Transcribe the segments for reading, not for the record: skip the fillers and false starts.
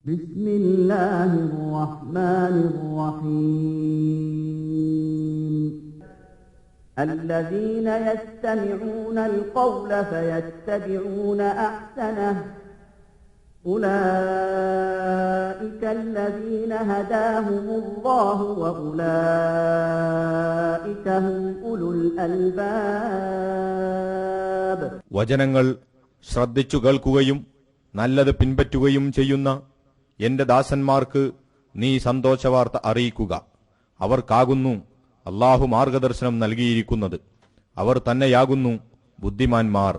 بسم الله الرحمن الرحيم الذين يستمعون القول فيتبعون أحسنه أولئك الذين هداهم الله وأولئك هم أولو الألباب. വചനങ്ങൾ ശ്രദ്ധിച്ചു കേൾക്കുകയും നല്ലത് പിൻപറ്റുകയും ചെയ്യുന്ന എന്റെ ദാസന്മാർക്ക് നീ സന്തോഷവാർത്ത അറിയിക്കുക. അവർക്കാകുന്നു അല്ലാഹു മാർഗദർശനം നൽകിയിരിക്കുന്നത്. അവർ തന്നെയാകുന്നു ബുദ്ധിമാന്മാർ.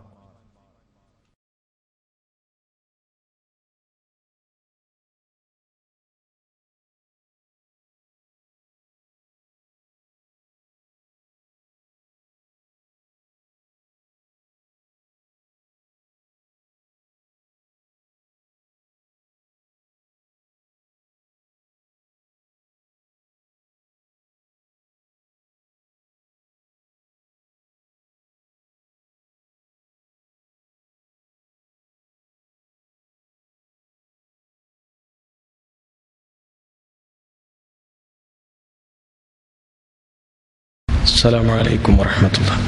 السلام عليكم ورحمة الله.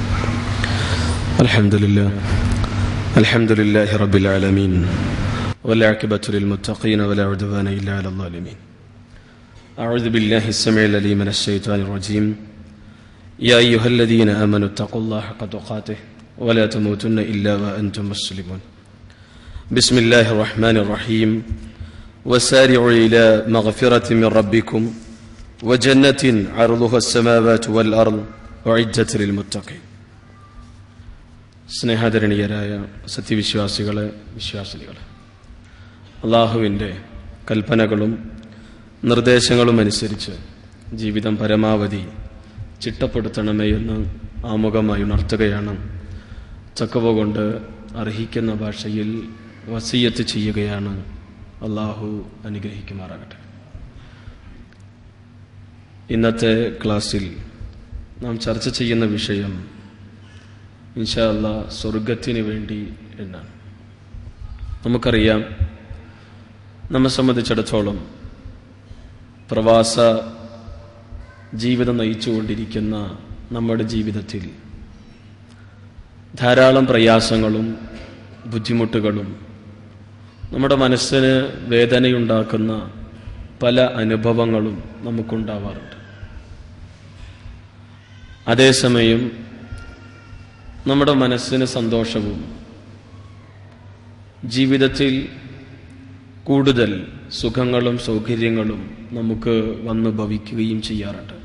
الحمد لله رب العالمين والعاقبة للمتقين ولا عدوان إلا على الظالمين. أعوذ بالله السميع العليم من الشيطان الرجيم. يا أيها الذين آمنوا اتقوا الله حق تقاته ولا تموتن إلا وأنتم مسلمون. بسم الله الرحمن الرحيم. وسارعوا إلى مغفرة من ربكم وجنة عرضها السماوات والأرض وعدت للمتقين. സ്നേഹാദരണീയരായ സത്യവിശ്വാസികളെ, വിശ്വാസിനികളെ, അള്ളാഹുവിൻ്റെ കൽപ്പനകളും നിർദ്ദേശങ്ങളും അനുസരിച്ച് ജീവിതം പരമാവധി ചിട്ടപ്പെടുത്തണമേ എന്ന് ആമുഖമായി ഉണർത്തുകയാണ്. തഖ്വ കൊണ്ട് അർഹിക്കുന്ന ഭാഷയിൽ വസിയത്ത് ചെയ്യുകയാണ്. അള്ളാഹു അനുഗ്രഹിക്കുമാറാകട്ടെ. ഇന്നത്തെ ക്ലാസ്സിൽ നാം ചർച്ച ചെയ്യുന്ന വിഷയം ഇൻഷാ അല്ലാഹ് സ്വർഗത്തിന് വേണ്ടി എന്നാണ്. നമുക്കറിയാം, നമ്മെ സംബന്ധിച്ചിടത്തോളം പ്രവാസ ജീവിതം നയിച്ചുകൊണ്ടിരിക്കുന്ന നമ്മുടെ ജീവിതത്തിൽ ധാരാളം പ്രയാസങ്ങളും ബുദ്ധിമുട്ടുകളും നമ്മുടെ മനസ്സിന് വേദനയുണ്ടാക്കുന്ന പല അനുഭവങ്ങളും നമുക്കുണ്ടാവാറുണ്ട്. അതേസമയം നമ്മുടെ മനസ്സിന് സന്തോഷവും ജീവിതത്തിൽ കൂടുതൽ സുഖങ്ങളും സൗകര്യങ്ങളും നമുക്ക് വന്നു ഭവിക്കുകയും ചെയ്യാറുണ്ട്.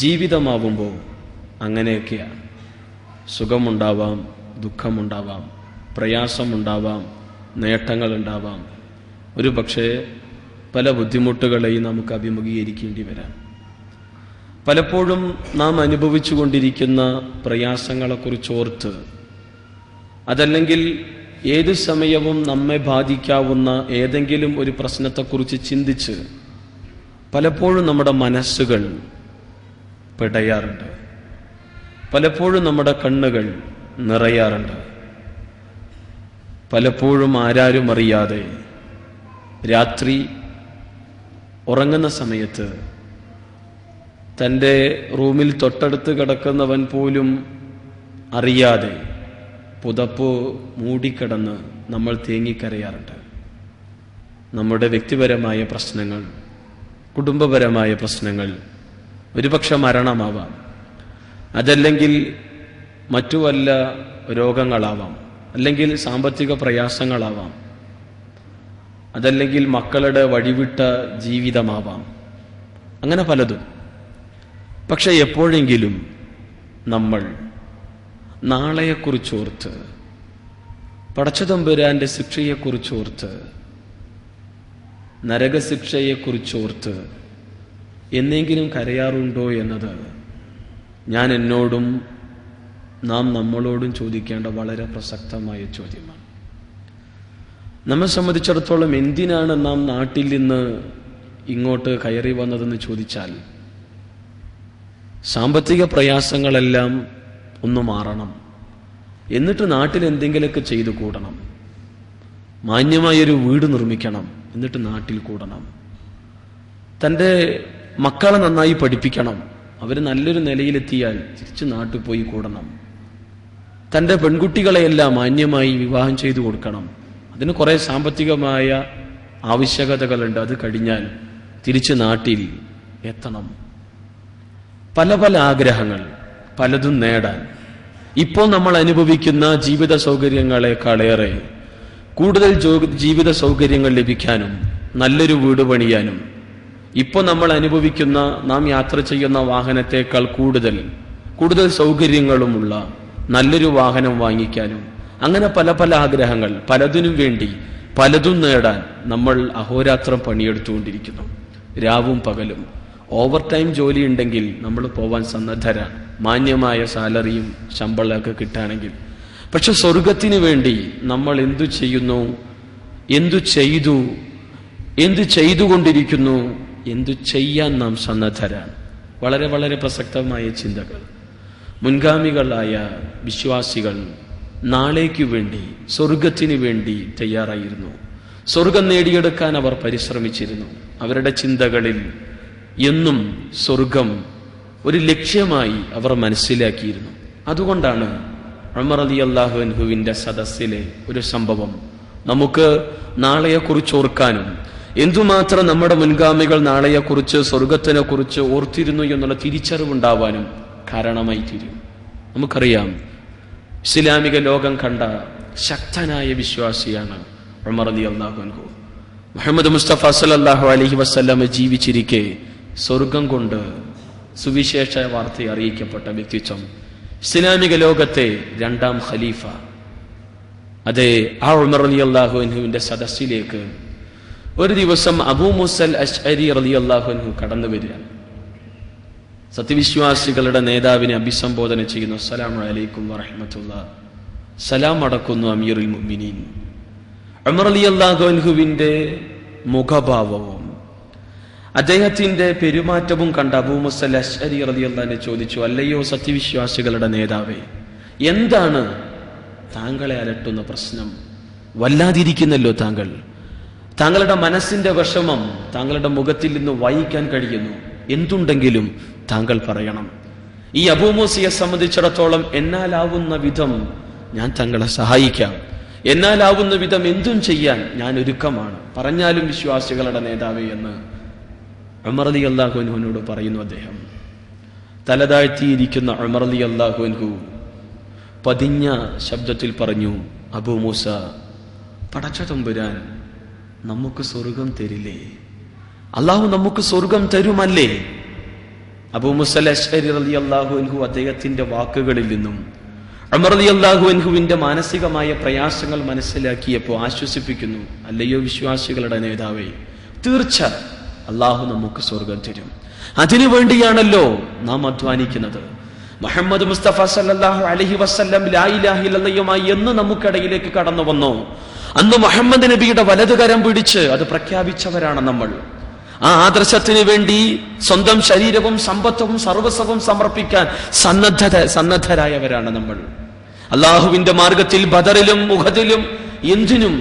ജീവിതമാവുമ്പോൾ അങ്ങനെയൊക്കെയാണ്. സുഖമുണ്ടാവാം, ദുഃഖമുണ്ടാവാം, പ്രയാസമുണ്ടാവാം, നേട്ടങ്ങളുണ്ടാവാം. ഒരു പക്ഷേ പല ബുദ്ധിമുട്ടുകളെയും നമുക്ക് അഭിമുഖീകരിക്കേണ്ടി വരാം. പലപ്പോഴും നാം അനുഭവിച്ചു കൊണ്ടിരിക്കുന്ന പ്രയാസങ്ങളെക്കുറിച്ചോർത്ത്, അതല്ലെങ്കിൽ ഏത് സമയവും നമ്മെ ബാധിക്കാവുന്ന ഏതെങ്കിലും ഒരു പ്രശ്നത്തെക്കുറിച്ച് ചിന്തിച്ച് പലപ്പോഴും നമ്മുടെ മനസ്സുകൾ പിടയാറുണ്ട്. പലപ്പോഴും നമ്മുടെ കണ്ണുകൾ നിറയാറുണ്ട്. പലപ്പോഴും ആരാരും അറിയാതെ രാത്രി ഉറങ്ങുന്ന സമയത്ത് തൻ്റെ റൂമിൽ തൊട്ടടുത്ത് കിടക്കുന്നവൻ പോലും അറിയാതെ പുതപ്പ് മൂടിക്കിടന്ന് നമ്മൾ തേങ്ങിക്കരയാറുണ്ട്. നമ്മുടെ വ്യക്തിപരമായ പ്രശ്നങ്ങൾ, കുടുംബപരമായ പ്രശ്നങ്ങൾ, ഒരുപക്ഷെ മരണമാവാം, അതല്ലെങ്കിൽ മറ്റു വല്ല രോഗങ്ങളാവാം, അല്ലെങ്കിൽ സാമ്പത്തിക പ്രയാസങ്ങളാവാം, അതല്ലെങ്കിൽ മക്കളുടെ വഴിവിട്ട ജീവിതമാവാം, അങ്ങനെ പലതും. പക്ഷെ എപ്പോഴെങ്കിലും നമ്മൾ നാളെയെക്കുറിച്ചോർത്ത്, പടച്ചതമ്പുരാന്റെ ശിക്ഷയെക്കുറിച്ചോർത്ത്, നരകശിക്ഷയെക്കുറിച്ചോർത്ത് എന്നെങ്കിലും കരയാറുണ്ടോ എന്നത് ഞാൻ എന്നോടും നാം നമ്മളോടും ചോദിക്കേണ്ട വളരെ പ്രസക്തമായ ചോദ്യമാണ്. നമ്മെ സംബന്ധിച്ചിടത്തോളം എന്തിനാണ് നാം നാട്ടിൽ നിന്ന് ഇങ്ങോട്ട് കയറി വന്നതെന്ന് ചോദിച്ചാൽ, സാമ്പത്തിക പ്രയാസങ്ങളെല്ലാം ഒന്ന് മാറണം, എന്നിട്ട് നാട്ടിൽ എന്തെങ്കിലുമൊക്കെ ചെയ്തു കൂടണം, മാന്യമായൊരു വീട് നിർമ്മിക്കണം, എന്നിട്ട് നാട്ടിൽ കൂടണം. തൻ്റെ മക്കളെ നന്നായി പഠിപ്പിക്കണം, അവർ നല്ലൊരു നിലയിലെത്തിയാൽ തിരിച്ച് നാട്ടിൽ പോയി കൂടണം. തൻ്റെ പെൺകുട്ടികളെയെല്ലാം മാന്യമായി വിവാഹം ചെയ്തു കൊടുക്കണം. അതിന് കുറേ സാമ്പത്തികമായ ആവശ്യകതകളുണ്ട്. അത് കഴിഞ്ഞാൽ തിരിച്ച് നാട്ടിൽ എത്തണം. പല പല ആഗ്രഹങ്ങൾ, പലതും നേടാൻ. ഇപ്പോൾ നമ്മൾ അനുഭവിക്കുന്ന ജീവിത സൗകര്യങ്ങളെക്കാളേറെ കൂടുതൽ ജീവിത സൗകര്യങ്ങൾ ലഭിക്കാനും നല്ലൊരു വീട് പണിയാനും ഇപ്പോൾ നമ്മൾ അനുഭവിക്കുന്ന, നാം യാത്ര ചെയ്യുന്ന വാഹനത്തെക്കാൾ കൂടുതൽ സൗകര്യങ്ങളുമുള്ള നല്ലൊരു വാഹനം വാങ്ങിക്കാനും, അങ്ങനെ പല പല ആഗ്രഹങ്ങൾ, പലതിനും വേണ്ടി പലതും നേടാൻ നമ്മൾ അഹോരാത്രം പണിയെടുത്തുകൊണ്ടിരിക്കുന്നു. രാവും പകലും. ഓവർ ടൈം ജോലി ഉണ്ടെങ്കിൽ നമ്മൾ പോവാൻ സന്നദ്ധരാണ്, മാന്യമായ സാലറിയും ശമ്പളമൊക്കെ കിട്ടുകയാണെങ്കിൽ. പക്ഷെ സ്വർഗത്തിന് വേണ്ടി നമ്മൾ എന്തു ചെയ്യുന്നു, എന്തു ചെയ്തുകൊണ്ടിരിക്കുന്നു, എന്തു ചെയ്യാൻ നാം സന്നദ്ധരാണ്. വളരെ വളരെ പ്രസക്തമായ ചിന്തകൾ. മുൻഗാമികളായ വിശ്വാസികൾ നാളേക്കു വേണ്ടി, സ്വർഗത്തിന് വേണ്ടി തയ്യാറായിരുന്നു. സ്വർഗം നേടിയെടുക്കാൻ അവർ പരിശ്രമിച്ചിരുന്നു. അവരുടെ ചിന്തകളിൽ എന്നും സ്വർഗം ഒരു ലക്ഷ്യമായി അവർ മനസ്സിലാക്കിയിരുന്നു. അതുകൊണ്ടാണ് ഉമർ റളിയല്ലാഹു അൻഹുവിന്റെ സദസ്സിലെ ഒരു സംഭവം നമുക്ക് നാളെയെക്കുറിച്ച് ഓർക്കാനും, എന്തുമാത്രം നമ്മുടെ മുൻഗാമികൾ നാളെയെക്കുറിച്ച്, സ്വർഗത്തിനെ കുറിച്ച് ഓർത്തിരുന്നു എന്നുള്ള തിരിച്ചറിവുണ്ടാവാനും കാരണമായി തീരും. നമുക്കറിയാം, ഇസ്ലാമിക ലോകം കണ്ട ശക്തനായ വിശ്വാസിയാണ് ഉമർ റളിയല്ലാഹു അൻഹു. മുഹമ്മദ് മുസ്തഫ സല്ലല്ലാഹു അലൈഹി വസല്ലം ജീവിച്ചിരിക്കെ സ്വർഗം കൊണ്ട് സുവിശേഷ വാർത്ത അറിയിക്കപ്പെട്ട വ്യക്തിത്വം, ഇസ്ലാമിക ലോകത്തെ രണ്ടാം ഖലീഫ. അതെ, ആ ഉമർ റളിയല്ലാഹു അൻഹുവിന്റെ സദസ്സിലേക്ക് ഒരു ദിവസം അബൂ മൂസൽ അശ്അരി റളിയല്ലാഹു അൻഹു കടന്നു വരികയാണ്. സത്യവിശ്വാസികളുടെ നേതാവിനെ അഭിസംബോധന ചെയ്യുന്നു. അസ്സലാമു അലൈക്കും വറഹ്മത്തുള്ളാഹി. സലാം അടക്കുന്നു അമീറുൽ മുഅ്മിനീൻ. ഉമർ റളിയല്ലാഹു അൻഹുവിന്റെ മുഖഭാവവും അദ്ദേഹത്തിന്റെ പെരുമാറ്റവും കണ്ട അബൂ മൂസൽ അശ്അരി റളിയല്ലാഹു അൻഹു ചോദിച്ചു, അല്ലയോ സത്യവിശ്വാസികളുടെ നേതാവേ, എന്താണ് താങ്കളെ അലട്ടുന്ന പ്രശ്നം? വല്ലാതിരിക്കുന്നല്ലോ താങ്കളുടെ മനസ്സിന്റെ വിഷമം താങ്കളുടെ മുഖത്തിൽ നിന്ന് വായിക്കാൻ കഴിയുന്നു. എന്തുണ്ടെങ്കിലും താങ്കൾ പറയണം. ഈ അബൂ മൂസയെ സംബന്ധിച്ചിടത്തോളം എന്നാലാവുന്ന വിധം ഞാൻ താങ്കളെ സഹായിക്കാം, എന്നാലാവുന്ന വിധം എന്തും ചെയ്യാൻ ഞാൻ ഒരുക്കമാണ്, പറഞ്ഞാലും വിശ്വാസികളുടെ നേതാവേ എന്ന് ഉമർ റളിയല്ലാഹു അൻഹുവിനോട് പറയുന്നു. അദ്ദേഹം തലതാഴ്ത്തിയിരിക്കുന്ന ഉമർ റളിയല്ലാഹു അൻഹു പതിഞ്ഞ ശബ്ദത്തിൽ പറഞ്ഞു, അബൂ മൂസ, പടച്ച തമ്പുരാൻ നമുക്ക് സ്വർഗം തരില്ലേ? അള്ളാഹു നമുക്ക് സ്വർഗം തരുമല്ലേ? അബൂ മൂസ അശ്അരി റളിയല്ലാഹു അൻഹു അദ്ദേഹത്തിന്റെ വാക്കുകളിൽ നിന്നും ഉമർ റളിയല്ലാഹു അൻഹുവിന്റെ മാനസികമായ പ്രയാസങ്ങൾ മനസ്സിലാക്കിയപ്പോൾ ആശ്വസിപ്പിക്കുന്നു, അല്ലയോ വിശ്വാസികളുടെ നേതാവേ, തീർച്ച അള്ളാഹു നമുക്ക് സ്വർഗം തരും. അതിനുവേണ്ടിയാണല്ലോ നാം അധ്വാനിക്കുന്നത്. മുഹമ്മദ് മുസ്തഫ സല്ലല്ലാഹു അലൈഹി വസല്ലം ലാ ഇലാഹ ഇല്ലല്ലാഹുമായി എന്ന് നമുക്കിടയിലേക്ക് കടന്നു വന്നോ, അന്ന് മുഹമ്മദ് നബിയുടെ വലതുകരം പിടിച്ച് അത് പ്രഖ്യാപിച്ചവരാണ് നമ്മൾ. ആ ആദർശത്തിന് വേണ്ടി സ്വന്തം ശരീരവും സമ്പത്തും സർവസ്വവും സമർപ്പിക്കാൻ സന്നദ്ധരായവരാണ് നമ്മൾ. അള്ളാഹുവിന്റെ മാർഗത്തിൽ ബദറിലും ഉഹദിലും എന്തിനും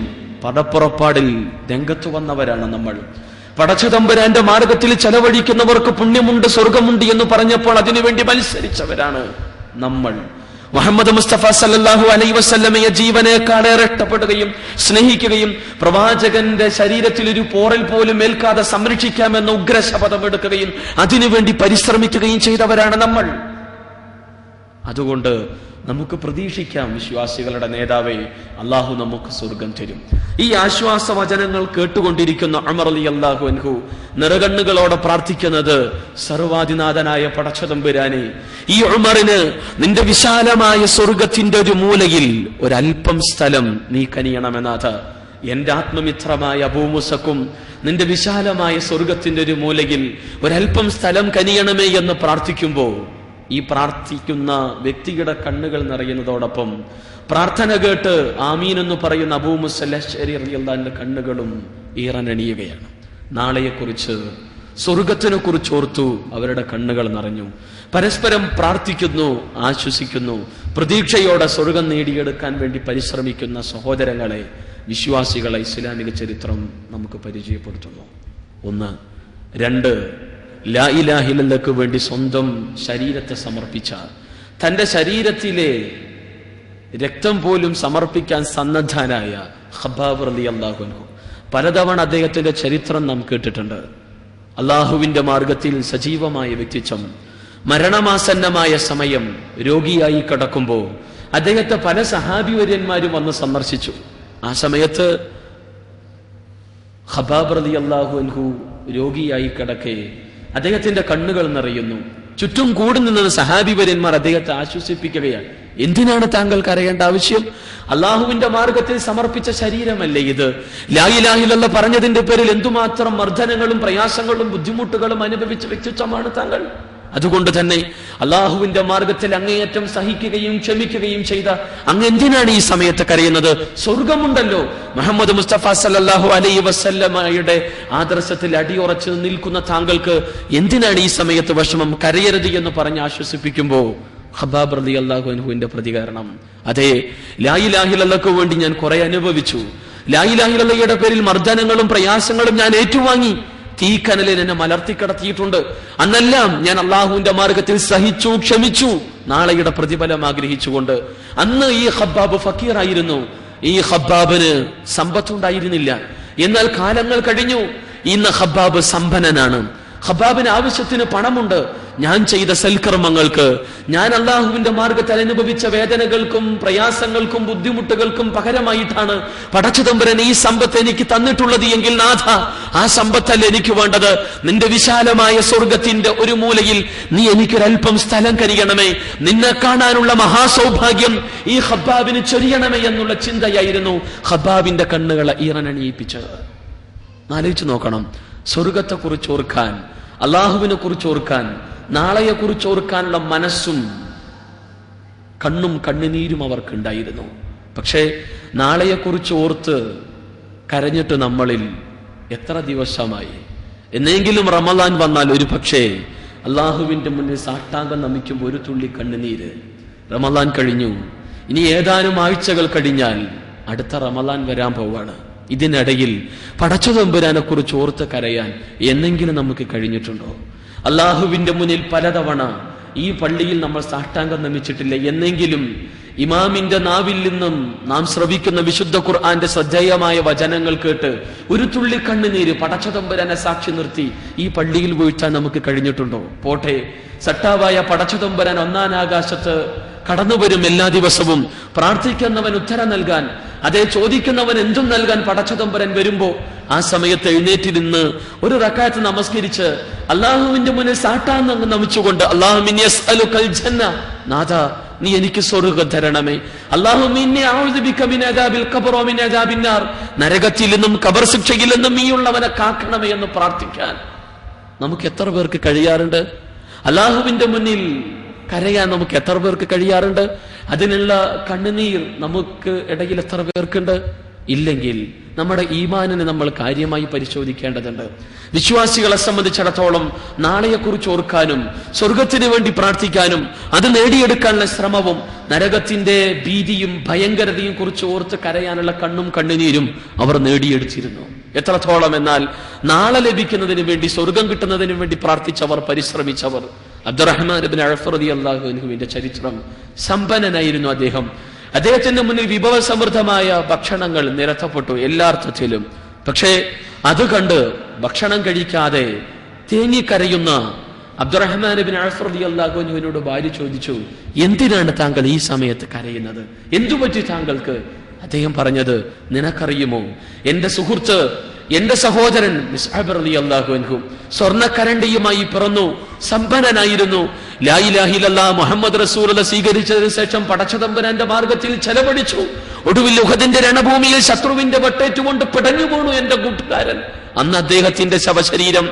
പടപ്പുറപ്പാടിൽ രംഗത്ത് വന്നവരാണ് നമ്മൾ. പടച്ചതമ്പുരാന്റെ മാർഗത്തിൽ ചെലവഴിക്കുന്നവർക്ക് പുണ്യമുണ്ട്, സ്വർഗമുണ്ട് എന്ന് പറഞ്ഞപ്പോൾ അതിനുവേണ്ടി മത്സരിച്ചവരാണ് നമ്മൾ. മുഹമ്മദ് മുസ്തഫ സല്ലല്ലാഹു അലൈഹി വസല്ലമയെ ജീവനേക്കാളേറെ ഇഷ്ടപ്പെടുകയും സ്നേഹിക്കുകയും പ്രവാചകന്റെ ശരീരത്തിൽ ഒരു പോറൽ പോലും ഏൽക്കാതെ സംരക്ഷിക്കാമെന്ന ഉഗ്രശപഥം എടുക്കുകയും അതിനുവേണ്ടി പരിശ്രമിക്കുകയും ചെയ്തവരാണ് നമ്മൾ. അതുകൊണ്ട് നമുക്ക് പ്രതീക്ഷിക്കാം, വിശ്വാസികളുടെ നേതാവേ, അള്ളാഹു നമുക്ക് സ്വർഗം തരും. ഈ ആശ്വാസ വചനങ്ങൾ കേട്ടുകൊണ്ടിരിക്കുന്ന ഉമർ റളിയല്ലാഹു അൻഹു നിറകണ്ണുകളോടെ പ്രാർത്ഥിക്കുന്നത്, സർവാധിനാഥനായ പടച്ചതമ്പുരാനെ, ഈ ഉമറിന് നിന്റെ വിശാലമായ സ്വർഗത്തിന്റെ ഒരു മൂലയിൽ ഒരൽപ്പം സ്ഥലം നീ കനിയണമെന്നാഥ. എന്റെ ആത്മമിത്രമായ അബൂ മൂസക്കും നിന്റെ വിശാലമായ സ്വർഗത്തിന്റെ ഒരു മൂലയിൽ ഒരൽപ്പം സ്ഥലം കനിയണമേ എന്ന് പ്രാർത്ഥിക്കുമ്പോൾ ഈ പ്രാർത്ഥിക്കുന്ന വ്യക്തിയുടെ കണ്ണുകൾ നിറയുന്നതോടൊപ്പം പ്രാർത്ഥന കേട്ട് ആമീൻ എന്ന് പറയുന്ന അബൂ മൂസ അശ്അരി റളിയല്ലാഹു അൻഹുവിന്റെ കണ്ണുകളും ഈറനണിയുകയാണ്. നാളെയെക്കുറിച്ച്, സ്വർഗത്തിനെ കുറിച്ച് ഓർത്തു അവരുടെ കണ്ണുകൾ നിറഞ്ഞു. പരസ്പരം പ്രാർത്ഥിക്കുന്നു, ആശ്വസിക്കുന്നു. പ്രതീക്ഷയോടെ സ്വർഗം നേടിയെടുക്കാൻ വേണ്ടി പരിശ്രമിക്കുന്ന സഹോദരങ്ങളെ, വിശ്വാസികളെ ഇസ്ലാമിക ചരിത്രം നമുക്ക് പരിചയപ്പെടുത്തുന്നു. 1. 2. ലാ ഇലാഹ ഇല്ലല്ലാഹ്ക്ക് വേണ്ടി സ്വന്തം ശരീരത്തെ സമർപ്പിച്ച, തന്റെ ശരീരത്തിലെ രക്തം പോലും സമർപ്പിക്കാൻ സന്നദ്ധനായ ഖബ്ബാബ് റളിയല്ലാഹു അൻഹു. പലതവണ അദ്ദേഹത്തിന്റെ ചരിത്രം നാം കേട്ടിട്ടുണ്ട്. അള്ളാഹുവിന്റെ മാർഗത്തിൽ സജീവമായ വ്യക്തിത്വം. മരണമാസന്നമായ സമയം രോഗിയായി കിടക്കുമ്പോൾ അദ്ദേഹത്തെ പല സഹാബിവര്യന്മാരും വന്ന് സന്ദർശിച്ചു. ആ സമയത്ത് ഖബ്ബാബ് റളിയല്ലാഹു അൻഹു രോഗിയായി കിടക്കെ അദ്ദേഹത്തിന്റെ കണ്ണുകൾ നിറയുന്നു. ചുറ്റും കൂടി നിന്നത് സഹാബിവര്യന്മാർ അദ്ദേഹത്തെ ആശ്വസിപ്പിക്കുകയാണ്. എന്തിനാണ് താങ്കൾ കരയേണ്ട ആവശ്യം? അള്ളാഹുവിന്റെ മാർഗത്തിൽ സമർപ്പിച്ച ശരീരമല്ലേ ഇത്? ലാ ഇലാഹ ഇല്ലല്ലാഹ് പറഞ്ഞതിന്റെ പേരിൽ എന്തുമാത്രം മർദ്ദനങ്ങളും പ്രയാസങ്ങളും ബുദ്ധിമുട്ടുകളും അനുഭവിച്ച വ്യക്തിത്വമാണ് താങ്കൾ. അതുകൊണ്ട് തന്നെ അള്ളാഹുവിന്റെ മാർഗത്തിൽ അങ്ങേയറ്റം സഹിക്കുകയും ക്ഷമിക്കുകയും ചെയ്ത അങ്ങ് എന്തിനാണ് ഈ സമയത്ത് കരയുന്നത്? സ്വർഗമുണ്ടല്ലോ. മുഹമ്മദ് മുസ്തഫ സല്ലല്ലാഹു അലൈഹി വസല്ലമയുടെ ആദർശത്തിൽ അടിയുറച്ച് നിൽക്കുന്ന താങ്കൾക്ക് എന്തിനാണ് ഈ സമയത്ത് വിഷമം? കരയരുത് എന്ന് പറഞ്ഞ് ആശ്വസിപ്പിക്കുമ്പോൾ ഖബ്ബാബ് റളിയല്ലാഹു അൻഹുവിന്റെ പ്രതികരണം, അതെ, ലാ ഇലാഹ ഇല്ലല്ലാഹ്ക്ക് വേണ്ടി ഞാൻ കുറെ അനുഭവിച്ചു. ലാ ഇലാഹ ഇല്ലല്ലാഹയുടെ പേരിൽ മർദ്ദനങ്ങളും പ്രയാസങ്ങളും ഞാൻ ഏറ്റുവാങ്ങി. തീക്കനലിൽ എന്നെ മലർത്തിക്കിടത്തിയിട്ടുണ്ട്. അന്നെല്ലാം ഞാൻ അള്ളാഹുവിന്റെ മാർഗത്തിൽ സഹിച്ചു, ക്ഷമിച്ചു, നാളെയുടെ പ്രതിഫലം ആഗ്രഹിച്ചുകൊണ്ട്. അന്ന് ഈ ഖബ്ബാബ് ഫക്കീറായിരുന്നു. ഈ ഖബ്ബാബിന് സമ്പത്തുണ്ടായിരുന്നില്ല. എന്നാൽ കാലങ്ങൾ കഴിഞ്ഞു. ഇന്ന് ഖബ്ബാബ് സമ്പന്നനാണ്. ഖബ്ബാബിന് ആവശ്യത്തിന് പണമുണ്ട്. ഞാൻ ചെയ്ത സൽക്കർമ്മങ്ങൾക്ക്, ഞാൻ അള്ളാഹുവിന്റെ മാർഗത്തിൽ അനുഭവിച്ച വേദനകൾക്കും പ്രയാസങ്ങൾക്കും ബുദ്ധിമുട്ടുകൾക്കും പകരമായിട്ടാണ് പടച്ചതമ്പുരാൻ ഈ സമ്പത്ത് എനിക്ക് തന്നിട്ടുള്ളത് എങ്കിൽ നാഥ, ആ സമ്പത്തല്ല എനിക്ക് വേണ്ടത്. നിന്റെ വിശാലമായ സ്വർഗത്തിന്റെ ഒരു മൂലയിൽ നീ എനിക്കൊരൽപ്പം സ്ഥലം കരിയണമേ. നിന്നെ കാണാനുള്ള മഹാസൗഭാഗ്യം ഈ ഖബ്ബാബിന് ചൊരിയണമേ എന്നുള്ള ചിന്തയായിരുന്നു ഖബ്ബാബിന്റെ കണ്ണുകളെ ഈറനണിയിപ്പിച്ചത്. ആലോചിച്ചു നോക്കണം. സ്വർഗത്തെക്കുറിച്ച് ഓർക്കാൻ, അള്ളാഹുവിനെ കുറിച്ച് ഓർക്കാൻ, നാളെയെക്കുറിച്ച് ഓർക്കാനുള്ള മനസ്സും കണ്ണും കണ്ണുനീരും അവർക്കുണ്ടായിരുന്നു. പക്ഷേ നാളെയെക്കുറിച്ച് ഓർത്ത് കരഞ്ഞിട്ട് നമ്മളിൽ എത്ര ദിവസമായി? എന്നെങ്കിലും റമളാൻ വന്നാൽ ഒരു പക്ഷേ അള്ളാഹുവിന്റെ മുന്നിൽ സാഷ്ടാംഗം നമിക്കുമ്പോൾ ഒരു തുള്ളി കണ്ണുനീര്. റമളാൻ കഴിഞ്ഞു. ഇനി ഏതാനും ആഴ്ചകൾ കഴിഞ്ഞാൽ അടുത്ത റമളാൻ വരാൻ പോവാണ്. ഇതിനിടയിൽ പടച്ചതമ്പുരാനെ കുറിച്ച് ഓർത്ത് കരയാൻ എന്നെങ്കിലും നമുക്ക് കഴിഞ്ഞിട്ടുണ്ടോ? അള്ളാഹുവിന്റെ മുന്നിൽ പലതവണ ഈ പള്ളിയിൽ നമ്മൾ സാഷ്ടാംഗം നമിച്ചിട്ടില്ല. എന്നെങ്കിലും ഇമാമിന്റെ നാവിൽ നിന്നും നാം ശ്രവിക്കുന്ന വിശുദ്ധ ഖുർആന്റെ ശ്രദ്ധേയമായ വചനങ്ങൾ കേട്ട് ഒരു തുള്ളി കണ്ണുനീര് പടച്ചതമ്പുരാനെ സാക്ഷി നിർത്തി ഈ പള്ളിയിൽ വീഴ്ത്താൻ നമുക്ക് കഴിഞ്ഞിട്ടുണ്ടോ? പോട്ടെ, സട്ടാവായ പടച്ചതമ്പുരാൻ ഒന്നാം ആകാശത്ത് കടന്നുവരും എല്ലാ ദിവസവും. പ്രാർത്ഥിക്കുന്നവൻ ഉത്തരം നൽകാൻ, അതേ ചോദിക്കുന്നവൻ എന്തും നൽകാൻ പടച്ചതമ്പുരാൻ വരുമ്പോ ആ സമയത്ത് എഴുന്നേറ്റ് നിന്ന് ഒരു റക്അത്ത് നമസ്കരിച്ച് അള്ളാഹുവിന്റെ മുന്നിൽ സാഷ്ടാംഗം നമിച്ചുകൊണ്ട് അല്ലാഹുമ്മ യസ്അലുകൽ ജന്ന, നാഥ നീ എനിക്ക് സ്വർഗ്ഗം തരണമേ. അല്ലാഹുമ്മ ഇന്നി അഊദു ബിക മിൻ അദാബിൽ ഖബർ വ മിൻ അദാബിൻ നാർ, നരകത്തിൽ നിന്നും ഖബർ ശിക്ഷയിൽ നിന്നും നീയുള്ളവനെ കാക്കണമേ എന്ന് പ്രാർത്ഥിക്കാൻ നമുക്ക് എത്ര പേർക്ക് കഴിയാറുണ്ട്? അള്ളാഹുവിന്റെ മുന്നിൽ കരയാൻ നമുക്ക് എത്ര പേർക്ക് കഴിയാറുണ്ട്? അതിനുള്ള കണ്ണുനീർ നമുക്ക് ഇടയിൽ എത്ര പേർക്കുണ്ട്? ഇല്ലെങ്കിൽ നമ്മുടെ ഈമാനിനെ നമ്മൾ കാര്യമായി പരിശോധിക്കേണ്ടതുണ്ട്. വിശ്വാസികളെ സംബന്ധിച്ചിടത്തോളം നാളെയെക്കുറിച്ച് ഓർക്കാനും സ്വർഗത്തിന് വേണ്ടി പ്രാർത്ഥിക്കാനും അത് നേടിയെടുക്കാനുള്ള ശ്രമവും നരകത്തിന്റെ ഭീതിയും ഭയങ്കരതയും കുറിച്ച് ഓർത്ത് കരയാനുള്ള കണ്ണും കണ്ണുനീരും അവർ നേടിയെടുത്തിരുന്നു. എത്രത്തോളം എന്നാൽ നാളെ ലഭിക്കുന്നതിന് വേണ്ടി, സ്വർഗം കിട്ടുന്നതിന് വേണ്ടി പ്രാർത്ഥിച്ചവർ, പരിശ്രമിച്ചവർ. അബ്ദുറഹ്മാൻ ഇബ്നു ഔഫ് റളിയല്ലാഹു അൻഹുവിന്റെ ചരിത്രം. സമ്പന്നനായിരുന്നു അദ്ദേഹം. അദ്ദേഹത്തിന്റെ മുന്നിൽ വിഭവസമൃദ്ധമായ ഭക്ഷണങ്ങൾ നിരത്തപ്പെട്ടു എല്ലാ അർത്ഥത്തിലും. പക്ഷേ അത് കണ്ട് ഭക്ഷണം കഴിക്കാതെ തേങ്ങിക്കരയുന്ന അബ്ദുറഹ്മാൻ ഇബ്നു ഔഫ് റളിയല്ലാഹു അൻഹുവിനോട് ഭാര്യ ചോദിച്ചു, എന്തിനാണ് താങ്കൾ ഈ സമയത്ത് കരയുന്നത്? എന്തുപറ്റി താങ്കൾക്ക്? അദ്ദേഹം പറഞ്ഞത്, നിനക്കറിയുമോ, എന്റെ സുഹൃത്ത്, എന്റെ സഹോദരൻ മിസ്അബ് റളിയല്ലാഹു അൻഹു സ്വർണ്ണക്കരണ്ടിയുമായി പിറന്നു, സമ്പന്നനായിരുന്നു. ലാ ഇലാഹ ഇല്ലല്ലാഹ് മുഹമ്മദ് റസൂലുള്ളാഹി സ്വീകരിച്ചതിനു ശേഷം പടച്ചതമ്പുരാന്റെ മാർഗത്തിൽ ചെലവഴിച്ചു. ഒടുവിൽ ഉഹദിന്റെ രണഭൂമിയിൽ ശത്രുവിന്റെ വെട്ടേറ്റുകൊണ്ട് പിടഞ്ഞു വീണു എന്റെ കൂട്ടുകാരൻ. അന്ന് അദ്ദേഹത്തിന്റെ ശവശരീരം,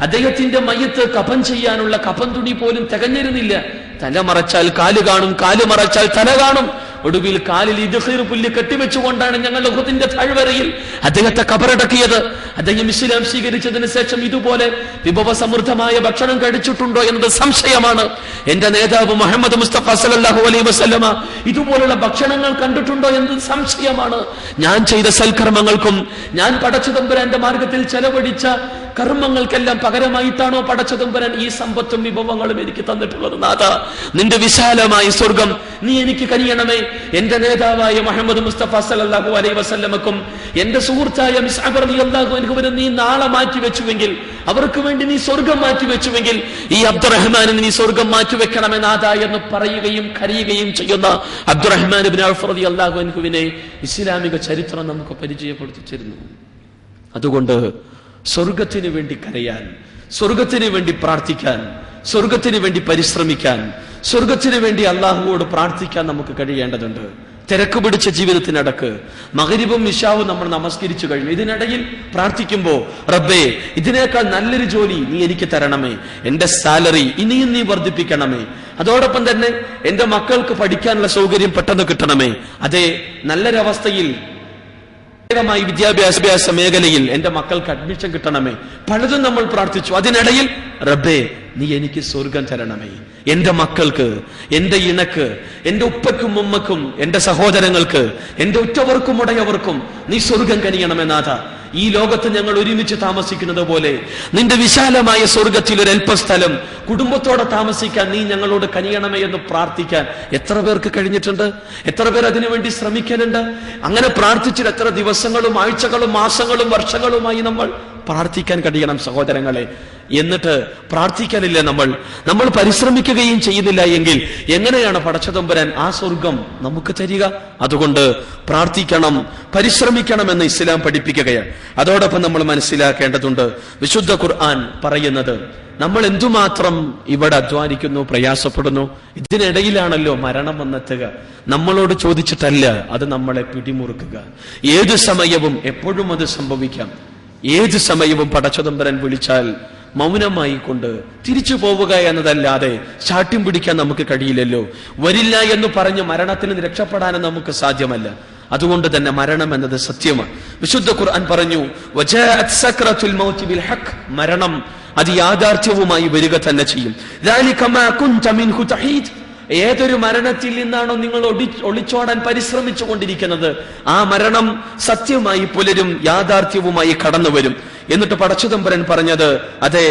അദ്ദേഹത്തിന്റെ മയ്യത്ത് കഫൻ ചെയ്യാനുള്ള കഫൻ തുണി പോലും തികഞ്ഞിരുന്നില്ല. തല മറച്ചാൽ കാല് കാണും, കാല് മറച്ചാൽ തല കാണും. ഒടുവിൽ കാലിൽ ഇദ്ഖീർ പുല്ല് കെട്ടിവെച്ചുകൊണ്ടാണ് ഞങ്ങൾ ഉഹദിന്റെ താഴ്വരയിൽ അദ്ദേഹത്തെ കബറടക്കിയത്. അദ്ദേഹം ഇസ്ലാം സ്വീകരിച്ചതിന് ശേഷം ഇതുപോലെ വിഭവസമൃദ്ധമായ ഭക്ഷണം കഴിച്ചിട്ടുണ്ടോ എന്നത് സംശയമാണ്. എന്റെ നേതാവ് മുഹമ്മദ് മുസ്തഫ സല്ലല്ലാഹു അലൈഹി വസല്ലമ ഇതുപോലുള്ള ഭക്ഷണങ്ങൾ കണ്ടിട്ടുണ്ടോ എന്നത് സംശയമാണ്. ഞാൻ ചെയ്ത സൽക്കർമ്മങ്ങൾക്കും ഞാൻ പടച്ചതമ്പുരാന്റെ മാർഗത്തിൽ ചെലവഴിച്ച കർമ്മങ്ങൾക്കെല്ലാം പകരമായിട്ടാണോ പടച്ചതമ്പുരാൻ ഈ സമ്പത്തും വിഭവങ്ങളും എനിക്ക് തന്നിട്ടുള്ളത്? നാഥാ, നിന്റെ വിശാലമായ സ്വർഗം നീ എനിക്ക് കനിയണമേ. എന്റെ നേതാവായ മുഹമ്മദ് മുസ്തഫ സല്ലല്ലാഹു അലൈഹി വസല്ലമക്കും എന്റെ സുഹൃത്തായ മിസ്അബ് റളിയല്ലാഹു അൻഹുവിനെ നീ നാളെ മാറ്റിവെച്ചുവെങ്കിൽ, അവർക്ക് വേണ്ടി നീ സ്വർഗം മാറ്റിവെച്ചുവെങ്കിൽ, ഈ അബ്ദുറഹ്മാനിന് നീ സ്വർഗം മാറ്റിവെക്കണമേ നാഥാ എന്ന് പറയുകയും കരയുകയും ചെയ്യുന്ന അബ്ദുറഹ്മാൻ ഇബ്നു ഔഫ് റളിയല്ലാഹു അൻഹുവിനെ ഇസ്ലാമിക ചരിത്രം നമുക്ക് പരിചയപ്പെടുത്തിച്ചിരുന്നു. അതുകൊണ്ട് സ്വർഗത്തിന് വേണ്ടി കരയാൻ, സ്വർഗത്തിന് വേണ്ടി പ്രാർത്ഥിക്കാൻ, സ്വർഗത്തിന് വേണ്ടി പരിശ്രമിക്കാൻ, സ്വർഗത്തിന് വേണ്ടി അള്ളാഹുവോട് പ്രാർത്ഥിക്കാൻ നമുക്ക് കഴിയേണ്ടതുണ്ട്. തിരക്ക് പിടിച്ച ജീവിതത്തിനടക്ക് മഗ്രിബും ഇശാവും നമ്മൾ നമസ്കരിച്ചു കഴിഞ്ഞു. ഇതിനിടയിൽ പ്രാർത്ഥിക്കുമ്പോ, റബ്ബേ, ഇതിനേക്കാൾ നല്ലൊരു ജോലി നീ എനിക്ക് തരണമേ, എന്റെ സാലറി ഇനിയും നീ വർദ്ധിപ്പിക്കണമേ, അതോടൊപ്പം തന്നെ എന്റെ മക്കൾക്ക് പഠിക്കാനുള്ള സൗകര്യം പെട്ടെന്ന് കിട്ടണമേ, അതേ നല്ലൊരവസ്ഥയിൽ വിദ്യാഭ്യാസ മേഖലയിൽ എന്റെ മക്കൾക്ക് അഡ്മിഷൻ കിട്ടണമേ, പലതും നമ്മൾ പ്രാർത്ഥിച്ചു. അതിനിടയിൽ റബ്ബേ, നീ എനിക്ക് സ്വർഗം തരണമേ, എന്റെ മക്കൾക്ക്, എന്റെ ഇണക്ക്, എന്റെ ഉപ്പക്കും ഉമ്മക്കും, എന്റെ സഹോദരങ്ങൾക്ക്, എന്റെ ഉറ്റവർക്കും ഉടയവർക്കും നീ സ്വർഗം കനിയണമേ നാഥ. ഈ ലോകത്ത് ഞങ്ങൾ ഒരുമിച്ച് താമസിക്കുന്നത് പോലെ നിന്റെ വിശാലമായ സ്വർഗത്തിൽ ഒരു അല്പസ്ഥലം കുടുംബത്തോടെ താമസിക്കാൻ നീ ഞങ്ങളോട് കനിയണമേ എന്ന് പ്രാർത്ഥിക്കാൻ എത്ര പേർക്ക് കഴിഞ്ഞിട്ടുണ്ട്? എത്ര പേർ അതിനുവേണ്ടി ശ്രമിക്കുന്നുണ്ട്? അങ്ങനെ പ്രാർത്ഥിച്ചിട്ട് എത്ര ദിവസങ്ങളും ആഴ്ചകളും മാസങ്ങളും വർഷങ്ങളുമായി നമ്മൾ പ്രാർത്ഥിക്കാൻ കഴിയണം സഹോദരങ്ങളെ. എന്നിട്ട് പ്രാർത്ഥിക്കാനില്ല നമ്മൾ പരിശ്രമിക്കുകയും ചെയ്യുന്നില്ല എങ്കിൽ എങ്ങനെയാണ് പടച്ചതമ്പുരാൻ ആ സ്വർഗം നമുക്ക് തരിക? അതുകൊണ്ട് പ്രാർത്ഥിക്കണം, പരിശ്രമിക്കണമെന്ന് ഇസ്ലാം പഠിപ്പിക്കുകയാണ്. അതോടൊപ്പം നമ്മൾ മനസ്സിലാക്കേണ്ടതുണ്ട്, വിശുദ്ധ ഖുർആൻ പറയുന്നത് നമ്മൾ എന്തുമാത്രം ഇവിടെ അധ്വാനിക്കുന്നു, പ്രയാസപ്പെടുന്നു, ഇതിനിടയിലാണല്ലോ മരണം വന്നെത്തുക. നമ്മളോട് ചോദിച്ചിട്ടല്ല അത് നമ്മളെ പിടിമുറുക്കുക. ഏതു സമയവും എപ്പോഴും അത് സംഭവിക്കാം. ഏത് സമയവും പടച്ചതമ്പുരാൻ വിളിച്ചാൽ മൗനമായി കൊണ്ട് തിരിച്ചു പോവുക എന്നതല്ലാതെ ശാഠ്യം പിടിക്കാൻ നമുക്ക് കഴിയില്ലല്ലോ. വരില്ല എന്ന് പറഞ്ഞ് മരണത്തിന് രക്ഷപ്പെടാനും നമുക്ക് സാധ്യമല്ല. അതുകൊണ്ട് തന്നെ മരണം എന്നത് സത്യമാണ്. വിശുദ്ധ ഖുർആൻ പറഞ്ഞു, വജാഅത് സക്രത്തുൽ മൗതി ബിൽ ഹഖ്, മരണം അത് യാഥാർത്ഥ്യവുമായി വരിക തന്നെ ചെയ്യും. ദാലിക മാ കുൻത മിൻഹു തഹീദ്, ഏതൊരു മരണത്തിൽ നിന്നാണോ നിങ്ങൾ ഒളിച്ചോടാൻ പരിശ്രമിച്ചു കൊണ്ടിരിക്കുന്നത്, ആ മരണം സത്യമായി പുലരും, യാഥാർത്ഥ്യവുമായി കടന്നു വരും. എന്നിട്ട് പടച്ചതമ്പുരാൻ പറഞ്ഞത്, അതെ,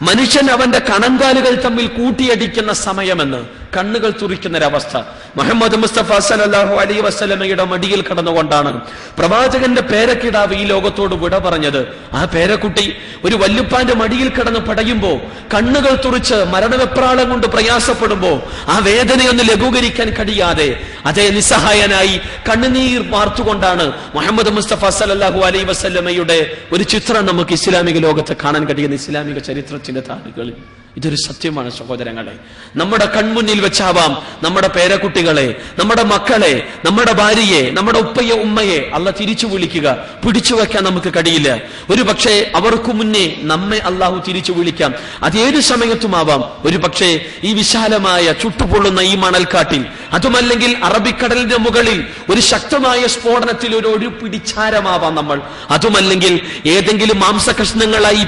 മനുഷ്യൻ അവന്റെ കണങ്കാലുകൾ തമ്മിൽ കൂട്ടിയടിക്കുന്ന സമയമെന്ന്, കണ്ണുകൾ തുറിക്കുന്നൊരവസ്ഥ. മുഹമ്മദ് മുസ്തഫ സല്ലല്ലാഹു അലൈഹി വസല്ലമയുടെ മടിയിൽ കടന്നുകൊണ്ടാണ് പ്രവാചകന്റെ പേരക്കിടാവ് ഈ ലോകത്തോട് വിട പറഞ്ഞത്. ആ പേരക്കുട്ടി ഒരു വല്ലുപ്പാന്റെ മടിയിൽ കിടന്ന് പടയുമ്പോ, കണ്ണുകൾ തുറിച്ച് മരണവെപ്രാളം കൊണ്ട് പ്രയാസപ്പെടുമ്പോ, ആ വേദനയൊന്ന് ലഘൂകരിക്കാൻ കഴിയാതെ അതേ നിസ്സഹായനായി കണ്ണുനീർ മാർത്തുകൊണ്ടാണ് മുഹമ്മദ് മുസ്തഫ സല്ലല്ലാഹു അലൈഹി വസല്ലമയുടെ ഒരു ചിത്രം നമുക്ക് ഇസ്ലാമിക ലോകത്ത് കാണാൻ കഴിയുന്ന ഇസ്ലാമിക ചരിത്രത്തിന്റെ താളുകളിൽ. ഇതൊരു സത്യമാണ് സഹോദരങ്ങളെ. നമ്മുടെ കൺമുന്നിൽ വെച്ചാവാം നമ്മുടെ പേരക്കുട്ടികളെ, നമ്മുടെ മക്കളെ, നമ്മുടെ ഭാര്യയെ, നമ്മുടെ ഉപ്പയെ ഉമ്മയെ അള്ളാഹ് തിരിച്ചു വിളിക്കുക. പിടിച്ചു വെക്കാൻ നമുക്ക് കഴിയില്ല. ഒരു പക്ഷേ അവർക്ക് മുന്നേ നമ്മെ അള്ളാഹു തിരിച്ചു വിളിക്കാം. അത് ഏത് സമയത്തുമാവാം. ഒരു പക്ഷേ ഈ വിശാലമായ ചുട്ടുപൊള്ളുന്ന ഈ മണൽക്കാട്ടിൽ, അതുമല്ലെങ്കിൽ അറബിക്കടലിന്റെ മുകളിൽ ഒരു ശക്തമായ സ്ഫോടനത്തിൽ ഒരു പിടിച്ചാരമാവാം നമ്മൾ. അതുമല്ലെങ്കിൽ ഏതെങ്കിലും മാംസകഷ്ണങ്ങളായി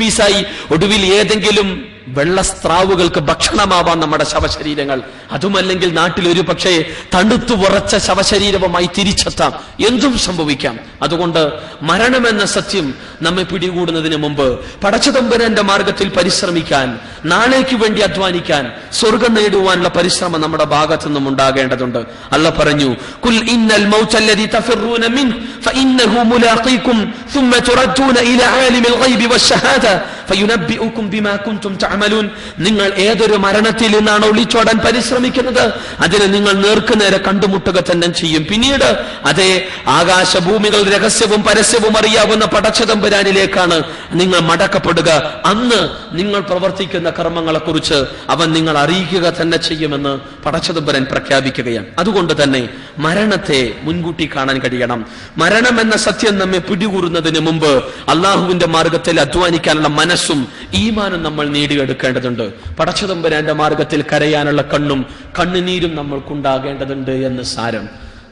പീസായി ഒടുവിൽ ഏതെങ്കിലും വെള്ളസ്ത്രാവുകൾക്ക് ഭക്ഷണമാവാൻ നമ്മുടെ ശവശരീരങ്ങൾ. അതുമല്ലെങ്കിൽ നാട്ടിൽ ഒരു പക്ഷേ തണുത്തു ഉറച്ച ശവശരീരവുമായി തിരിച്ചെത്താം. എന്തും സംഭവിക്കാം. അതുകൊണ്ട് മരണമെന്ന സത്യം നമ്മെ പിടികൂടുന്നതിന് മുമ്പ് പടച്ചതമ്പുരാന്റെ മാർഗത്തിൽ പരിശ്രമിക്കാൻ, നാളേക്ക് വേണ്ടി അധ്വാനിക്കാൻ, സ്വർഗം നേടുവാനുള്ള പരിശ്രമം നമ്മുടെ ഭാഗത്തു നിന്നും ഉണ്ടാകേണ്ടതുണ്ട്. അല്ലാഹ് പറഞ്ഞു, ഖുൽ ഇന്നൽ മൗതല്ലദീ തഫിറൂന മിൻഹു ഫഇന്നഹു മുലാഖീകും സുമ്മ തുറദ്ദൂന ഇലാ ആലിമിൽ ഗൈബി വശഹാദ ഫയുനബ്ബിഉകും ബിമാ കുൻതും തഅമലൂൻ. നിങ്ങൾ ഏതൊരു മരണത്തിൽ നിന്നാണ് ഒളിച്ചോടാൻ പരിശ്രമിക്കുന്നത്, അതിനെ നിങ്ങൾ നേർക്കുനേരെ കണ്ടുമുട്ടുക തന്നെ ചെയ്യും. പിന്നീട് അതേ ആകാശഭൂമികൾ രഹസ്യവും പരസ്യവും അറിയാവുന്ന പടച്ചതമ്പുരാനിലേക്കാണ് നിങ്ങൾ മടക്കപ്പെടുക. അന്ന് നിങ്ങൾ പ്രവർത്തിക്കുന്ന കർമ്മങ്ങളെ കുറിച്ച് അവൻ നിങ്ങൾ അറിയിക്കുക തന്നെ ചെയ്യുമെന്ന് പടച്ചതമ്പുരാൻ പ്രഖ്യാപിക്കുകയാണ്. അതുകൊണ്ട് തന്നെ മരണത്തെ മുൻകൂട്ടി കാണാൻ കഴിയണം. മരണം എന്ന സത്യം നമ്മെ പിടികൂറുന്നതിന് മുമ്പ് അള്ളാഹുവിന്റെ മാർഗത്തിൽ അധ്വാനിക്കാനുള്ള മനസ്സും ഈമാനും നമ്മൾ നേടിയെടുക്കേണ്ടതുണ്ട്. പടച്ചതമ്പുരാന്റെ മാർഗത്തിൽ കരയാനുള്ള കണ്ണും കണ്ണുനീരും നമ്മൾക്കുണ്ടാകേണ്ടതുണ്ട് എന്ന് സാരം.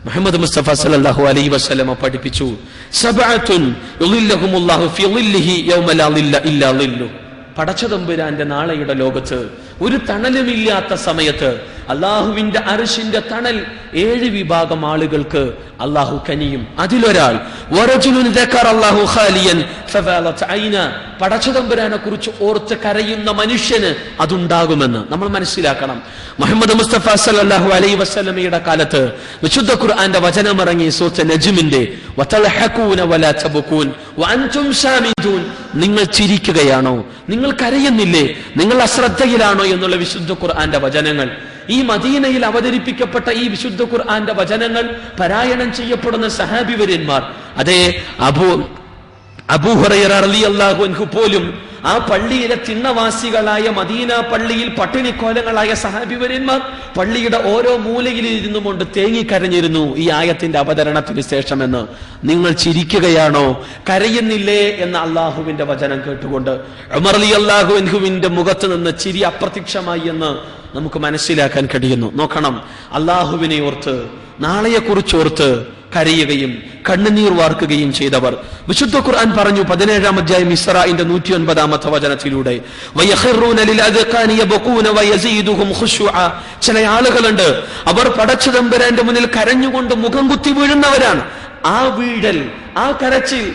മുഹമ്മദ് മുസ്തഫ സല്ലല്ലാഹു അലൈഹി വസല്ലമ പഠിപ്പിച്ചു, സബഅത്തുൻ യുളില്ലഹുമുല്ലാഹു ഫി ളില്ലിഹി യൗമ ലാ ളില്ല ഇല്ലാ ളില്ലു. പടച്ചതമ്പുരാന്റെ നാളെയുടെ ലോകത്ത് ഒരു തണലുമില്ലാത്ത സമയത്ത് അള്ളാഹുവിന്റെ അർശിന്റെ തണൽ 7 വിഭാഗം ആളുകൾക്ക് അള്ളാഹു കനിയും. അതിലൊരാൾ പടച്ചതമ്പുരാനെ കുറിച്ച് ഓർത്ത് കരയുന്ന മനുഷ്യന് അതുണ്ടാകുമെന്ന് നമ്മൾ മനസ്സിലാക്കണം. മുഹമ്മദ് മുസ്തഫ സല്ലല്ലാഹു അലൈഹി വസല്ലമയുടെ കാലത്ത് വിശുദ്ധ ഖുർആന്റെ വചനമിറങ്ങി സൂറത്ത് നജ്മിന്റെ വതൽഹഖൂന വലാ തബ്കൂൻ വഅൻതും ശാമിദൂൻ. നിങ്ങൾ ചിരിക്കുകയാണോ, നിങ്ങൾ കരയുന്നില്ലേ, നിങ്ങൾ അശ്രദ്ധയിലാണോ എന്നുള്ള വിശുദ്ധ ഖുർആന്റെ വചനങ്ങൾ, ഈ മദീനയിൽ അവതരിപ്പിക്കപ്പെട്ട ഈ വിശുദ്ധ ഖുർആന്റെ വചനങ്ങൾ പാരായണം ചെയ്യപ്പെടുന്ന സഹാബിവര്യന്മാർ, അതേ അബൂ ഹുറൈറ റളിയല്ലാഹു അൻഹു പോലും ആ പള്ളിയിലെ തിണ്ണവാസികളായ മദീന പള്ളിയിൽ പട്ടിണിക്കോലങ്ങളായ സഹാബിവര്യന്മാർ പള്ളിയുടെ ഓരോ മൂലയിൽ ഇരുന്നു കൊണ്ട് തേങ്ങിക്കരഞ്ഞിരുന്നു ഈ ആയത്തിന്റെ അവതരണത്തിന് ശേഷമെന്ന്. നിങ്ങൾ ചിരിക്കുകയാണോ, കരയുന്നില്ലേ എന്ന അള്ളാഹുവിന്റെ വചനം കേട്ടുകൊണ്ട് ഉമർ റളിയല്ലാഹു അൻഹുവിന്റെ മുഖത്ത് നിന്ന് ചിരി അപ്രത്യക്ഷമായി എന്ന് നമുക്ക് മനസ്സിലാക്കാൻ കഴിയുന്നു. നോക്കണം, അള്ളാഹുവിനെ ഓർത്ത് നാളെയെക്കുറിച്ച് ഓർത്ത് കരയുകയും കണ്ണുനീർ വാർക്കുകയും ചെയ്തവർ. വിശുദ്ധ ഖുർആൻ പറഞ്ഞു 17-ാം അധ്യായം ഇസ്രാഇന്റെ 109-ാമത്തെ വചനത്തിലൂടെ, ചില ആളുകളുണ്ട്, അവർ പടച്ചതമ്പുരാന്റെ മുന്നിൽ കരഞ്ഞുകൊണ്ട് മുഖം കുത്തി വീഴുന്നവരാണ്. ആ വീഴൽ, ആ കരച്ചിൽ,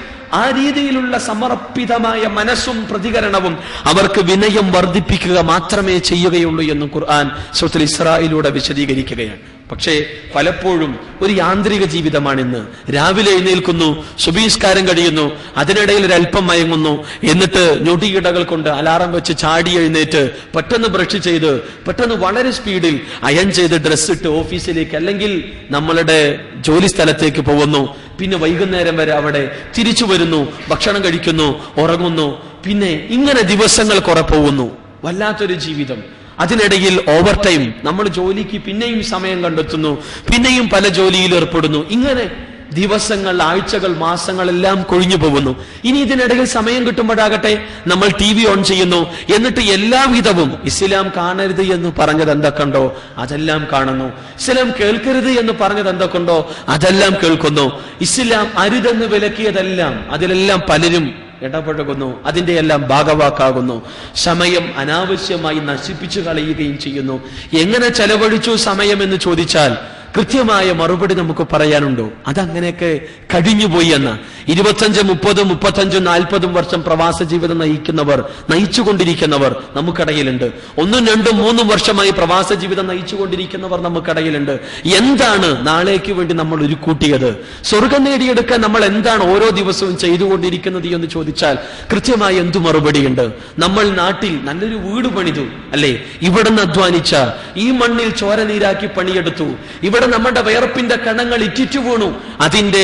ആ രീതിയിലുള്ള സമർപ്പിതമായ മനസ്സും പ്രതികരണവും അവർക്ക് വിനയം വർദ്ധിപ്പിക്കുക മാത്രമേ ചെയ്യുകയുള്ളൂ എന്ന് ഖുർആൻ സൂറത്തുൽ ഇസ്രായിലൂടെ വിശദീകരിക്കുകയാണ്. പക്ഷേ പലപ്പോഴും ഒരു യാന്ത്രിക ജീവിതമാണിന്ന്. രാവിലെ എഴുന്നേൽക്കുന്നു, സുബഹിസ്കാരം കഴിയുന്നു, അതിനിടയിൽ ഒരല്പം മയങ്ങുന്നു, എന്നിട്ട് ഞൊടിയിടകൾ കൊണ്ട് അലാറം വെച്ച് ചാടി എഴുന്നേറ്റ് പെട്ടെന്ന് ബ്രഷ് ചെയ്ത് പെട്ടെന്ന് വളരെ സ്പീഡിൽ അയൺ ചെയ്ത് ഡ്രസ് ഇട്ട് ഓഫീസിലേക്ക് അല്ലെങ്കിൽ നമ്മളുടെ ജോലി സ്ഥലത്തേക്ക് പോകുന്നു. പിന്നെ വൈകുന്നേരം വരെ അവിടെ തിരിച്ചു വരുന്നു, ഭക്ഷണം കഴിക്കുന്നു, ഉറങ്ങുന്നു. പിന്നെ ഇങ്ങനെ ദിവസങ്ങൾ കുറെ പോകുന്നു. വല്ലാത്തൊരു ജീവിതം. അതിനിടയിൽ ഓവർ ടൈം, നമ്മൾ ജോലിക്ക് പിന്നെയും സമയം കണ്ടെത്തുന്നു, പിന്നെയും പല ജോലിയിൽ ഏർപ്പെടുന്നു. ഇങ്ങനെ ദിവസങ്ങൾ, ആഴ്ചകൾ, മാസങ്ങളെല്ലാം കൊഴിഞ്ഞു പോകുന്നു. ഇനി ഇതിനിടയിൽ സമയം കിട്ടുമ്പോഴാകട്ടെ നമ്മൾ TV ഓൺ ചെയ്യുന്നു. എന്നിട്ട് എല്ലാവിധവും ഇസ്ലാം കാണരുത് എന്ന് പറഞ്ഞത് എന്തൊക്കെയുണ്ടോ അതെല്ലാം കാണുന്നു. ഇസ്ലാം കേൾക്കരുത് എന്ന് പറഞ്ഞത് എന്തൊക്കെയുണ്ടോ അതെല്ലാം കേൾക്കുന്നു. ഇസ്ലാം അരുതെന്ന് വിലക്കിയതെല്ലാം അതിലെല്ലാം പലരും ഇടപഴകുന്നു, അതിന്റെ എല്ലാം ഭാഗവാക്കാകുന്നു. സമയം അനാവശ്യമായി നശിപ്പിച്ചു കളയുകയും ചെയ്യുന്നു. എങ്ങനെ ചെലവഴിച്ചു സമയം എന്ന് ചോദിച്ചാൽ കൃത്യമായ മറുപടി നമുക്ക് പറയാനുണ്ടോ? അതങ്ങനെയൊക്കെ കഴിഞ്ഞുപോയി എന്ന്. 25, 30, 35, 40 വർഷം പ്രവാസ ജീവിതം നയിച്ചുകൊണ്ടിരിക്കുന്നവർ നമുക്കിടയിലുണ്ട്. 1, 2, 3 വർഷമായി പ്രവാസ ജീവിതം നയിച്ചുകൊണ്ടിരിക്കുന്നവർ നമുക്കിടയിലുണ്ട്. എന്താണ് നാളേക്ക് വേണ്ടി നമ്മൾ ഉരുക്കൂട്ടിയത്? സ്വർഗം നേടിയെടുക്കാൻ നമ്മൾ എന്താണ് ഓരോ ദിവസവും ചെയ്തുകൊണ്ടിരിക്കുന്നത് എന്ന് ചോദിച്ചാൽ കൃത്യമായി എന്തു മറുപടിയുണ്ട്? നമ്മൾ നാട്ടിൽ നല്ലൊരു വീട് പണിതു, അല്ലെ? ഇവിടുന്ന് അധ്വാനിച്ച, ഈ മണ്ണിൽ ചോര നീരാക്കി പണിയെടുത്തു, ഇവിടെ നമ്മുടെ വിയർപ്പിന്റെ കണങ്ങൾ ഇറ്റിറ്റു വീണു. അതിന്റെ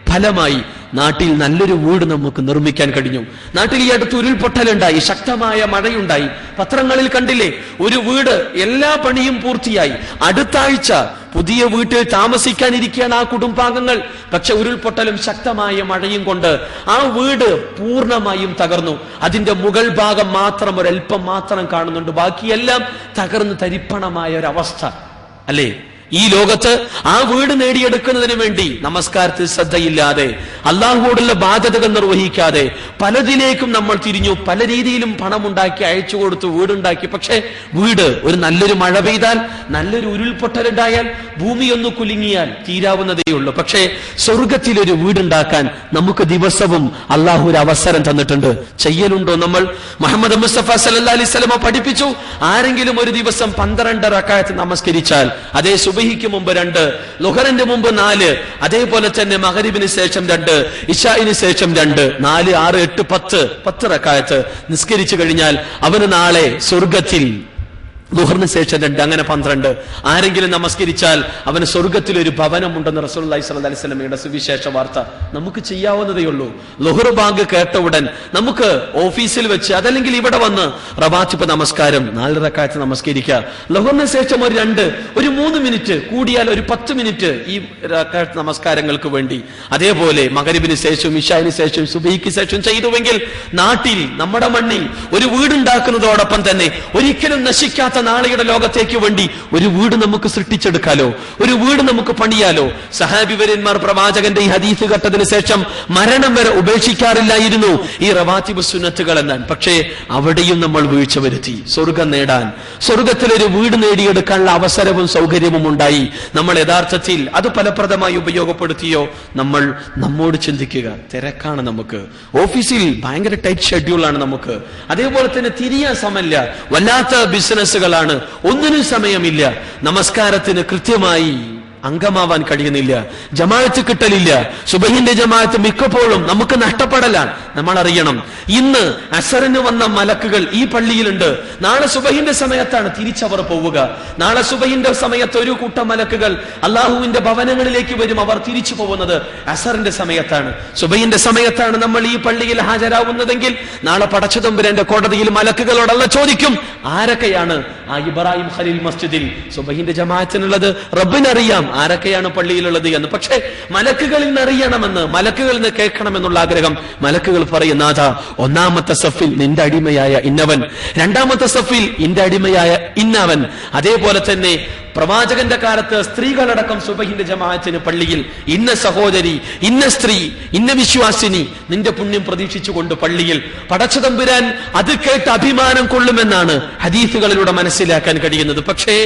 ഫലമായി നാട്ടിൽ നല്ലൊരു വീട് നമുക്ക് നിർമ്മിക്കാൻ കഴിഞ്ഞു. നാട്ടിൽ ഈ അടുത്ത് ഉരുൾപൊട്ടലുണ്ടായി, ശക്തമായ മഴയുണ്ടായി. പത്രങ്ങളിൽ കണ്ടില്ലേ, ഒരു വീട് എല്ലാ പണിയും പൂർത്തിയായി, അടുത്ത ആഴ്ച പുതിയ വീട്ടിൽ താമസിക്കാനിരിക്കുകയാണ് ആ കുടുംബാംഗങ്ങൾ. പക്ഷെ ഉരുൾപൊട്ടലും ശക്തമായ മഴയും കൊണ്ട് ആ വീട് പൂർണ്ണമായും തകർന്നു. അതിന്റെ മുകൾ ഭാഗം മാത്രം ഒരൽപ്പം മാത്രം കാണുന്നുണ്ട്, ബാക്കിയെല്ലാം തകർന്ന് തരിപ്പണമായ ഒരവസ്ഥ, അല്ലേ? ഈ ലോകത്ത് ആ വീട് നേടിയെടുക്കുന്നതിന് വേണ്ടി നമസ്കാരത്തിൽ ശ്രദ്ധയില്ലാതെ, അള്ളാഹുവോടുള്ള ബാധ്യതകൾ നിർവഹിക്കാതെ പലതിലേക്കും നമ്മൾ തിരിഞ്ഞു. പല രീതിയിലും പണമുണ്ടാക്കി അയച്ചു കൊടുത്തു, വീടുണ്ടാക്കി. പക്ഷെ വീട് ഒരു നല്ലൊരു മഴ പെയ്താൽ, നല്ലൊരു ഉരുൾപൊട്ടലുണ്ടായാൽ, ഭൂമി ഒന്ന് കുലുങ്ങിയാൽ തീരാവുന്നതേ ഉള്ളൂ. പക്ഷേ സ്വർഗത്തിലൊരു വീടുണ്ടാക്കാൻ നമുക്ക് ദിവസവും അള്ളാഹു ഒരു അവസരം തന്നിട്ടുണ്ട്. ചെയ്യലുണ്ടോ നമ്മൾ? മുഹമ്മദ് മുസ്തഫ സല്ലല്ലാഹു അലൈഹി വസല്ലം പഠിപ്പിച്ചു, ആരെങ്കിലും ഒരു ദിവസം 12 റക്അത്ത് നമസ്കരിച്ചാൽ, അതേ സുബഹിക്ക് മുമ്പ് 2, ളുഹറിന്റെ മുമ്പ് 4, അതേപോലെ തന്നെ മഗ്രിബിന് ശേഷം 2, ഇശാഇന് ശേഷം 2, 4, 6, 8, 10 റക്അത്ത് നിസ്കരിച്ചു കഴിഞ്ഞാൽ അവന് നാളെ സ്വർഗത്തിൽ ദുഹറിന് ശേഷം 2, അങ്ങനെ 12. ആരെങ്കിലും നമസ്കരിച്ചാൽ അവന് സ്വർഗത്തിലൊരു ഭവനമുണ്ടെന്ന് റസൂലുള്ളാഹി സ്വല്ലല്ലാഹി അലൈഹി വസല്ലമയുടെ സുവിശേഷ വാർത്ത. നമുക്ക് ചെയ്യാവുന്നതേ ഉള്ളൂ. ളുഹർ ബാങ്ക് കേട്ട ഉടൻ നമുക്ക് ഓഫീസിൽ വെച്ച് അതല്ലെങ്കിൽ ഇവിടെ വന്ന് റവാത്തിബ് നമസ്കാരം 4 റക്അത്ത് നമസ്കരിക്കുക. ളുഹറിന് ശേഷം ഒരു 2, ഒരു 3 മിനിറ്റ്, കൂടിയാൽ ഒരു 10 മിനിറ്റ് ഈ റക്അത്ത് നമസ്കാരങ്ങൾക്ക് വേണ്ടി. അതേപോലെ മഗ്രിബിന് ശേഷം, ഇശാഇന് ശേഷം, സുബഹിക്ക് ശേഷം ചെയ്തുവെങ്കിൽ നാട്ടിൽ നമ്മുടെ മണ്ണിൽ ഒരു വീടുണ്ടാക്കുന്നതോടൊപ്പം തന്നെ ഒരിക്കലും നശിക്കാത്ത നാളെയുടെ ലോകത്തേക്ക് വേണ്ടി ഒരു വീട് നമുക്ക് സൃഷ്ടിച്ചെടുക്കാലോ, ഒരു വീട് നമുക്ക് പണിയാലോ. സഹാബിവര്യന്മാർ പ്രവാചകന്റെ ഈ ഹദീസ് കേട്ടതിന് ശേഷം മരണം വരെ ഉപേക്ഷിക്കാറില്ലായിരുന്നു ഈ റവാത്തിബ് സുന്നത്തുകൾ എന്നാണ്. പക്ഷേ അവിടെയും നമ്മൾ വീഴ്ച വരുത്തി. സ്വർഗം നേടാൻ, സ്വർഗത്തിലൊരു വീട് നേടിയെടുക്കാനുള്ള അവസരവും സൗകര്യവും ഉണ്ടായി. നമ്മൾ യഥാർത്ഥത്തിൽ അത് ഫലപ്രദമായി ഉപയോഗപ്പെടുത്തിയോ? നമ്മൾ നമ്മോട് ചിന്തിക്കുക. തിരക്കാണ് നമുക്ക്, ഓഫീസിൽ ഭയങ്കര ടൈറ്റ് ഷെഡ്യൂളാണ് നമുക്ക്, അതേപോലെ തന്നെ തിരിയാൻ സമയമില്ല, വല്ലാത്ത ബിസിനസ്സുകളാണ്, ഒന്നിനും സമയമില്ല, നമസ്കാരത്തിന് കൃത്യമായി അംഗമാവാൻ കഴിയുന്നില്ല, ജമാഅത്ത് കിട്ടലില്ല. സുബഹിന്റെ ജമാഅത്ത് മിക്കപ്പോഴും നമുക്ക് നഷ്ടപ്പെടലാണ്. നമ്മൾ അറിയണം, ഇന്ന് അസറിന് വന്ന മലക്കുകൾ ഈ പള്ളിയിലുണ്ട്, നാളെ സുബഹിന്റെ സമയത്താണ് തിരിച്ചവർ പോവുക. നാളെ സുബഹിന്റെ സമയത്ത് ഒരു കൂട്ടം മലക്കുകൾ അള്ളാഹുവിന്റെ ഭവനങ്ങളിലേക്ക് വരും. അവർ തിരിച്ചു പോകുന്നത് അസറിന്റെ സമയത്താണ്. സുബഹിന്റെ സമയത്താണ് നമ്മൾ ഈ പള്ളിയിൽ ഹാജരാകുന്നതെങ്കിൽ നാളെ പടച്ചതമ്പുരാന്റെ കോടതിയിൽ മലക്കുകളോടല്ല ചോദിക്കും, ആരൊക്കെയാണ് ആ ഇബ്രാഹിം ഖലീൽ മസ്ജിദിൽ സുബഹിന്റെ ജമാഅത്തിനുള്ളത്? റബ്ബിനറിയാം ആരൊക്കെയാണ് പള്ളിയിലുള്ളത് എന്ന്. പക്ഷേ മലക്കുകളിൽ നിന്ന് അറിയണമെന്ന്, മലക്കുകളിൽ നിന്ന് കേൾക്കണമെന്നുള്ള ആഗ്രഹം. മലക്കുകൾ പറയും, നാഥ, 1-ാമത്തെ സഫിൽ നിന്റെ അടിമയായ ഇന്നവൻ, 2-ാമത്തെ സഫിൽ നിന്റെ അടിമയായ ഇന്നവൻ. അതേപോലെ തന്നെ പ്രവാചകന്റെ കാലത്ത് സ്ത്രീകളടക്കം സുബഹിന്റെ ജമാഅത്തിന് പള്ളിയിൽ ഇന്ന സഹോദരി, ഇന്ന സ്ത്രീ, ഇന്ന വിശ്വാസിനി നിന്റെ പുണ്യം പ്രതീക്ഷിച്ചുകൊണ്ട് പള്ളിയിൽ. പടച്ചതമ്പുരാൻ അത് കേട്ട് അഭിമാനം കൊള്ളുമെന്നാണ് ഹദീസുകളിലൂടെ മനസ്സിലാക്കാൻ കഴിയുന്നത്. പക്ഷേ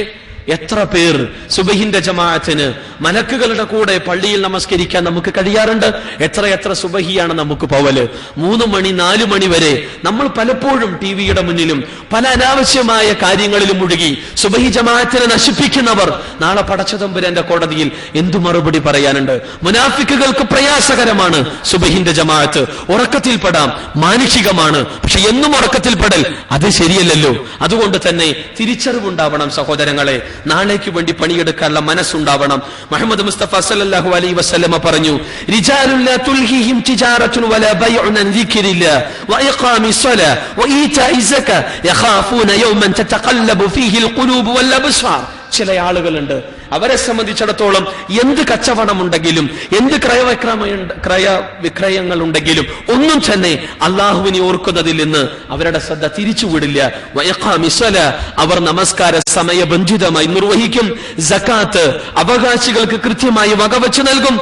എത്ര പേർ സുബഹിന്റെ ജമാഅത്തിന് മലക്കുകളുടെ കൂടെ പള്ളിയിൽ നമസ്കരിക്കാൻ നമുക്ക് കഴിയാറുണ്ട്? എത്ര സുബഹിയാണ് നമുക്ക് പോവല്? 3 മണി 4 മണി വരെ നമ്മൾ പലപ്പോഴും ടിവിയുടെ മുന്നിലും പല അനാവശ്യമായ കാര്യങ്ങളിലും മുഴുകി സുബഹി ജമാഅത്തിനെ നശിപ്പിക്കുന്നവർ നാളെ പടച്ചതമ്പുരാന്റെ കോടതിയിൽ എന്തു മറുപടി പറയാനുണ്ട്? മുനാഫിക്കുകൾക്ക് പ്രയാസകരമാണ് സുബഹിന്റെ ജമാഅത്ത്. ഉറക്കത്തിൽപ്പെടാം, മാനുഷികമാണ്. പക്ഷെ എന്നും ഉറക്കത്തിൽപ്പെടൽ അത് ശരിയല്ലല്ലോ. അതുകൊണ്ട് തന്നെ തിരിച്ചറിവുണ്ടാവണം സഹോദരങ്ങളെ. നാളേക്ക് വേണ്ടി പണിയെടുക്കാനുള്ള മനസ്സുണ്ടാവണം. മുഹമ്മദ് മുസ്തഫ സല്ലല്ലാഹു അലൈഹി വസല്ലമ പറഞ്ഞു, റിജാലുൻ ലാ തുൽഹിഹിം തിജാറത്തുൻ വലാ ബൈഉൻ അൻ ദിക്രില്ലാഹ് വഇഖാമിസ് സ്വലാ വഈതാഇ സകാ യഖാഫൂന യൗമൻ തതഖല്ലബു ഫീഹിൽ ഖുലൂബ് വൽ അബ്സാർ. ചില ആളുകളുണ്ട്, അവരെ സംബന്ധിച്ചിടത്തോളം എന്ത് കച്ചവടമുണ്ടെങ്കിലും എന്ത് ക്രയവിക്രയങ്ങൾ ഉണ്ടെങ്കിലും ഒന്നും തന്നെ അള്ളാഹുവിനെ ഓർക്കുന്നതിൽ നിന്ന് അവരുടെ ശ്രദ്ധ തിരിച്ചുവിടില്ല. അവർ നമസ്കാര സമയബന്ധിതമായി നിർവഹിക്കും. സകാത്ത് അവകാശികൾക്ക് കൃത്യമായി വകവെച്ച് നൽകും.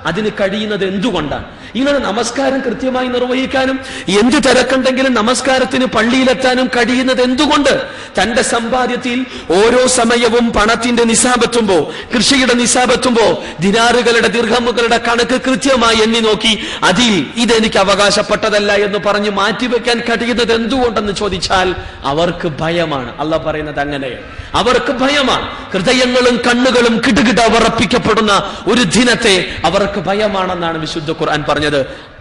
അതിന് കഴിയുന്നത് എന്തുകൊണ്ടാണ്? ഇങ്ങനെ നമസ്കാരം കൃത്യമായി നിർവഹിക്കാനും എന്ത് തിരക്കുണ്ടെങ്കിലും നമസ്കാരത്തിന് പള്ളിയിലെത്താനും കഴിയുന്നത് എന്തുകൊണ്ട്? തന്റെ സമ്പാദ്യത്തിൽ ഓരോ സമയവും പണത്തിന്റെ നിസാബെത്തുമ്പോ, കൃഷിയുടെ നിസാബെത്തുമ്പോ ദിനാറുകളുടെ ദിർഹമുകളുടെ കണക്ക് കൃത്യമായി എണ്ണി നോക്കി അതിൽ ഇതെനിക്ക് അവകാശപ്പെട്ടതല്ല എന്ന് പറഞ്ഞ് മാറ്റിവെക്കാൻ കഴിയുന്നത് എന്തുകൊണ്ടെന്ന് ചോദിച്ചാൽ അവർക്ക് ഭയമാണ്. അള്ളാഹ് പറയുന്നത് അങ്ങനെയാണ്, അവർക്ക് ഭയമാണ്. ഹൃദയങ്ങളും കണ്ണുകളും കിടുകിട വിറപ്പിക്കപ്പെടുന്ന ഒരു ദിനത്തെ അവർക്ക് ഭയമാണെന്നാണ് വിശുദ്ധ ഖുർആൻ പറഞ്ഞത്.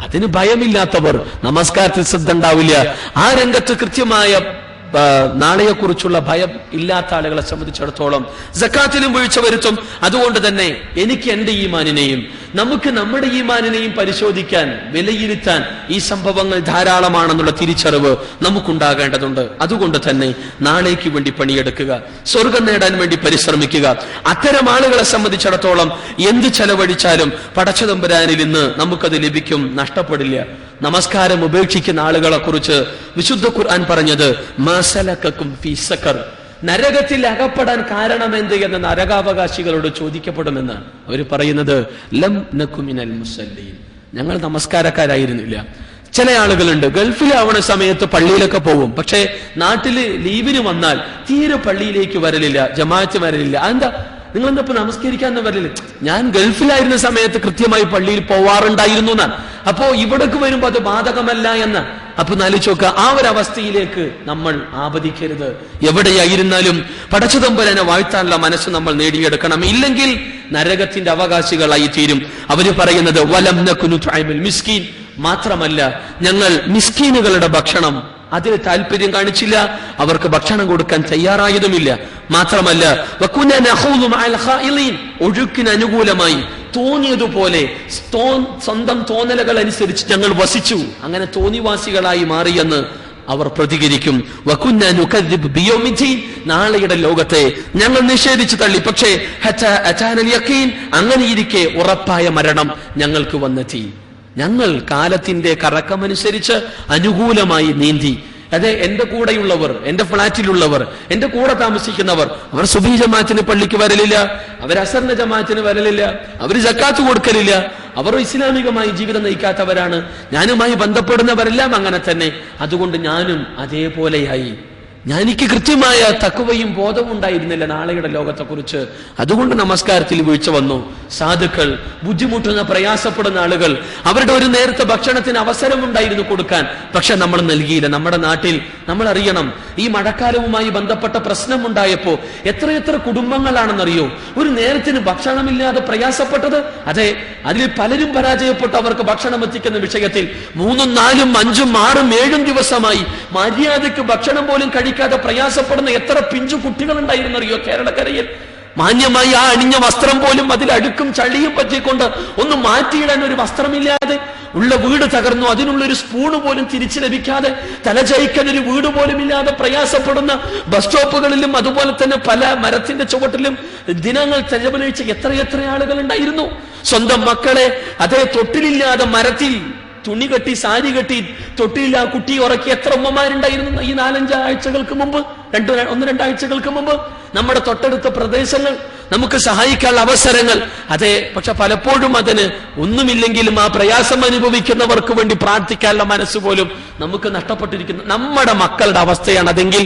അതിന് ഭയമില്ലാത്തവർ നമസ്കാരത്തിൽ ശ്രദ്ധ ഉണ്ടാവില്ല. ആ രംഗത്ത് കൃത്യമായ നാളെയെക്കുറിച്ചുള്ള ഭയം ഇല്ലാത്ത ആളുകളെ സംബന്ധിച്ചിടത്തോളം സക്കാത്തിലും വീഴ്ച വരുത്തും. അതുകൊണ്ട് തന്നെ എനിക്ക് എന്റെ ഈമാനിനെയും നമുക്ക് നമ്മുടെ ഈമാനിനെയും പരിശോധിക്കാൻ, വിലയിരുത്താൻ ഈ സംഭവങ്ങൾ ധാരാളമാണെന്നുള്ള തിരിച്ചറിവ് നമുക്കുണ്ടാകേണ്ടതുണ്ട്. അതുകൊണ്ട് തന്നെ നാളേക്ക് വേണ്ടി പണിയെടുക്കുക, സ്വർഗം നേടാൻ വേണ്ടി പരിശ്രമിക്കുക. അത്തരം ആളുകളെ സംബന്ധിച്ചിടത്തോളം എന്ത് ചെലവഴിച്ചാലും പടച്ചതമ്പുരാനിൽ നിന്ന് നമുക്കത് ലഭിക്കും, നഷ്ടപ്പെടില്ല. നമസ്കാരം ഉപേക്ഷിക്കുന്ന ആളുകളെ കുറിച്ച് വിശുദ്ധ ഖുർആൻ പറഞ്ഞത് മാസലക്കും ഫീ സഖർ, നരകത്തിൽ അകപ്പെടാൻ കാരണമെന്ത് എന്ന് നരകാവകാശികളോട് ചോദിക്കപ്പെടുമെന്നാണ്. അവർ പറയുന്നത് ലം നകു മിനൽ മുസല്ലീൻ, ഞങ്ങൾ നമസ്കാരക്കാരായിരുന്നില്ല. ചില ആളുകളുണ്ട്, ഗൾഫിലാവണ സമയത്ത് പള്ളിയിലൊക്കെ പോകും, പക്ഷേ നാട്ടില് ലീവിന് വന്നാൽ തീരെ പള്ളിയിലേക്ക് വരലില്ല, ജമാഅത്ത് വരലില്ല. അതെന്താ? നിങ്ങളെന്താ ഇപ്പൊ നമസ്കരിക്കാന്ന് വരലില്ല? ഞാൻ ഗൾഫിലായിരുന്ന സമയത്ത് കൃത്യമായി പള്ളിയിൽ പോവാറുണ്ടായിരുന്നു എന്നാണ്. അപ്പോ ഇവിടേക്ക് വരുമ്പോ അത് ബാധകമല്ല എന്ന്. അപ്പൊ നാലിച്ചോക്ക ആ ഒരു അവസ്ഥയിലേക്ക് നമ്മൾ ആപതിക്കരുത്. എവിടെയായിരുന്നാലും പടച്ചതമ്പുരാനെ വാഴ്ത്താനുള്ള മനസ്സ് നമ്മൾ നേടിയെടുക്കണം. ഇല്ലെങ്കിൽ നരകത്തിന്റെ അവകാശികളായി തീരും. അവര് പറയുന്നത് വലം നകുനു തുഇമുൽ മിസ്കീൻ, മാത്രമല്ല ഞങ്ങൾ മിസ്കീനുകളുടെ ഭക്ഷണം അതിന് താല്പര്യം കാണിച്ചില്ല, അവർക്ക് ഭക്ഷണം കൊടുക്കാൻ തയ്യാറായതുമില്ല. മാത്രമല്ല ഒഴുക്കിന് അനുകൂലമായി തോന്നിയതുപോലെ സ്വന്തം തോന്നലുകൾ അനുസരിച്ച് ഞങ്ങൾ വസിച്ചു, അങ്ങനെ തോന്നിവാസികളായി മാറിയെന്ന് അവർ പ്രതികരിക്കും. നാളെയുടെ ലോകത്തെ ഞങ്ങൾ നിഷേധിച്ചു തള്ളി, പക്ഷേ അങ്ങനെയിരിക്കെ ഉറപ്പായ മരണം ഞങ്ങൾക്ക് വന്നെത്തി. ഞങ്ങൾ കാലത്തിന്റെ കറക്കമനുസരിച്ച് അനുകൂലമായി നീന്തി. അതെ, എന്റെ കൂടെയുള്ളവർ, എന്റെ ഫ്ളാറ്റിലുള്ളവർ, എന്റെ കൂടെ താമസിക്കുന്നവർ, അവർ സുബഹി ജമാഅത്തിന് പള്ളിക്ക് വരലില്ല, അവർ അസറിന്റെ ജമാഅത്തിന് വരലില്ല, അവർ സക്കാത്ത് കൊടുക്കലില്ല, അവർ ഇസ്ലാമികമായി ജീവിതം നയിക്കാത്തവരാണ്. ഞാനുമായി ബന്ധപ്പെടുന്നവരെല്ലാം അങ്ങനെ തന്നെ. അതുകൊണ്ട് ഞാനും അതേപോലെയായി. എനിക്ക് കൃത്യമായ തഖ്വയും ബോധവും ഉണ്ടായിരുന്നില്ല നാളെയുടെ ലോകത്തെക്കുറിച്ച്. അതുകൊണ്ട് നമസ്കാരത്തിൽ വീഴ്ച വന്നു. സാധുക്കൾ, ബുദ്ധിമുട്ടുന്ന പ്രയാസപ്പെടുന്ന ആളുകൾ, അവരുടെ ഒരു നേരത്തെ ഭക്ഷണത്തിന് അവസരമുണ്ടായിരുന്നു കൊടുക്കാൻ, പക്ഷെ നമ്മൾ നൽകിയില്ല. നമ്മുടെ നാട്ടിൽ നമ്മൾ അറിയണം, ഈ മഴക്കാലവുമായി ബന്ധപ്പെട്ട പ്രശ്നമുണ്ടായപ്പോ എത്രയെത്ര കുടുംബങ്ങളാണെന്നറിയോ ഒരു നേരത്തിന് ഭക്ഷണമില്ലാതെ പ്രയാസപ്പെട്ടത്. അതെ, അതിൽ പലരും പരാജയപ്പെട്ടു അവർക്ക് ഭക്ഷണം എത്തിക്കുന്ന വിഷയത്തിൽ. 3, 4, 5, 6, 7 ദിവസമായി മര്യാദയ്ക്ക് ഭക്ഷണം പോലും കഴിക്കാതെ പ്രയാസപ്പെടുന്ന എത്ര പിഞ്ചു കുട്ടികളുണ്ടായിരുന്നറിയോ കേരളക്കരയിൽ. മാന്യമായി ആ അണിഞ്ഞ വസ്ത്രം പോലും അതിൽ അഴുക്കും ചളിയും പറ്റിക്കൊണ്ട് ഒന്ന് മാറ്റിയിടാൻ ഒരു വസ്ത്രമില്ലാതെ, ഉള്ള വീട് തകർന്നു, അതിനുള്ളൊരു സ്പൂണ് പോലും തിരിച്ചു ലഭിക്കാതെ, തലചയിക്കാൻ ഒരു വീട് പോലും ഇല്ലാതെ പ്രയാസപ്പെടുന്ന ബസ് സ്റ്റോപ്പുകളിലും അതുപോലെ തന്നെ പല മരത്തിന്റെ ചുവട്ടിലും ദിനങ്ങൾ ചെലവഴിച്ച എത്രയെത്ര ആളുകൾ ഉണ്ടായിരുന്നു. സ്വന്തം മക്കളെ അതേ തൊട്ടിലില്ലാതെ മരത്തിൽ തുണി കെട്ടി, സാരി കെട്ടി തൊട്ടിയില്ല കുട്ടി ഉറക്കി എത്ര ഉമ്മമാരുണ്ടായിരുന്നു ഈ 4-5 ആഴ്ചകൾക്ക് മുമ്പ്, 1-2 ആഴ്ചകൾക്ക് മുമ്പ്. നമ്മുടെ തൊട്ടടുത്ത പ്രദേശങ്ങൾ, നമുക്ക് സഹായിക്കാനുള്ള അവസരങ്ങൾ. അതെ, പക്ഷെ പലപ്പോഴും അതിന് ഒന്നുമില്ലെങ്കിലും ആ പ്രയാസം അനുഭവിക്കുന്നവർക്ക് വേണ്ടി പ്രാർത്ഥിക്കാനുള്ള മനസ്സുപോലും നമുക്ക് നഷ്ടപ്പെട്ടിരിക്കുന്നു. നമ്മുടെ മക്കളുടെ അവസ്ഥയാണ് അതെങ്കിൽ,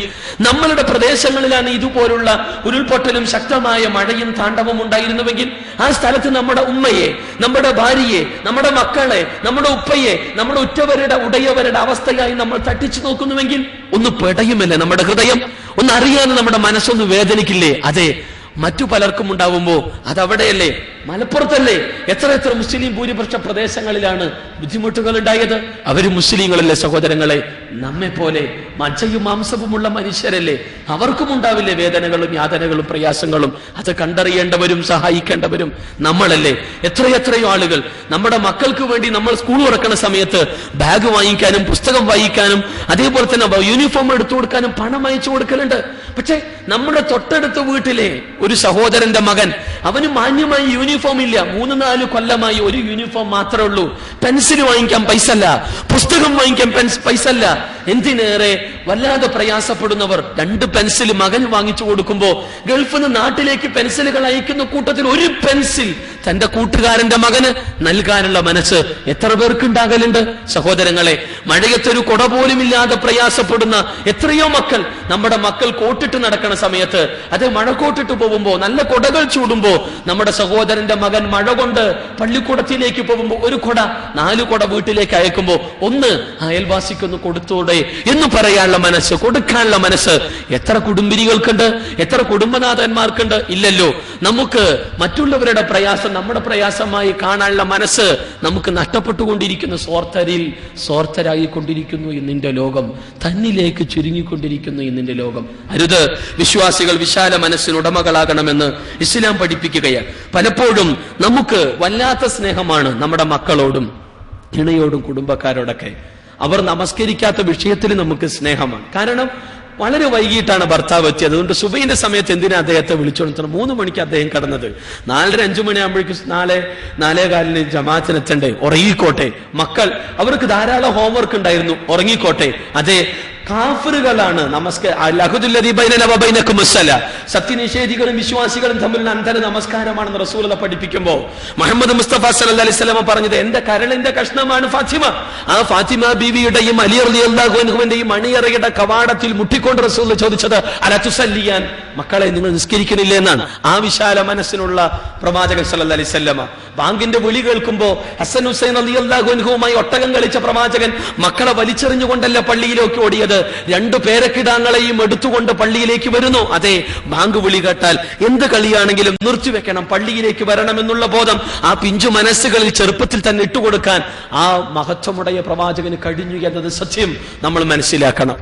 നമ്മളുടെ പ്രദേശങ്ങളിലാണ് ഇതുപോലുള്ള ഉരുൾപൊട്ടലും ശക്തമായ മഴയും താണ്ഡവം ഉണ്ടായിരുന്നുവെങ്കിൽ, ആ സ്ഥലത്ത് നമ്മുടെ ഉമ്മയെ, നമ്മുടെ ഭാര്യയെ, നമ്മുടെ മക്കളെ, നമ്മുടെ ഉപ്പയെ, നമ്മുടെ ഉടയവരുടെ അവസ്ഥയായി നമ്മൾ തട്ടിച്ചു നോക്കുന്നുവെങ്കിൽ ഒന്ന് പെടയുമല്ലേ നമ്മുടെ ഹൃദയം? ഒന്നറിയാതെ നമ്മുടെ മനസ്സൊന്ന് വേദനിക്കില്ലേ? അതെ, മറ്റു പലർക്കും ഉണ്ടാവുമ്പോ അതവിടെയല്ലേ, മലപ്പുറത്തല്ലേ, എത്ര മുസ്ലിം ഭൂരിപക്ഷ പ്രദേശങ്ങളിലാണ് ബുദ്ധിമുട്ടുകൾ ഉണ്ടായത്. അവര് മുസ്ലിങ്ങളല്ലേ സഹോദരങ്ങളെ? നമ്മെ പോലെ മജ്ജയും മാംസവുമുള്ള മനുഷ്യരല്ലേ? അവർക്കും ഉണ്ടാവില്ലേ വേദനകളും യാതനകളും പ്രയാസങ്ങളും? അത് കണ്ടറിയേണ്ടവരും സഹായിക്കേണ്ടവരും നമ്മളല്ലേ? എത്രയോ ആളുകൾ നമ്മുടെ മക്കൾക്ക് വേണ്ടി നമ്മൾ സ്കൂൾ തുറക്കുന്ന സമയത്ത് ബാഗ് വാങ്ങിക്കാനും പുസ്തകം വായിക്കാനും അതേപോലെ തന്നെ യൂണിഫോം എടുത്തു കൊടുക്കാനും പണം അയച്ചു കൊടുക്കലുണ്ട്. പക്ഷെ നമ്മുടെ തൊട്ടടുത്ത വീട്ടിലെ ഒരു സഹോദരന്റെ മകൻ, അവന് മാന്യമായി യൂണിഫോം ഇല്ല, 3-4 കൊല്ലമായി ഒരു യൂണിഫോം മാത്രമേ ഉള്ളൂ. പെൻസിൽ വാങ്ങിക്കാൻ പൈസ അല്ല, പുസ്തകം വാങ്ങിക്കാൻ പൈസ അല്ല. എന്തിനേറെ വല്ലാതെ പ്രയാസപ്പെടുന്നവർ 2 പെൻസിൽ മകൻ വാങ്ങിച്ചു കൊടുക്കുമ്പോ ഗൾഫിൽ നിന്ന് നാട്ടിലേക്ക് പെൻസിലുകൾ അയക്കുന്ന കൂട്ടത്തിൽ ഒരു പെൻസിൽ തന്റെ കൂട്ടുകാരന്റെ മകന് നൽകാനുള്ള മനസ്സ് എത്ര പേർക്ക് ഉണ്ടാകലുണ്ട് സഹോദരങ്ങളെ? മഴയത്തൊരു കൊട പോലും ഇല്ലാതെ പ്രയാസപ്പെടുന്ന എത്രയോ മക്കൾ. നമ്മുടെ മക്കൾ കോട്ടിട്ട് നടക്കുന്ന സമയത്ത്, അത് മഴക്കോട്ടിട്ട് പോകുമ്പോ, നല്ല കൊടകൾ ചൂടുമ്പോ, നമ്മുടെ സഹോദരന്റെ മകൻ മഴ കൊണ്ട് പള്ളിക്കൂടത്തിലേക്ക് പോകുമ്പോ ഒരു കൊട, 4 കൊട വീട്ടിലേക്ക് അയക്കുമ്പോ ഒന്ന് അയൽവാസിക്കൊന്ന് കൊടുത്തോടെ എന്ന് പറയാനുള്ള മനസ്സ്, കൊടുക്കാനുള്ള മനസ്സ് എത്ര കുടുംബിനികൾക്കുണ്ട്, എത്ര കുടുംബനാഥന്മാർക്കുണ്ട്? ഇല്ലല്ലോ. നമുക്ക് മറ്റുള്ളവരുടെ പ്രയാസം നമ്മുടെ പ്രയാസമായി കാണാനുള്ള മനസ്സ് നമുക്ക് നഷ്ടപ്പെട്ടുകൊണ്ടിരിക്കുന്നു. സ്വാർത്ഥരായിക്കൊണ്ടിരിക്കുന്നു ഇന്നിന്റെ ലോകം, തന്നിലേക്ക് ചുരുങ്ങിക്കൊണ്ടിരിക്കുന്നു ഇന്നിന്റെ ലോകം. അരുത്, വിശ്വാസികൾ വിശാല മനസ്സിന് ഉടമകളാകണമെന്ന് ഇസ്ലാം പഠിപ്പിക്കുകയാണ്. പലപ്പോഴും നമുക്ക് വല്ലാത്ത സ്നേഹമാണ് നമ്മുടെ മക്കളോടും ഇണയോടും കുടുംബക്കാരോടൊക്കെ. അവർ നമസ്കരിക്കാത്ത വിഷയത്തിൽ നമുക്ക് സ്നേഹമാണ്. കാരണം വളരെ വൈകിട്ടാണ് ഭർത്താവ് എത്തിയത്. അതുകൊണ്ട് സുബഹിന്റെ സമയത്ത് എന്തിനാ അദ്ദേഹത്തെ വിളിച്ചോളുന്നത്? 3 മണിക്ക് അദ്ദേഹം കടന്നത്, 4-5 മണിയാകുമ്പോഴേക്കും 4-4:15 ജമാഅത്തിനെത്തണ്ടേ? ഉറങ്ങിക്കോട്ടെ. മക്കൾ, അവർക്ക് ധാരാളം ഹോംവർക്ക് ഉണ്ടായിരുന്നു, ഉറങ്ങിക്കോട്ടെ. അതെ, കാഫിറുകളാണ് സത്യനിഷേധികളും വിശ്വാസികളും തമ്മിലുള്ള അന്തര നമസ്കാരമാണെന്ന് റസൂലുള്ളാഹി പഠിപ്പിക്കുമ്പോൾ മുഹമ്മദ് മുസ്തഫ സല്ലല്ലാഹു അലൈഹി വസല്ലം പറഞ്ഞത്, എന്റെ കരളിന്റെ കഷ്ണമാണ് ഫാത്തിമ. ആ ഫാത്തിമ ബീവിയുടെയും അലി റളിയല്ലാഹു അൻഹുവിന്റെയും മണിയറയുടെ കവാടത്തിൽ മുട്ടിക്കൊണ്ട് റസൂലുള്ളാഹി ചോദിച്ചത്, അല തുസല്ലിയാൻ, മക്കളെ നിങ്ങൾ നിസ്കരിക്കണില്ലേ എന്നാണ്. ആ വിശാല മനസ്സിനുള്ള പ്രവാചകൻ സല്ലല്ലാഹു അലൈഹി വസല്ലം ബാങ്കിന്റെ വിളി കേൾക്കുമ്പോ ഹസൻ ഹുസൈൻ റളിയല്ലാഹു അൻഹുവുമായി ഒട്ടകം കളിച്ച പ്രവാചകൻ മക്കളെ വലിച്ചെറിഞ്ഞുകൊണ്ടല്ല പള്ളിയിലേക്ക് ഓടിയത്. രണ്ടു പേരക്കിടാങ്ങളെയും എടുത്തുകൊണ്ട് പള്ളിയിലേക്ക് വരുന്നു. അതെ, ബാങ്ക് വിളി കേട്ടാൽ എന്ത് കളിയാണെങ്കിലും നിർത്തിവെക്കണം, പള്ളിയിലേക്ക് വരണമെന്നുള്ള ബോധം ആ പിഞ്ചു മനസ്സുകളിൽ ചെറുപ്പത്തിൽ തന്നെ ഇട്ടുകൊടുക്കാൻ ആ മഹത്വമുடைய പ്രവാചകന് കഴിഞ്ഞു എന്നത് സത്യം നമ്മൾ മനസ്സിലാക്കണം.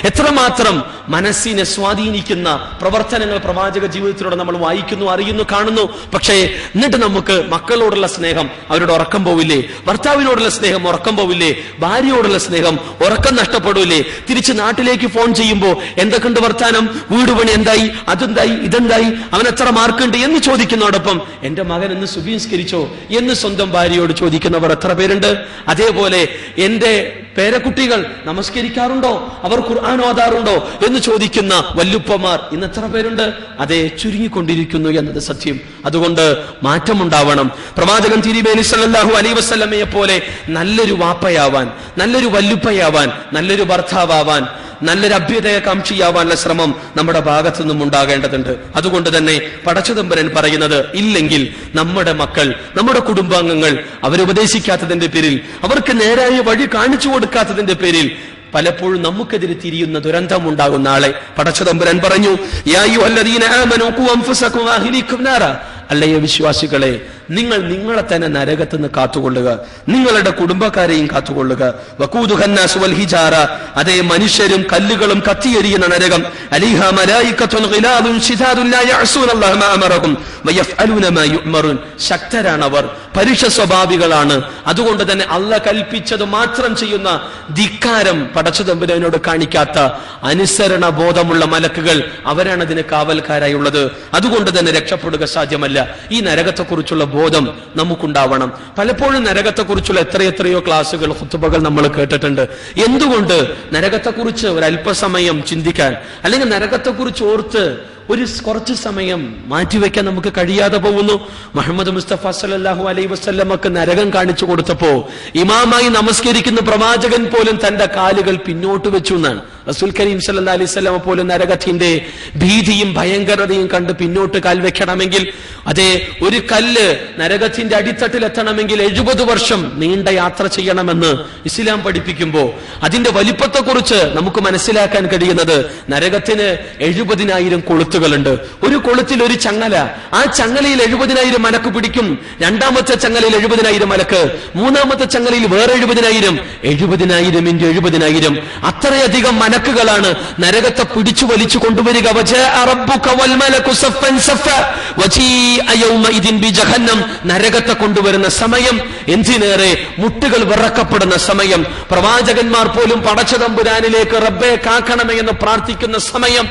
എത്രമാത്രം മനസ്സിനെ സ്വാധീനിക്കുന്ന പ്രവർത്തനങ്ങൾ പ്രവാചക ജീവിതത്തിലൂടെ നമ്മൾ വായിക്കുന്നു, അറിയുന്നു, കാണുന്നു. പക്ഷേ എന്നിട്ട് നമുക്ക് മക്കളോടുള്ള സ്നേഹം അവരുടെ ഉറക്കം പോവില്ലേ? ഭർത്താവിനോടുള്ള സ്നേഹം ഉറക്കം പോവില്ലേ? ഭാര്യയോടുള്ള സ്നേഹം ഉറക്കം നഷ്ടപ്പെടില്ലേ? തിരിച്ച് നാട്ടിലേക്ക് ഫോൺ ചെയ്യുമ്പോൾ എന്തൊക്കെയുണ്ട് വർത്താനം, വീട് പണി എന്തായി, അതെന്തായി, ഇതെന്തായി, അവൻ എത്ര മാർക്കുണ്ട് എന്ന് ചോദിക്കുന്നതോടൊപ്പം എന്റെ മകൻ എന്ന് സുബീസ്കരിച്ചോ എന്ന് സ്വന്തം ഭാര്യയോട് ചോദിക്കുന്നവർ എത്ര പേരുണ്ട്? അതേപോലെ എന്റെ പേരക്കുട്ടികൾ നമസ്കരിക്കാറുണ്ടോ, അവർ ഖുർആൻ ഓതാറുണ്ടോ എന്ന് ചോദിക്കുന്ന വല്ലുപ്പമാർ ഇന്ന് എത്ര പേരുണ്ട്? അതേ, ചുരുങ്ങിക്കൊണ്ടിരിക്കുന്നു എന്നത് സത്യം. അതുകൊണ്ട് മാറ്റമുണ്ടാവണം. പ്രവാചകൻ തിരുമേനി സല്ലല്ലാഹു അലൈഹി വസല്ലമയെ പോലെ നല്ലൊരു വാപ്പയാവാൻ, നല്ലൊരു വല്ലുപ്പയാവാൻ, നല്ലൊരു ഭർത്താവാൻ, നല്ലൊരു അഭ്യുദയകാംക്ഷിയാവാനുള്ള ശ്രമം നമ്മുടെ ഭാഗത്തു നിന്നും ഉണ്ടാകേണ്ടതുണ്ട്. അതുകൊണ്ട് തന്നെ പടച്ചതമ്പുരാൻ പറയുന്നത്, ഇല്ലെങ്കിൽ നമ്മുടെ മക്കൾ, നമ്മുടെ കുടുംബാംഗങ്ങൾ അവരുപദേശിക്കാത്തതിന്റെ പേരിൽ, അവർക്ക് നേരായ വഴി കാണിച്ചു കൊടുക്കാത്തതിന്റെ പേരിൽ പലപ്പോഴും നമുക്കെതിരെ തിരിയുന്ന ദുരന്തം ഉണ്ടാകും നാളെ. പടച്ചതമ്പുരാൻ പറഞ്ഞു, യാ അയ്യുഹല്ലദീന ആമനൂ ഖൂ അൻഫുസകും വഅഹ്ലീകും നാറാ, അല്ലയോ വിശ്വാസികളെ, നിങ്ങൾ നിങ്ങളെ തന്നെ നരകത്ത് നിന്ന് കാത്തുകൊള്ളുക, നിങ്ങളുടെ കുടുംബക്കാരെയും കാത്തുകൊള്ളുക. വഖൂദുഹന്നാസു വൽ ഹിജാറ, അതേ മനുഷ്യരും കല്ലുകളും കത്തിയെരിയുന്ന നരകം. അലൈഹാ മലായികത്തുൻ ഗിലാദുൻ ശിദാദുൻ ലാ യഅസൂനല്ലാഹ മാ അമറഹും വയഫ്അലൂന മാ യുഅ്മറൂൻ. ശക്തരാണവർ, പരുഷ സ്വഭാവികളാണ്. അതുകൊണ്ട് തന്നെ അല്ലാഹ് കൽപ്പിച്ചത് മാത്രം ചെയ്യുന്ന ധിക്കാരം പടച്ചതമ്പുരാനോട് കാണിക്കാത്ത അനുസരണ ബോധമുള്ള മലക്കുകൾ, അവരാണ് അതിന് കാവൽക്കാരായുള്ളത്. അതുകൊണ്ട് തന്നെ രക്ഷപ്പെടുക സാധ്യമല്ല. ഈ നരകത്തെക്കുറിച്ചുള്ള ബോധം നമുക്കുണ്ടാവണം. പലപ്പോഴും നരകത്തെക്കുറിച്ചുള്ള എത്രയെത്രയോ ക്ലാസുകൾ, ഖുതുബകൾ നമ്മൾ കേട്ടിട്ടുണ്ട്. എന്തുകൊണ്ട് നരകത്തെക്കുറിച്ച് ഒരല്പസമയം ചിന്തിക്കാൻ, അല്ലെങ്കിൽ നരകത്തെക്കുറിച്ച് ഓർത്ത് കുറച്ച് സമയം മാറ്റിവെക്കാൻ നമുക്ക് കഴിയാതെ പോകുന്നു? മുഹമ്മദ് മുസ്തഫ സല്ലല്ലാഹു അലൈഹി വസല്ലമക്ക് നരകം കാണിച്ചു കൊടുത്തപ്പോ ഇമാമായി നമസ്കരിക്കുന്ന പ്രവാചകൻ പോലും തന്റെ കാലുകൾ പിന്നോട്ട് വെച്ചു എന്നാണ്. റസൂൽ കരീം സല്ലല്ലാഹു അലൈഹി വസല്ലമ പോലും നരകത്തിന്റെ ഭീതിയും ഭയങ്കരതയും കണ്ട് പിന്നോട്ട് കാൽ വെക്കണമെങ്കിൽ, അതേ ഒരു കല്ല് നരകത്തിന്റെ അടിത്തട്ടിൽ എത്തണമെങ്കിൽ 70 വർഷം നീണ്ട യാത്ര ചെയ്യണമെന്ന് ഇസ്ലാം പഠിപ്പിക്കുമ്പോ അതിന്റെ വലിപ്പത്തെക്കുറിച്ച് നമുക്ക് മനസ്സിലാക്കാൻ കഴിയുന്നത്, നരകത്തിന് 70,000 കൊളുത്തുകളുണ്ട്. ഒരു കൊളുത്തിൽ ഒരു ചങ്ങല, ആ ചങ്ങലയിൽ 70,000 മലക്ക് പിടിക്കും. രണ്ടാമത്തെ ചങ്ങലയിൽ 70,000 മലക്ക്, മൂന്നാമത്തെ ചങ്ങലയിൽ വേറെ 70,000. 70,000 × 70,000 അത്രയധികം മലക്കുകളാണ് നരകത്തെ പിടിച്ചു വലിച്ചു കൊണ്ടുവരിക. നരകത്തെ കൊണ്ടുവരുന്ന സമയം എന്തിനേറെ മുട്ടുകൾ വിറക്കപ്പെടുന്ന സമയം, പ്രവാചകന്മാർ പോലും പടച്ചതമ്പുരാനിലേക്ക് റബ്ബേ കാക്കണമേ എന്ന് പ്രാർത്ഥിക്കുന്ന സമയം.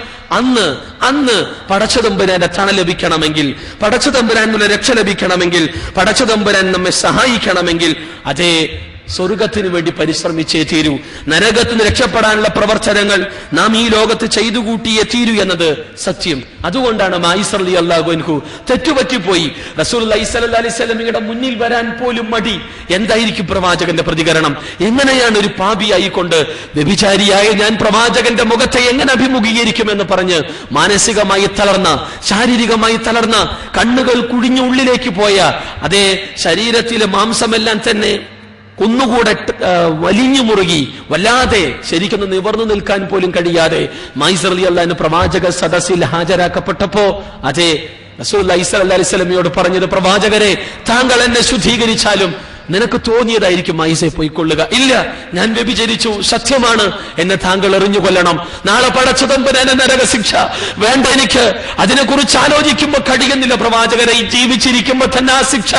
അന്ന് പടച്ചതമ്പുരാന്റെ തണ ലഭിക്കണമെങ്കിൽ, പടച്ചതമ്പുരാനുള്ള രക്ഷ ലഭിക്കണമെങ്കിൽ, പടച്ചതമ്പുരാൻ നമ്മെ സഹായിക്കണമെങ്കിൽ, അതേ സ്വർഗത്തിന് വേണ്ടി പരിശ്രമിച്ചേ തീരൂ. നരകത്തിന് രക്ഷപ്പെടാനുള്ള പ്രവർത്തനങ്ങൾ നാം ഈ ലോകത്ത് ചെയ്തു കൂട്ടിയേ തീരൂ എന്നത് സത്യം. അതുകൊണ്ടാണ് മായിസ് റളിയല്ലാഹു അൻഹു തെറ്റുപറ്റിപ്പോയി റസൂലുള്ളാഹി സ്വല്ലല്ലാഹി അലൈഹി വസല്ലമയുടെ മുന്നിൽ വരാൻ പോലും മടി. എന്തായിരിക്കും പ്രവാചകന്റെ പ്രതികരണം? എങ്ങനെയാണ് ഒരു പാപിയായിക്കൊണ്ട് വ്യഭിചാരിയായ ഞാൻ പ്രവാചകന്റെ മുഖത്തെ എങ്ങനെ അഭിമുഖീകരിക്കുമെന്ന് പറഞ്ഞ് മാനസികമായി തളർന്ന, ശാരീരികമായി തളർന്ന, കണ്ണുകൾ കുഴിഞ്ഞു ഉള്ളിലേക്ക് പോയ, അതേ ശരീരത്തിലെ മാംസമെല്ലാം തന്നെ കുന്നുകൂടെ വലിഞ്ഞു മുറുകി, വല്ലാതെ ശരിക്കൊന്ന് നിവർന്നു നിൽക്കാൻ പോലും കഴിയാതെ മായിസ് റളിയല്ലാഹു അൻഹു പ്രവാചക സദസ്സിൽ ഹാജരാക്കപ്പെട്ടപ്പോ അതേ റസൂലുള്ളാഹി സ്വല്ലല്ലാഹി അലൈഹി വസല്ലമയോട് പറഞ്ഞത്, പ്രവാചകരെ, താങ്കൾ എന്നെ ശുദ്ധീകരിച്ചാലും നിനക്ക് തോന്നിയതായിരിക്കും മായിസെ പോയിക്കൊള്ളുക. ഇല്ല, ഞാൻ വ്യഭിചരിച്ചു, സത്യമാണ്, എന്നെ താങ്കൾ എറിഞ്ഞു കൊല്ലണം. നാളെ പടച്ചതമ്പുരാന്റെ നരകശിക്ഷ വേണ്ട എനിക്ക്. അതിനെക്കുറിച്ച് ആലോചിക്കുമ്പോൾ കഴിയുന്നില്ല പ്രവാചകരെ. ജീവിച്ചിരിക്കുമ്പോ തന്നെ ആ ശിക്ഷ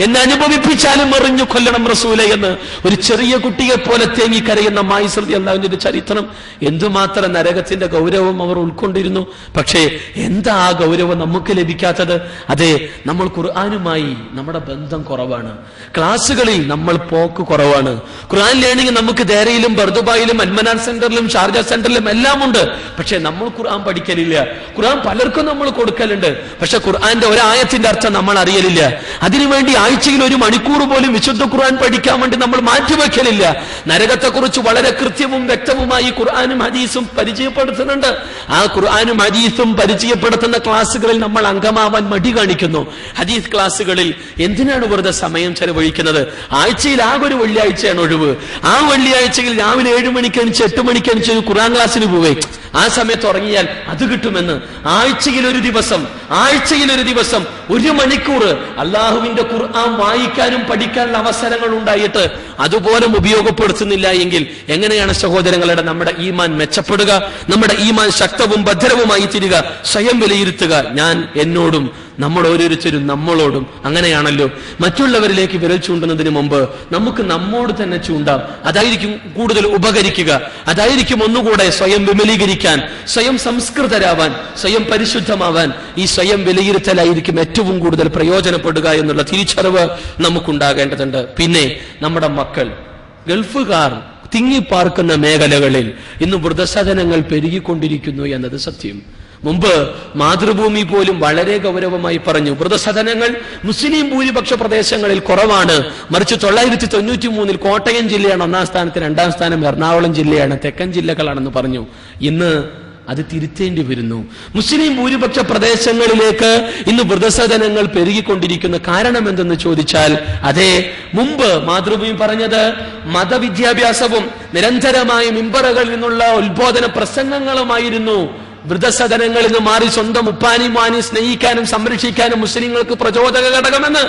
എന്നെ അനുഭവിപ്പിച്ചാലും എറിഞ്ഞു കൊല്ലണം റസൂലെ എന്ന് ഒരു ചെറിയ കുട്ടിയെ പോലെ തേങ്ങി കരയുന്ന മായിസ് റളിയല്ലാഹുവിന്റെ ചരിത്രം. എന്തുമാത്രം നരകത്തിന്റെ ഗൗരവം അവർ ഉൾക്കൊണ്ടിരുന്നു. പക്ഷേ എന്താ ആ ഗൗരവം നമുക്ക് ലഭിക്കാത്തത്? അതെ, നമ്മൾ ഖുർആനുമായി നമ്മുടെ ബന്ധം കുറവാണ്. ക്ലാസ് നമ്മൾ പോക്ക് കുറവാണ്. ഖുർആൻ ലേണിംഗ് നമുക്ക് ദേരയിലും ബർദുബായിലും അൽമനാർ സെന്ററിലും ഷാർജ സെന്ററിലും എല്ലാം ഉണ്ട്. പക്ഷെ നമ്മൾ ഖുർആൻ പഠിക്കലില്ല. ഖുർആൻ പലർക്കും നമ്മൾ കൊടുക്കലുണ്ട്. പക്ഷെ ഖുർആന്റെ ഒരായത്തിന്റെ അർത്ഥം നമ്മൾ അറിയലില്ല. അതിനുവേണ്ടി ആഴ്ചയിൽ 1 മണിക്കൂർ പോലും വിശുദ്ധ ഖുർആൻ പഠിക്കാൻ വേണ്ടി നമ്മൾ മാറ്റിവെക്കലില്ല. നരകത്തെക്കുറിച്ച് വളരെ കൃത്യവും വ്യക്തവുമായി ഖുർആനും ഹദീസും പരിചയപ്പെടുത്തുന്നുണ്ട്. ആ ഖുർആനും ഹദീസും പരിചയപ്പെടുത്തുന്ന ക്ലാസ്സുകളിൽ നമ്മൾ അംഗമാവാൻ മടി കാണിക്കുന്നു. ഹദീസ് ക്ലാസ്സുകളിൽ എന്തിനാണ് വെറുതെ സമയം ചെലവഴിക്കുന്നത്? ആഴ്ചയിൽ ആകെ ഒരു വെള്ളിയാഴ്ചയാണ് ഒഴിവ്. ആ വെള്ളിയാഴ്ചയിൽ രാവിലെ 7 മണിക്ക് എണിച്ച് 8 മണിക്ക് എണിച്ച് ഒരു ഖുർആൻ ക്ലാസ്സിന് പോവേ, ആ സമയത്ത് ഉറങ്ങിയാൽ അത് കിട്ടുമെന്ന്. ആഴ്ചയിൽ ഒരു ദിവസം 1 മണിക്കൂർ അള്ളാഹുവിന്റെ ഖുർആൻ വായിക്കാനും പഠിക്കാനുള്ള അവസരങ്ങൾ ഉണ്ടായിട്ട് അതുപോലും ഉപയോഗപ്പെടുത്തുന്നില്ല എങ്കിൽ എങ്ങനെയാണ് സഹോദരങ്ങളുടെ നമ്മുടെ ഈമാൻ മെച്ചപ്പെടുക, നമ്മുടെ ഈമാൻ ശക്തവും ഭദ്രവുമായി തീരുക? സ്വയം വിലയിരുത്തുക. ഞാൻ എന്നോടും നമ്മൾ ഓരോരുത്തരും നമ്മളോടും അങ്ങനെയാണല്ലോ. മറ്റുള്ളവരിലേക്ക് വിരൽ ചൂണ്ടുന്നതിന് മുമ്പ് നമുക്ക് നമ്മോട് തന്നെ ചൂണ്ടാം. അതായിരിക്കും കൂടുതൽ ഉപകരിക്കുക. അതായിരിക്കും ഒന്നുകൂടെ സ്വയം വിമലീകരിക്കാൻ, സ്വയം സംസ്കൃതരാവാൻ, സ്വയം പരിശുദ്ധമാവാൻ ഈ സ്വയം വിലയിരുത്തലായിരിക്കും ഏറ്റവും കൂടുതൽ പ്രയോജനപ്പെടുക എന്നുള്ള തിരിച്ചറിവ് നമുക്കുണ്ടാകേണ്ടതുണ്ട്. പിന്നെ നമ്മുടെ മക്കൾ, ഗൾഫുകാർ തിങ്ങിപ്പാർക്കുന്ന മേഖലകളിൽ ഇന്ന് വൃദ്ധസദനങ്ങൾ പെരുകിക്കൊണ്ടിരിക്കുന്നു എന്നത് സത്യം. മുമ്പ് മാതൃഭൂമി പോലും വളരെ ഗൗരവമായി പറഞ്ഞു, വൃദ്ധസദനങ്ങൾ മുസ്ലിം ഭൂരിപക്ഷ പ്രദേശങ്ങളിൽ കുറവാണ്. മറിച്ച് 993 കോട്ടയം ജില്ലയാണ് 1ാം സ്ഥാനത്ത്, 2ാം സ്ഥാനം എറണാകുളം ജില്ലയാണ്, തെക്കൻ ജില്ലകളാണെന്ന് പറഞ്ഞു. ഇന്ന് അത് തിരുത്തേണ്ടി വരുന്നു. മുസ്ലിം ഭൂരിപക്ഷ പ്രദേശങ്ങളിലേക്ക് ഇന്ന് വൃദ്ധസദനങ്ങൾ പെരുകിക്കൊണ്ടിരിക്കുന്ന കാരണം എന്തെന്ന് ചോദിച്ചാൽ, അതെ, മുമ്പ് മാതൃഭൂമി പറഞ്ഞത് മതവിദ്യാഭ്യാസവും നിരന്തരമായ മിമ്പറുകളിൽ നിന്നുള്ള ഉത്ബോധന പ്രസംഗങ്ങളുമായിരുന്നു വൃദ്ധസദനങ്ങളിൽ നിന്ന് മാറി സ്വന്തം ഉപ്പാനിമാനി സ്നേഹിക്കാനും സംരക്ഷിക്കാനും മുസ്ലിങ്ങൾക്ക് പ്രചോദക ഘടകമെന്ന്.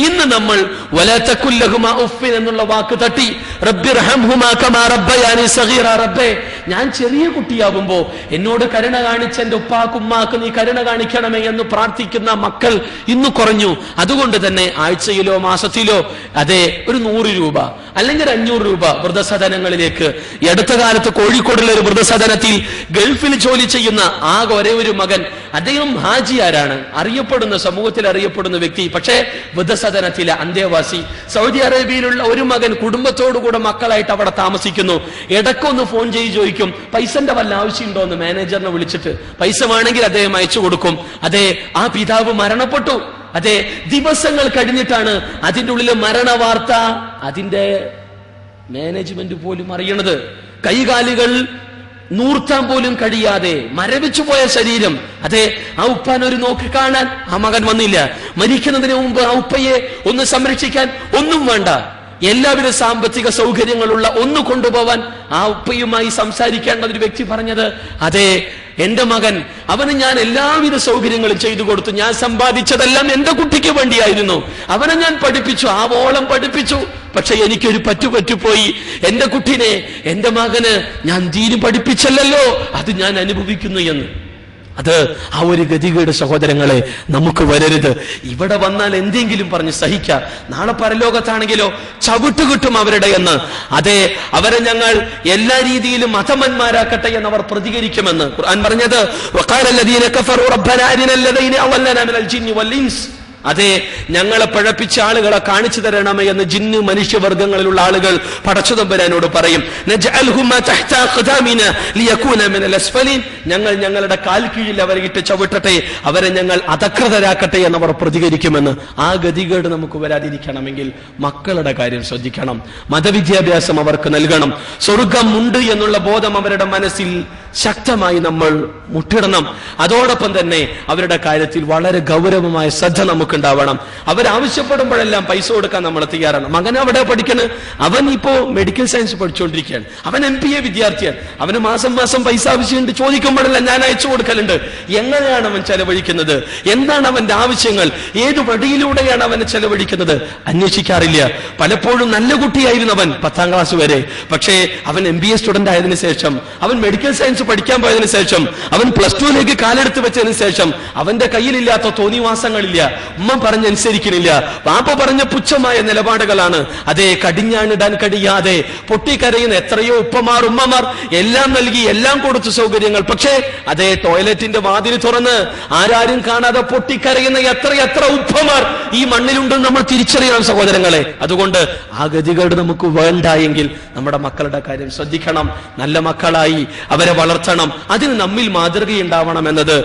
ഇന്ന് നമ്മൾ വലാ തഖുൽ ലഹുമാ ഉഫ്ഫിൻ എന്നുള്ള വാക്ക് തട്ടി റബ്ബിർഹംഹുമാ കമാ റബ്ബയാനി സഗീറ, റബ്ബേ ഞാൻ ചെറിയ കുട്ടിയാകുമ്പോ എന്നോട് കരുണ കാണിച്ച എന്റെ ഉപ്പാക്കുമ്മാക്ക് നീ കരുണ കാണിക്കണമേ എന്ന് പ്രാർത്ഥിക്കുന്ന മക്കൾ ഇന്ന് കുറഞ്ഞു. അതുകൊണ്ട് തന്നെ ആഴ്ചയിലോ മാസത്തിലോ അതെ ഒരു 100 രൂപ അല്ലെങ്കിൽ 500 രൂപ വൃദ്ധസദനങ്ങളിലേക്ക്. ഈ അടുത്ത കാലത്ത് കോഴിക്കോടുള്ള ഒരു വൃദ്ധസദനത്തിൽ ഗൾഫിൽ ജോലി ചെയ്യുന്ന ആകെ ഒരേ ഒരു മകൻ, അദ്ദേഹം ഹാജിയാരാണ്, അറിയപ്പെടുന്ന സമൂഹത്തിൽ അറിയപ്പെടുന്ന വ്യക്തി, പക്ഷേ വൃദ്ധസദനത്തിലെ അന്തേവാസി. സൗദി അറേബ്യയിലുള്ള ഒരു മകൻ കുടുംബത്തോടുകൂടെ മക്കളായിട്ട് അവിടെ താമസിക്കുന്നു. ഇടയ്ക്കൊന്ന് ഫോൺ ചെയ്ത് ചോദിക്കും, പൈസന്റെ വല്ല ആവശ്യമുണ്ടോ എന്ന് മാനേജറിനെ വിളിച്ചിട്ട്. പൈസ വേണമെങ്കിൽ അദ്ദേഹം അയച്ചു കൊടുക്കും. അതെ, ആ പിതാവ് മരണപ്പെട്ടു. അതെ, ദിവസങ്ങൾ കഴിഞ്ഞിട്ടാണ് അതിൻ്റെ ഉള്ളിലെ മരണ വാർത്ത അതിന്റെ മാനേജ്മെന്റ് പോലും അറിയണത്. കൈകാലുകൾ നൂർത്താൻ പോലും കഴിയാതെ മരവിച്ചു പോയ ശരീരം. അതെ, ആ ഉപ്പാൻ ഒരു നോക്കി കാണാൻ ആ മകൻ വന്നില്ല. മരിക്കുന്നതിന് മുമ്പ് ആ ഉപ്പയെ ഒന്ന് സംരക്ഷിക്കാൻ ഒന്നും വേണ്ട, എല്ലാവിധ സാമ്പത്തിക സൗകര്യങ്ങളുള്ള ഒന്ന് കൊണ്ടുപോവാൻ ആ ഉപ്പയുമായി സംസാരിക്കേണ്ട ഒരു വ്യക്തി പറഞ്ഞത്, അതെ എന്റെ മകൻ, അവന് ഞാൻ എല്ലാവിധ സൗകര്യങ്ങളും ചെയ്തു കൊടുത്തു, ഞാൻ സമ്പാദിച്ചതെല്ലാം എന്റെ കുട്ടിക്ക് വേണ്ടിയായിരുന്നു, അവനെ ഞാൻ പഠിപ്പിച്ചു, ആവോളം പഠിപ്പിച്ചു, പക്ഷെ എനിക്കൊരു പറ്റുപോയി. എന്റെ കുട്ടിനെ, എന്റെ മകന് ഞാൻ ദീന് പഠിപ്പിച്ചല്ലോ, അത് ഞാൻ അനുഭവിക്കുന്നു എന്ന്. അത് ആ ഒരു ഗതികേട് സഹോദരങ്ങളെ നമുക്ക് വരരുത്. ഇവിടെ വന്നാൽ എന്തെങ്കിലും പറഞ്ഞ് സഹിക്കാം, നാളെ പരലോകത്താണെങ്കിലോ ചവിട്ട് കിട്ടും അവരുടെ എന്ന്. അതെ, അവരെ ഞങ്ങൾ എല്ലാ രീതിയിലും മതമന്മാരാക്കട്ടെ എന്ന് അവർ പ്രതികരിക്കുമെന്ന് ഖുർആൻ പറഞ്ഞത്. അതെ, ഞങ്ങളെ പഴപ്പിച്ച ആളുകളെ കാണിച്ചു തരണമേ എന്ന് ജിന്ന് മനുഷ്യവർഗങ്ങളിലുള്ള ആളുകൾ പടച്ചുതമ്പുരാനോട് പറയും. ഞങ്ങൾ ഞങ്ങളുടെ കാൽ കീഴിൽ അവരെ ഇട്ട് ചവിട്ടട്ടെ, അവരെ ഞങ്ങൾ അധകൃതരാക്കട്ടെ എന്നവർ പ്രതികരിക്കുമെന്ന്. ആ ഗതികേട് നമുക്ക് വരാതിരിക്കണമെങ്കിൽ മക്കളുടെ കാര്യം ശ്രദ്ധിക്കണം. മതവിദ്യാഭ്യാസം അവർക്ക് നൽകണം. സ്വർഗമുണ്ട് എന്നുള്ള ബോധം അവരുടെ മനസ്സിൽ ശക്തമായി നമ്മൾ മുട്ടിടണം. അതോടൊപ്പം തന്നെ അവരുടെ കാര്യത്തിൽ വളരെ ഗൗരവമായ ശ്രദ്ധ നമുക്കുണ്ടാവണം. അവരാവശ്യപ്പെടുമ്പോഴെല്ലാം പൈസ കൊടുക്കാൻ നമ്മൾ തയ്യാറാണ്. മകൻ അവിടെ പഠിക്കണ്, അവൻ ഇപ്പോ മെഡിക്കൽ സയൻസ് പഠിച്ചുകൊണ്ടിരിക്കുകയാണ്, അവൻ MPA വിദ്യാർത്ഥിയാണ്, അവന് മാസം പൈസ ആവശ്യമുണ്ട്, ചോദിക്കുമ്പോഴെല്ലാം ഞാൻ അയച്ചു കൊടുക്കലുണ്ട്. എങ്ങനെയാണ് അവൻ ചെലവഴിക്കുന്നത്, എന്താണ് അവന്റെ ആവശ്യങ്ങൾ, ഏത് വഴിയിലൂടെയാണ് അവനെ ചെലവഴിക്കുന്നത് അന്വേഷിക്കാറില്ല. പലപ്പോഴും നല്ല കുട്ടിയായിരുന്നു അവൻ 10ാം ക്ലാസ് വരെ, പക്ഷേ അവൻ MBA സ്റ്റുഡന്റ് ആയതിനു ശേഷം, അവൻ മെഡിക്കൽ സയൻസ് പഠിക്കാൻ പോയതിനു ശേഷം, അവൻ +2ലേക്ക് കാലെടുത്ത് വെച്ചതിന് ശേഷം അവന്റെ കയ്യിലില്ലാത്ത തോന്നിവാസങ്ങളില്ല, ഉമ്മ പറഞ്ഞനുസരിക്കണില്ല, പാപ്പ പറഞ്ഞ പുച്ഛമായ നിലപാടുകളാണ്. അതേ, കടിഞ്ഞാണിടാൻ കഴിയാതെ പൊട്ടിക്കരയുന്ന എത്രയോ ഉപ്പമാർ ഉമ്മമാർ എല്ലാം നൽകി, എല്ലാം കൊടുത്തു സൗകര്യങ്ങൾ, പക്ഷേ അതേ ടോയ്ലറ്റിന്റെ വാതിൽ തുറന്ന് ആരാരും കാണാതെ പൊട്ടിക്കരയുന്ന എത്ര ഉപ്പമാർ ഈ മണ്ണിലുണ്ടെന്ന് നമ്മൾ തിരിച്ചറിയണം സഹോദരങ്ങളെ. അതുകൊണ്ട് ആ ഗതികേട് നമുക്ക് വേണ്ട എങ്കിൽ നമ്മുടെ മക്കളുടെ കാര്യം ശ്രദ്ധിക്കണം. നല്ല മക്കളായി അവരെ വളർത്തണം. അതിന് നമ്മിൽ മാതൃകയുണ്ടാവണം എന്നത്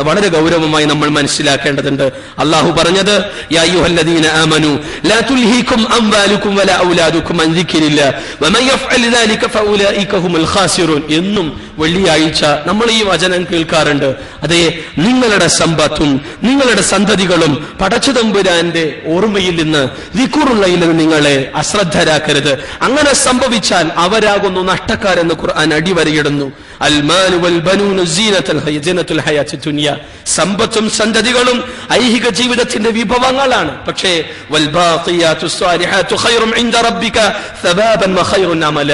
വളരെ ഗൗരവമായി നമ്മൾ മനസ്സിലാക്കേണ്ടതുണ്ട്. അള്ളാഹു പറഞ്ഞത്, യാ അയ്യുഹല്ലദീന ആമനൂ ലാ തുൽഹികും അംവാലുകും വലാ ഔലാദുകും അൻ ദിക്രില്ലാഹ് വമൻ യഫ്അൽ ദാലിക ഫഉലൈക ഹുമുൽ ഖാസിറൂൻ എന്നും വെള്ളിയാഴ്ച നമ്മൾ ഈ വചനം കേൾക്കാറുണ്ട്. അതേ, നിങ്ങളുടെ സമ്പത്തും നിങ്ങളുടെ സന്തതികളും പടച്ചതമ്പുരാന്റെ ഓർമ്മയിൽ നിന്ന് ദിക്റുള്ളയിൽ നിന്ന് നിങ്ങളെ അശ്രദ്ധരാക്കരുത്. അങ്ങനെ സംഭവിച്ചാൽ അവരാകുന്നു നഷ്ടക്കാരെന്ന് ഖുർആൻ അടിവരയിടുന്നു. അൽമാലു വൽ ബനൂനു സീനത്തുൽ ഹയാത്തുദ് ദുനിയ, സമ്പത്തും സന്തതികളും ഐഹിക ജീവിതത്തിന്റെ വിഭവങ്ങളാണ്. പക്ഷേ വൽ ബാഖിയാത്തുസ് സാലിഹാത്തു ഖൈറുൻ ഇൻദ റബ്ബിക സവാബൻ വഖൈറുൻ അമല,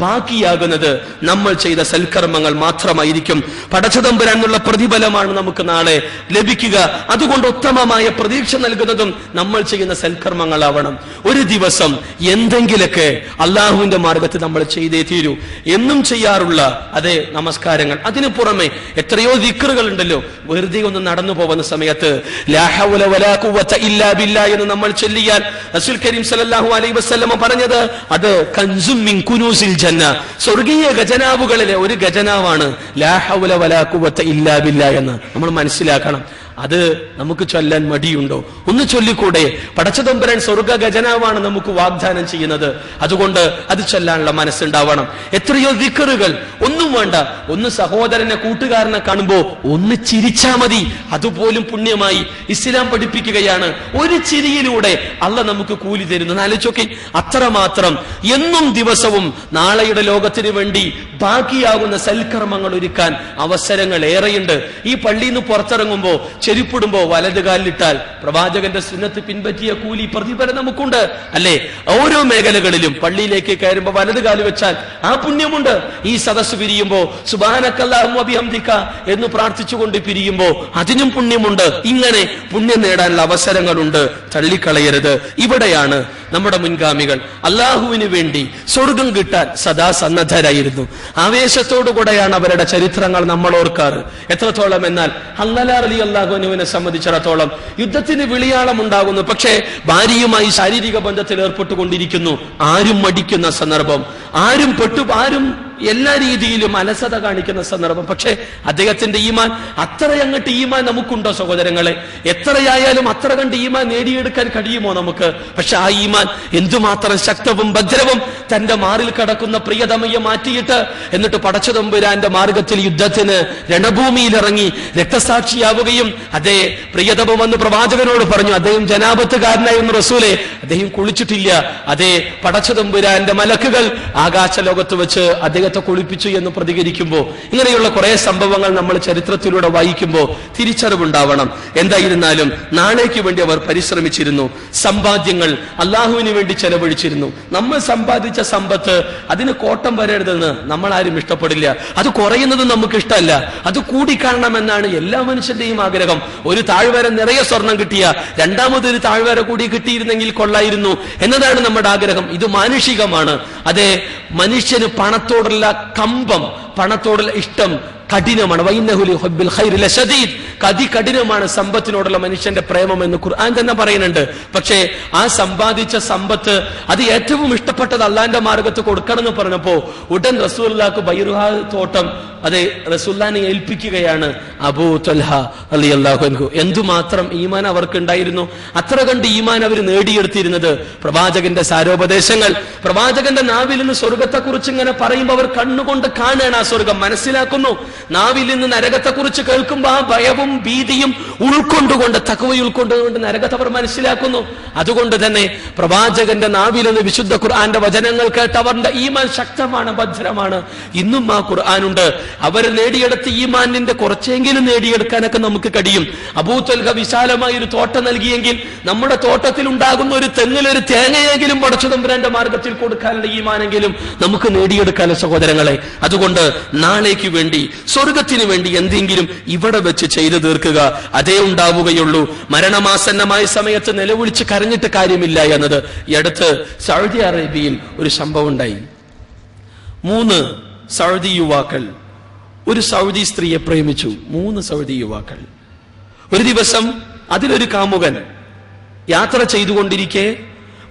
ബാക്കിയാകുന്നത് നമ്മൾ ചെയ്ത സൽക്കർമ്മങ്ങൾ മാത്രമായിരിക്കും. പടച്ചതമ്പുരാനുള്ള പ്രതിഫലമാണ് നമുക്ക് നാളെ ലഭിക്കുക. അതുകൊണ്ട് ഉത്തമമായ പ്രതീക്ഷ നൽകുന്നതും നമ്മൾ ചെയ്യുന്ന സൽക്കർമ്മങ്ങളാവണം. ഒരു ദിവസം എന്തെങ്കിലൊക്കെ അള്ളാഹുവിന്റെ മാർഗത്തിൽ നമ്മൾ ചെയ്തേ തീരൂ. എന്നും ചെയ്യാറുള്ള അതേ നമസ്കാരങ്ങൾ, അതിനു പുറമെ എത്രയോ ദിക്റുകൾ ഉണ്ടല്ലോ. വെറുതെ ഒന്ന് നടന്നു പോകുന്ന സമയത്ത് ലാ ഹൗല വലാ ഖുവത ഇല്ലാ ബില്ലാഹ് എന്ന് നമ്മൾ ചൊല്ലിയാൽ റസൂൽ കരീം സല്ലല്ലാഹു അലൈഹി വസല്ലം പറഞ്ഞത് അത് കൻസും മിൻ കുനൂസിൽ ജന്ന, സ്വർഗീയ ഖജനാവുകളിലെ ഒരു ഖജനാവാണ് ലാ ഹൗല വലാ ഖുവത ഇല്ലാ ബില്ലാഹ് എന്ന് നമ്മൾ മനസ്സിലാക്കണം. അത് നമുക്ക് ചൊല്ലാൻ മടിയുണ്ടോ? ഒന്ന് ചൊല്ലിക്കൂടെ? പടച്ചതമ്പുരാൻ സ്വർഗ ഖജനാവാണ് നമുക്ക് വാഗ്ദാനം ചെയ്യുന്നത്. അതുകൊണ്ട് അത് ചൊല്ലാനുള്ള മനസ്സുണ്ടാവണം. എത്രയോ ദിക്റുകൾ, ഒന്നും വേണ്ട, ഒന്ന് സഹോദരനെ കൂട്ടുകാരനെ കാണുമ്പോ ഒന്ന് ചിരിച്ചാ മതി, അതുപോലും പുണ്യമായി ഇസ്ലാം പഠിപ്പിക്കുകയാണ്. ഒരു ചിരിയിലൂടെ അള്ളാഹ് നമുക്ക് കൂലി തരുന്നു. ആലോചിച്ചോക്കെ, അത്രമാത്രം എന്നും ദിവസവും നാളെയുടെ ലോകത്തിന് വേണ്ടി ബാക്കിയാകുന്ന സൽക്കർമ്മങ്ങൾ ഒരുക്കാൻ അവസരങ്ങൾ ഏറെയുണ്ട്. ഈ പള്ളിയിൽ നിന്ന് പുറത്തിറങ്ങുമ്പോ ചെരുപ്പിടുമ്പോ വലത് കാലിലിട്ടാൽ പ്രവാചകന്റെ സുന്നത്ത് പിൻപറ്റിയ കൂലി പ്രതിഫലം നമുക്കുണ്ട്, അല്ലേ? ഓരോ മേഖലകളിലും പള്ളിയിലേക്ക് കയറുമ്പോ വലത് കാല് വെച്ചാൽ ആ പുണ്യമുണ്ട്. ഈ സദസ്സ് പിരിയുമ്പോ സുബ്ഹാനക്കല്ലാഹുമ്മ വബിഹംദിക എന്ന് പ്രാർത്ഥിച്ചുകൊണ്ട് പിരിയുമ്പോ അതിനും പുണ്യമുണ്ട്. ഇങ്ങനെ പുണ്യം നേടാനുള്ള അവസരങ്ങളുണ്ട്, തള്ളിക്കളയരുത്. ഇവിടെയാണ് നമ്മുടെ മുൻഗാമികൾ അള്ളാഹുവിന് വേണ്ടി സ്വർഗം കിട്ടാൻ സദാ സന്നദ്ധരായിരുന്നു. ആവേശത്തോടുകൂടെയാണ് അവരുടെ ചരിത്രങ്ങൾ നമ്മൾ ഓർക്കാറ്. എത്രത്തോളം എന്നാൽ ഹൻദല റളിയല്ലാഹുവിനെ സംബന്ധിച്ചിടത്തോളം യുദ്ധത്തിന് വിളിയാളം ഉണ്ടാകുന്നു, പക്ഷേ ഭാര്യയുമായി ശാരീരിക ബന്ധത്തിൽ ഏർപ്പെട്ടുകൊണ്ടിരിക്കുന്നു. ആരും മടിക്കുന്ന സന്ദർഭം, ആരും എല്ലാ രീതിയിലും അലസത കാണിക്കുന്ന സന്ദർഭം. പക്ഷേ അദ്ദേഹത്തിന്റെ ഈമാൻ അത്രയങ്ങട്ട് ഈമാൻ നമുക്കുണ്ടോ സഹോദരങ്ങളെ? എത്രയായാലും അത്ര കണ്ട് ഈമാൻ നേടിയെടുക്കാൻ കഴിയുമോ നമുക്ക്? പക്ഷെ ആ ഈമാൻ എന്തുമാത്രം ശക്തവും ഭദ്രവും, തന്റെ മാറിൽ കിടക്കുന്ന പ്രിയതമയെ മാറ്റിയിട്ട് എന്നിട്ട് പടച്ചതമ്പുരാന്റെ മാർഗത്തിൽ യുദ്ധത്തിന് രണഭൂമിയിൽ ഇറങ്ങി രക്തസാക്ഷിയാവുകയും അതേ പ്രിയതമ വന്ന് പ്രവാചകനോട് പറഞ്ഞു, അദ്ദേഹം ജനാപത്തുകാരനായിരുന്നു റസൂലെ, അദ്ദേഹം കുളിച്ചിട്ടില്ല. അതേ പടച്ചതമ്പുരാന്റെ മലക്കുകൾ ആകാശ ലോകത്ത് വെച്ച് അദ്ദേഹത്തെ കുളിപ്പിച്ചു എന്ന് പ്രതികരിക്കുമ്പോൾ, ഇങ്ങനെയുള്ള കുറെ സംഭവങ്ങൾ നമ്മൾ ചരിത്രത്തിലൂടെ വായിക്കുമ്പോൾ തിരിച്ചറിവുണ്ടാവണം. എന്തായിരുന്നാലും നാളേക്ക് വേണ്ടി അവർ പരിശ്രമിച്ചിരുന്നു. സമ്പാദ്യങ്ങൾ അള്ളാഹുവിന് വേണ്ടി ചെലവഴിച്ചിരുന്നു. നമ്മൾ സമ്പാദിച്ച സമ്പത്ത് അതിന് കോട്ടം വരരുതെന്ന് നമ്മൾ ആരും ഇഷ്ടപ്പെടില്ല. അത് കുറയുന്നത് നമുക്ക് ഇഷ്ടമല്ല, അത് കൂടിക്കാണണമെന്നാണ് എല്ലാ മനുഷ്യന്റെയും ആഗ്രഹം. ഒരു താഴ്വര നിറയെ സ്വർണം കിട്ടിയ രണ്ടാമതൊരു താഴ്വര കൂടി കിട്ടിയിരുന്നെങ്കിൽ കൊള്ളായിരുന്നു എന്നതാണ് നമ്മുടെ ആഗ്രഹം. ഇത് മാനുഷികമാണ്. അതെ, മനുഷ്യന് പണത്തോടുള്ള കമ്പം, പണത്തോടുള്ള ഇഷ്ടം കഠിനമാണ്. കഠിനമാണ് സമ്പത്തിനോടുള്ള മനുഷ്യന്റെ പ്രേമം എന്ന് ഖുർആൻ തന്നെ പറയുന്നുണ്ട്. പക്ഷേ ആ സമ്പാദിച്ച സമ്പത്ത് അത് ഏറ്റവും ഇഷ്ടപ്പെട്ടത് അള്ളാന്റെ മാർഗത്ത് കൊടുക്കണം എന്ന് പറഞ്ഞപ്പോ ഉടൻ റസൂലുള്ളാഹിക്ക് ബൈറുഹാ തോട്ടം അതെ റസൂലുള്ളാഹിനെ ഏൽപ്പിക്കുകയാണ് അബൂ തൽഹ റളിയല്ലാഹു അൻഹു. എന്തുമാത്രം ഈമാൻ അവർക്ക് ഉണ്ടായിരുന്നു! അത്ര കണ്ട് ഈമാൻ അവർ നേടിയെടുത്തിരുന്നത് പ്രവാചകന്റെ സാരോപദേശങ്ങൾ. പ്രവാചകന്റെ നാവിൽ നിന്ന് സ്വർഗത്തെക്കുറിച്ച് ഇങ്ങനെ പറയുമ്പോൾ അവർ കണ്ണുകൊണ്ട് കാണുകയാണ് ആ സ്വർഗം, മനസ്സിലാക്കുന്നു. നാവിൽ നിന്ന് നരകത്തെക്കുറിച്ച് കേൾക്കുമ്പോൾ ആ ഭയവും ഭീതിയും ഉൾക്കൊണ്ടുകൊണ്ട്, തഖ്വ ഉൾക്കൊണ്ടുകൊണ്ട് നരകത്തെ അവർ മനസ്സിലാക്കുന്നു. അതുകൊണ്ട് തന്നെ പ്രവാചകന്റെ നാവിൽ നിന്ന് വിശുദ്ധ ഖുർആന്റെ വചനങ്ങൾ കേട്ട് അവരുടെ ഈമാൻ ശക്തമാണ്, ഭദ്രമാണ്. ഇന്നും ആ ഖുർആനുണ്ട്. അവർ നേടിയെടുത്ത ഈമാനിന്റെ കുറച്ചെങ്കിലും നേടിയെടുക്കാനൊക്കെ നമുക്ക് കഴിയും. അബൂ തൽഹ വിശാലമായ ഒരു തോട്ടം നൽകിയെങ്കിൽ നമ്മുടെ തോട്ടത്തിൽ ഉണ്ടാകുന്ന ഒരു തെങ്ങിലൊരു തേങ്ങയെങ്കിലും പടച്ചതമ്പുരാന്റെ മാർഗത്തിൽ കൊടുക്കാനുള്ള ഈമാനെങ്കിലും നമുക്ക് നേടിയെടുക്കാനുള്ള സഹോദരങ്ങളെ. അതുകൊണ്ട് നാളേക്ക് വേണ്ടി, സ്വർഗത്തിന് വേണ്ടി എന്തെങ്കിലും ഇവിടെ വെച്ച് ചെയ്തു തീർക്കുക, അതേ ഉണ്ടാവുകയുള്ളൂ. മരണമാസന്നമായ സമയത്ത് നിലവിളിച്ച് കരഞ്ഞിട്ട് കാര്യമില്ല എന്നത്. ഈ അടുത്ത് സൗദി അറേബ്യയിൽ ഒരു സംഭവം ഉണ്ടായി. 3 സൗദി യുവാക്കൾ ഒരു സൗദി സ്ത്രീയെ പ്രേമിച്ചു. 3 സൗദി യുവാക്കൾ. ഒരു ദിവസം അതിലൊരു കാമുകൻ യാത്ര ചെയ്തുകൊണ്ടിരിക്കെ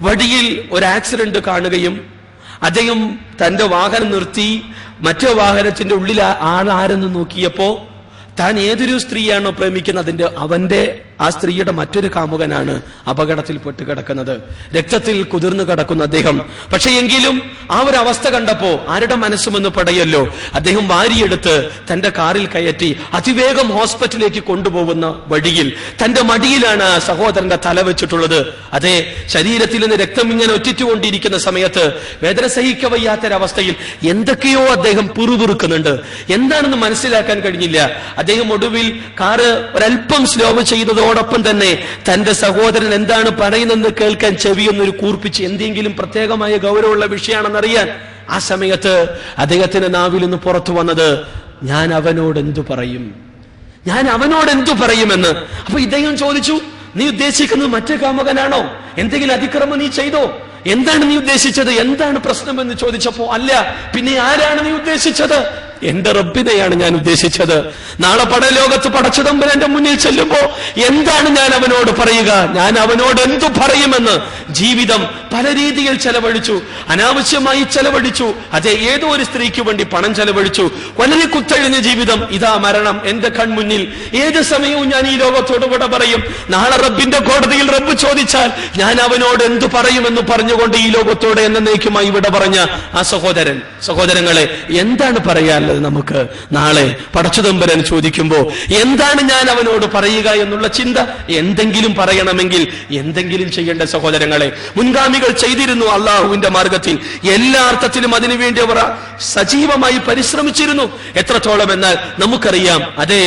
വഴിയിൽ ഒരു ആക്സിഡന്റ് കാണുകയും അദ്ദേഹം തന്റെ വാഹനം നിർത്തി മറ്റേ വാഹനത്തിന്റെ ഉള്ളിൽ ആരെന്ന് നോക്കിയപ്പോ താൻ ഏതൊരു സ്ത്രീയാണോ പ്രേമിക്കുന്നത് അവന്റെ ആ സ്ത്രീയുടെ മറ്റൊരു കാമുകനാണ് അപകടത്തിൽപ്പെട്ട് കിടക്കുന്നത്, രക്തത്തിൽ കുതിർന്നു കിടക്കുന്ന അദ്ദേഹം. പക്ഷെ എങ്കിലും ആ ഒരു അവസ്ഥ കണ്ടപ്പോ ആരുടെ മനസ്സുമെന്ന് പടയല്ലോ, അദ്ദേഹം വാരിയെടുത്ത് തന്റെ കാറിൽ കയറ്റി അതിവേഗം ഹോസ്പിറ്റലിലേക്ക് കൊണ്ടുപോകുന്ന വഴിയിൽ തന്റെ മടിയിലാണ് ആ സഹോദരന്റെ തല വെച്ചിട്ടുള്ളത്. അതെ, ശരീരത്തിൽ നിന്ന് രക്തം ഇങ്ങനെ ഒറ്റിച്ചുകൊണ്ടിരിക്കുന്ന സമയത്ത് വേദന സഹിക്കവയ്യാത്തൊരവസ്ഥയിൽ എന്തൊക്കെയോ അദ്ദേഹം പിറുപിറുക്കുന്നുണ്ട്. എന്താണെന്ന് മനസ്സിലാക്കാൻ കഴിഞ്ഞില്ല. അദ്ദേഹം ഒടുവിൽ കാറ് ഒരല്പം സ്ലോ ചെയ്തതോടൊപ്പം തന്നെ തന്റെ സഹോദരൻ എന്താണ് പറയുന്നതെന്ന് കേൾക്കാൻ ചെവിയൊന്നൊരു കൂർപ്പിച്ച്, എന്തെങ്കിലും പ്രത്യേകമായ ഗൗരവമുള്ള വിഷയമാണെന്നറിയാൻ. ആ സമയത്ത് അദ്ദേഹത്തിന്റെ നാവിൽ നിന്ന് പുറത്തു വന്നത്, ഞാൻ അവനോട് എന്തു പറയും, ഞാൻ അവനോട് എന്തു പറയുമെന്ന്. അപ്പൊ ഇദ്ദേഹം ചോദിച്ചു, നീ ഉദ്ദേശിക്കുന്നത് മറ്റേ കാമുകനാണോ? എന്തെങ്കിലും അതിക്രമം നീ ചെയ്തോ? എന്താണ് നീ ഉദ്ദേശിച്ചത്? എന്താണ് പ്രശ്നമെന്ന് ചോദിച്ചപ്പോ, അല്ല, പിന്നെ ആരാണ് നീ ഉദ്ദേശിച്ചത്? എന്റെ റബ്ബിനെയാണ് ഞാൻ ഉദ്ദേശിച്ചത്. നാളെ പടലോകത്ത് പടച്ചതമ്പുരാന്റെ മുന്നിൽ ചെല്ലുമ്പോ എന്താണ് ഞാൻ അവനോട് പറയുക? ഞാൻ അവനോട് എന്തു പറയുമെന്ന്. ജീവിതം പല രീതിയിൽ ചെലവഴിച്ചു, അനാവശ്യമായി ചെലവഴിച്ചു. അതെ, ഏതോ ഒരു സ്ത്രീക്ക് വേണ്ടി പണം ചെലവഴിച്ചു. വളരെ കുത്തഴിഞ്ഞ ജീവിതം. ഇതാ മരണം എന്റെ കൺമുന്നിൽ. ഏത് സമയവും ഞാൻ ഈ ലോകത്തോട് കൂടെ പറയും. നാളെ റബ്ബിന്റെ കോടതിയിൽ റബ്ബ് ചോദിച്ചാൽ ഞാൻ അവനോട് എന്തു പറയുമെന്ന് പറഞ്ഞുകൊണ്ട് ഈ ലോകത്തോടെ എന്നേക്കുമായി ഇവിടെ പറഞ്ഞ ആ സഹോദരങ്ങളെ, എന്താണ് പറയാനുള്ളത് നമുക്ക്? നാളെ പടച്ചതമ്പുരാൻ ചോദിക്കുമ്പോ എന്താണ് ഞാൻ അവനോട് പറയുക എന്നുള്ള ചിന്ത. എന്തെങ്കിലും പറയണമെങ്കിൽ എന്തെങ്കിലും ചെയ്യേണ്ട സഹോദരങ്ങളെ. മുൻഗാമികൾ ചെയ്തിരുന്നു അള്ളാഹുവിന്റെ മാർഗത്തിൽ. എല്ലാ അർത്ഥത്തിലും അതിനുവേണ്ടി അവർ സജീവമായി പരിശ്രമിച്ചിരുന്നു. എത്രത്തോളം എന്നാൽ നമുക്കറിയാം. അതേ,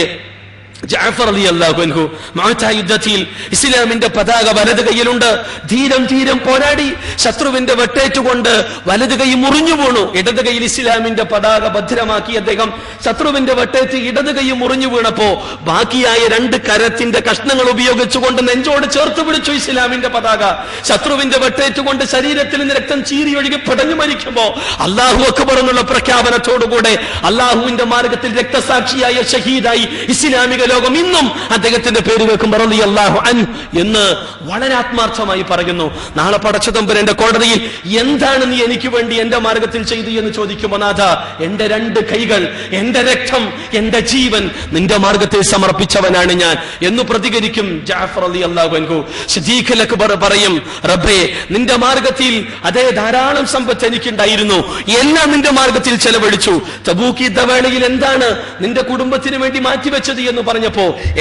ജഅഫർ റളിയല്ലാഹു അൻഹു മഅത യുദ്ധത്തിൽ ഇസ്ലാമിന്റെ പതാക വലത് കൈയിലുണ്ട്. ധീരം പോരാടി ശത്രുവിന്റെ വെട്ടേറ്റുകൊണ്ട് വലത് കൈ മുറിഞ്ഞു വീണു. ഇടത് കൈയിൽ ഇസ്ലാമിന്റെ പതാക ഭദ്രമാക്കി അദ്ദേഹം ശത്രുവിന്റെ വെട്ടേറ്റ് ഇടത് കൈ മുറിഞ്ഞു വീണപ്പോ ബാക്കിയായ രണ്ട് കരത്തിന്റെ കഷ്ണങ്ങൾ ഉപയോഗിച്ചുകൊണ്ട് നെഞ്ചോട് ചേർത്ത് പിടിച്ചു ഇസ്ലാമിന്റെ പതാക. ശത്രുവിന്റെ വെട്ടേറ്റുകൊണ്ട് ശരീരത്തിൽ നിന്ന് രക്തം ചീറിയൊഴുകി പിടഞ്ഞു മരിക്കുമ്പോ അല്ലാഹു അക്ബർ എന്നുള്ള പ്രഖ്യാപനത്തോടുകൂടെ അല്ലാഹുവിന്റെ മാർഗത്തിൽ രക്തസാക്ഷിയായ ഷഹീദായി ഇസ്ലാമിക ലോകം ഇന്നും അദ്ദേഹത്തിന്റെ പേര് വെക്കുമ്പോൾ റളിയല്ലാഹു അൻഹു എന്ന് വളരെ ആത്മാർത്ഥമായി പറയുന്നു. നാളെ പടച്ചതമ്പുരാന്റെ കോടതിയിൽ എന്താണ് നീ എനിക്ക് വേണ്ടി എന്റെ മാർഗത്തിൽ ചെയ്തു എന്ന് ചോദിക്കുമ്പോൾ, നാഥ, എന്റെ രണ്ട് കൈകൾ, എന്റെ രക്തം, എന്റെ ജീവൻ നിന്റെ മാർഗത്തിൽ സമർപ്പിച്ചവനാണ് ഞാൻ എന്ന് പ്രതികരിക്കും ജഅഫർ റളിയല്ലാഹു അൻഹു. സിദ്ദീഖുൽ അക്ബർ പറയും, റബ്ബേ, നിന്റെ മാർഗത്തിൽ അതേ ധാരാളം സമ്പത്ത് എനിക്കുണ്ടായിരുന്നു, എല്ലാം നിന്റെ മാർഗത്തിൽ ചെലവഴിച്ചു. തബൂക്ക് യുദ്ധവേളയിൽ എന്താണ് നിന്റെ കുടുംബത്തിന് വേണ്ടി മാറ്റിവെച്ചത് എന്ന് പറഞ്ഞപ്പോ